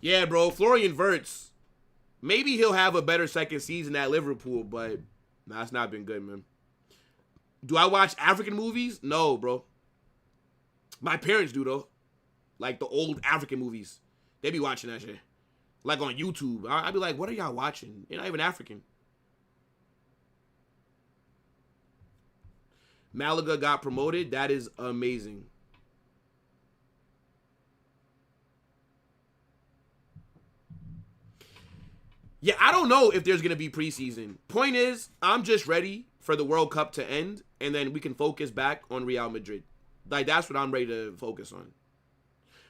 Yeah, bro. Florian Wirtz. Maybe he'll have a better second season at Liverpool, but nah, it's not been good, man. Do I watch African movies? No, bro. My parents do, though. Like the old African movies. They be watching that shit. Like on YouTube. I'd be like, what are y'all watching? You're not even African. Malaga got promoted. That is amazing. Yeah, I don't know if there's going to be preseason. Point is, I'm just ready for the World Cup to end, and then we can focus back on Real Madrid. Like, that's what I'm ready to focus on.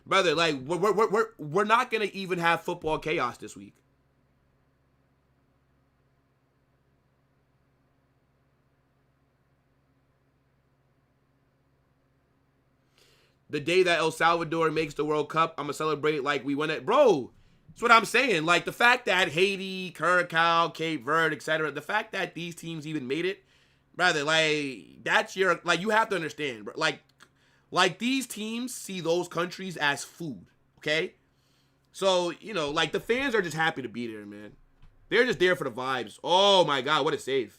Brother, like, we're not going to even have football chaos this week. The day that El Salvador makes the World Cup, I'm going to celebrate like we won it. Bro, that's what I'm saying. Like, the fact that Haiti, Curacao, Cape Verde, etc., the fact that these teams even made it, brother, like, that's your, like, you have to understand, bro. Like these teams see those countries as food, okay? So, you know, like, the fans are just happy to be there, man. They're just there for the vibes. Oh, my God, what a save.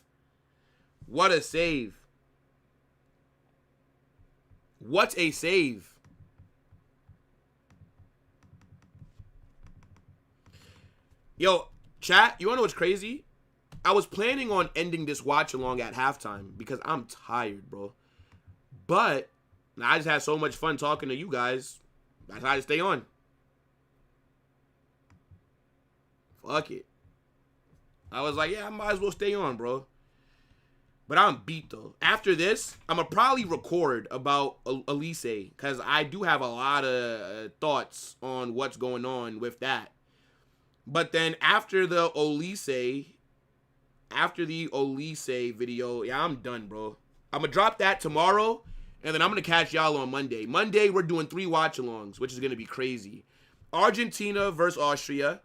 What a save. What a save. Yo, chat, you wanna know what's crazy? I was planning on ending this watch along at halftime because I'm tired, bro. But I just had so much fun talking to you guys. I decided to stay on. Fuck it. I was like, yeah, I might as well stay on, bro. But I'm beat, though. After this, I'm going to probably record about Elise, because I do have a lot of thoughts on what's going on with that. But then after the Elise video, yeah, I'm done, bro. I'm going to drop that tomorrow, and then I'm going to catch y'all on Monday. Monday, we're doing 3 watch-alongs, which is going to be crazy. Argentina versus Austria,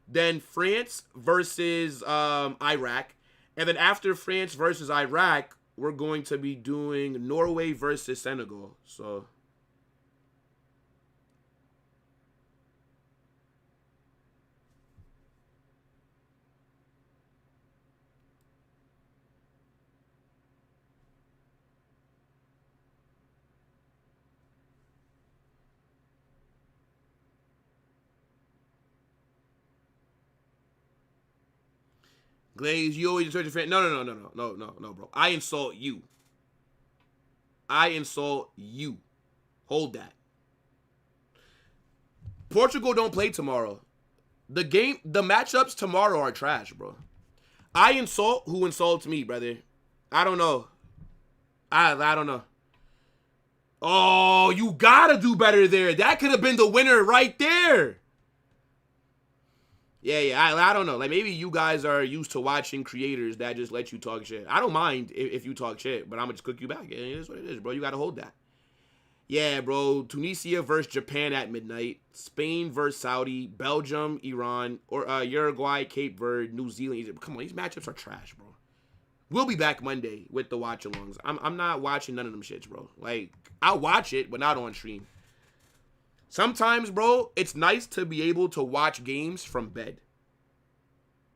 then France versus Iraq. And then after France versus Iraq, we're going to be doing Norway versus Senegal. So, Glaze, you always insult your fan. No, bro. I insult you. I insult you. Hold that. Portugal don't play tomorrow. The matchups tomorrow are trash, bro. I insult who insults me, brother. I don't know. I don't know. Oh, you gotta do better there. That could have been the winner right there. Yeah, I don't know. Like, maybe you guys are used to watching creators that just let you talk shit. I don't mind if you talk shit, but I'm going to just cook you back. It is what it is, bro. You got to hold that. Yeah, bro. Tunisia versus Japan at midnight. Spain versus Saudi. Belgium, Iran. Or Uruguay, Cape Verde, New Zealand, Egypt. Come on, these matchups are trash, bro. We'll be back Monday with the watch-alongs. I'm not watching none of them shits, bro. Like, I'll watch it, but not on stream. Sometimes, bro, it's nice to be able to watch games from bed.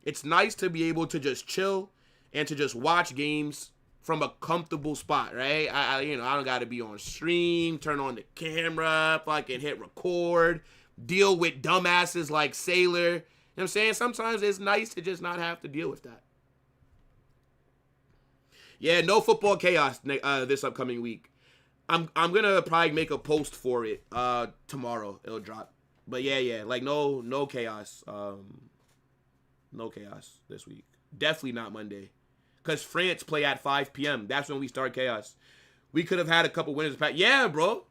It's nice to be able to just chill and to just watch games from a comfortable spot, right? I don't got to be on stream, turn on the camera, fucking hit record, deal with dumbasses like Sailor. You know what I'm saying? Sometimes it's nice to just not have to deal with that. Yeah, no football chaos this upcoming week. I'm gonna probably make a post for it tomorrow. It'll drop. But yeah, like no chaos. No chaos this week. Definitely not Monday. Because France play at 5 p.m. That's when we start chaos. We could have had a couple winners. Yeah, bro.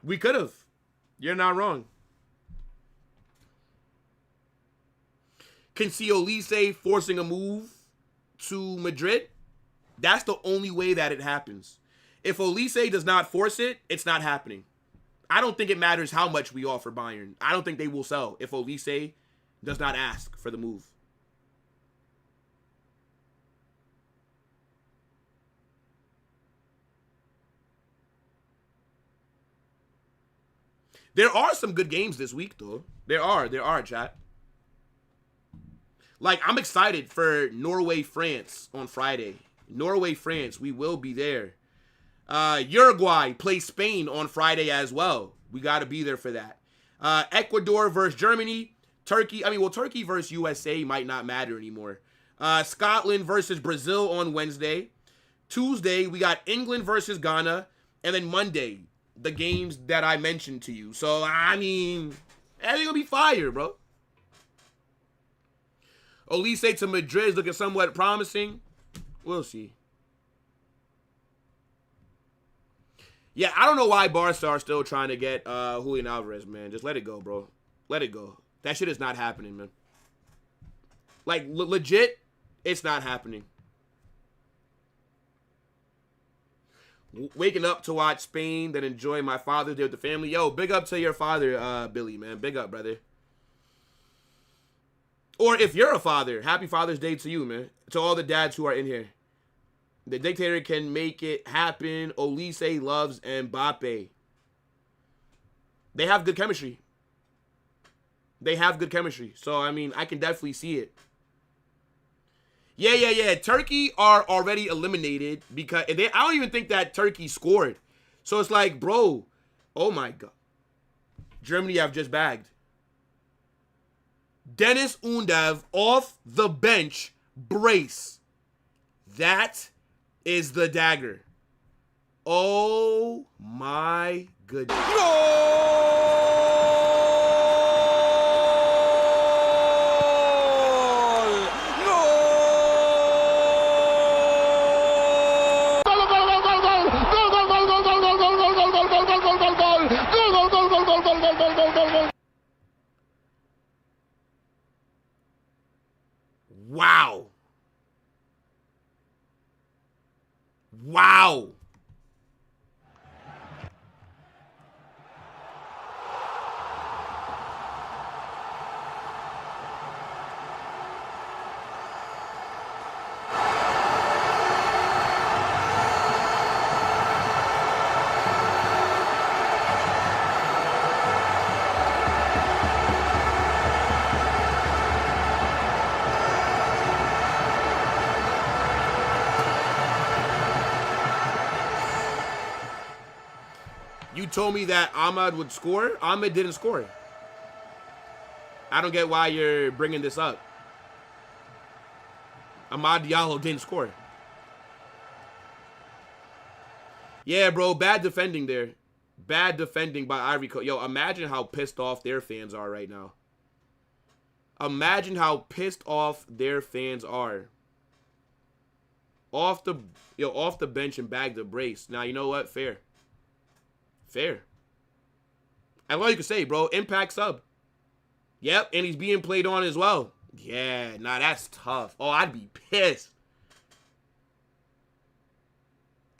We could have. You're not wrong. can see Olise forcing a move to Madrid. That's the only way that it happens. If Olise does not force it, it's not happening. I don't think it matters how much we offer Bayern. I don't think they will sell if Olise does not ask for the move. There are some good games this week, though. There are, chat. Like, I'm excited for Norway-France on Friday. Norway-France, we will be there. Uruguay plays Spain on Friday as well. We got to be there for that. Ecuador versus Germany. Turkey versus USA might not matter anymore. Scotland versus Brazil on Wednesday. Tuesday, we got England versus Ghana. And then Monday, the games that I mentioned to you. So, I mean, everything will be fire, bro. Olise to Madrid is looking somewhat promising. We'll see. Yeah, I don't know why Barca are still trying to get Julian Alvarez, man. Just let it go, bro. Let it go. That shit is not happening, man. Like, legit, it's not happening. Waking up to watch Spain, then enjoy my Father's Day with the family. Yo, big up to your father, Billy, man. Big up, brother. Or if you're a father, happy Father's Day to you, man. To all the dads who are in here. The dictator can make it happen. Olise loves Mbappe. They have good chemistry. They have good chemistry. So, I mean, I can definitely see it. Yeah. Turkey are already eliminated because I don't even think that Turkey scored. So it's like, bro, oh my God. Germany have just bagged. Dennis Undav off the bench, brace. That is the dagger. Oh my goodness. Wow. Wow. You told me that Ahmad would score. Ahmad didn't score. I don't get why you're bringing this up. Amad Diallo didn't score. Yeah, bro, bad defending there. Bad defending by Ivory Coast. Yo, imagine how pissed off their fans are right now. Imagine how pissed off their fans are. Off the bench and bag the brace. Now, you know what? Fair. Fair. That's all you can say, bro. Impact sub. Yep, and he's being played on as well. Yeah, nah, that's tough. Oh, I'd be pissed.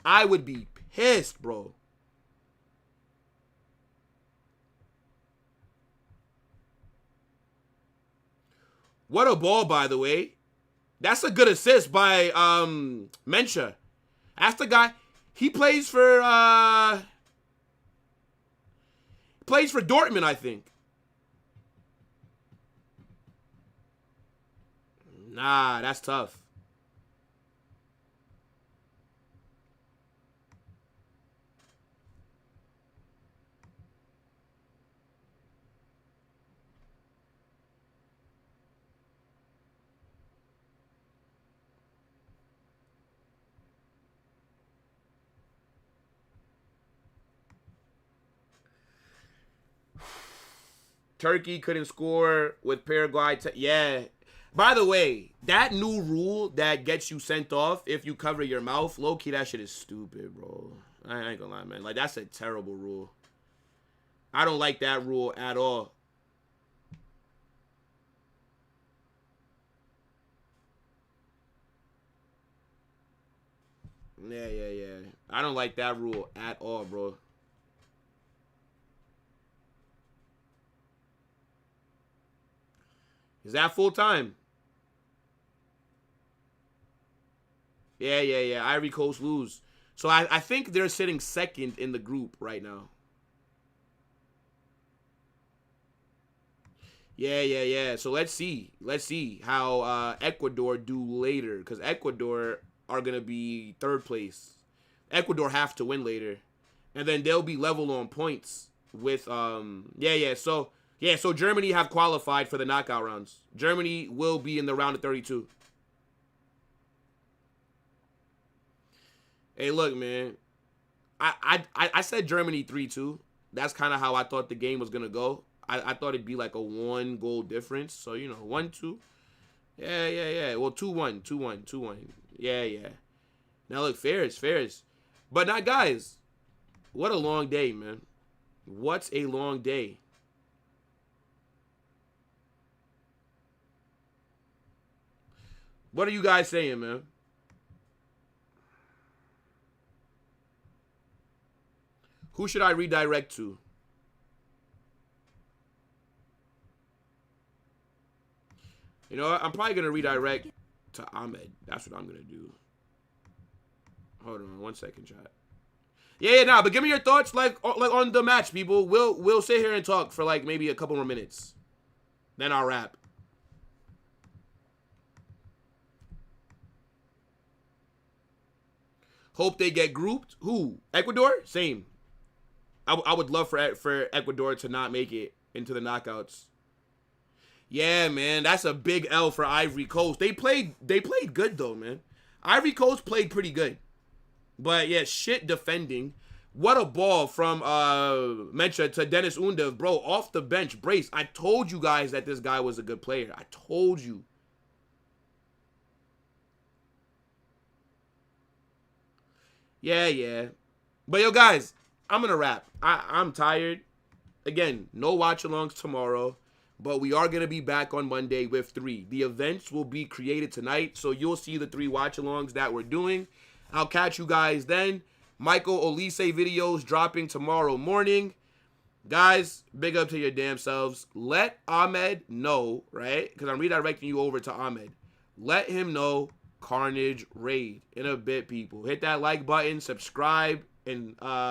I would be pissed, bro. What a ball, by the way. That's a good assist by Mencha. That's the guy. He plays for Dortmund, I think. Nah, that's tough. Turkey couldn't score with Paraguay. Yeah. By the way, that new rule that gets you sent off if you cover your mouth, low-key, that shit is stupid, bro. I ain't gonna lie, man. Like, that's a terrible rule. I don't like that rule at all. Yeah. I don't like that rule at all, bro. Is that full time? Yeah. Ivory Coast lose. So I think they're sitting second in the group right now. Yeah. So let's see. Let's see how Ecuador do later. Because Ecuador are going to be third place. Ecuador have to win later. And then they'll be level on points with, So Germany have qualified for the knockout rounds. Germany will be in the round of 32. Hey, look, man. I said Germany 3-2. That's kind of how I thought the game was going to go. I thought it'd be like a 1-goal difference. So, 1-2. Yeah. Well, 2-1. Yeah. Now, look, fair is. But now, guys, what a long day, man. What's a long day. What are you guys saying, man? Who should I redirect to? You know what? I'm probably going to redirect to Ahmed. That's what I'm going to do. Hold on 1 second, chat. Yeah, but give me your thoughts like on the match, people. We'll sit here and talk for like maybe a couple more minutes. Then I'll wrap. Hope they get grouped. Who? Ecuador? Same. I would love for Ecuador to not make it into the knockouts. Yeah, man, that's a big L for Ivory Coast. They played good though, man. Ivory Coast played pretty good. But yeah, shit defending. What a ball from Mencha to Dennis Undav, bro, off the bench. Brace. I told you guys that this guy was a good player. I told you. Yeah. But yo, guys, I'm gonna wrap. I'm tired. Again, no watch-alongs tomorrow. But we are going to be back on Monday with 3. The events will be created tonight, so you'll see the 3 watch-alongs that we're doing. I'll catch you guys then. Michael Olise videos dropping tomorrow morning. Guys, big up to your damn selves. Let Ahmed know, right? Because I'm redirecting you over to Ahmed. Let him know Carnage Raid in a bit, people. Hit that like button, subscribe, and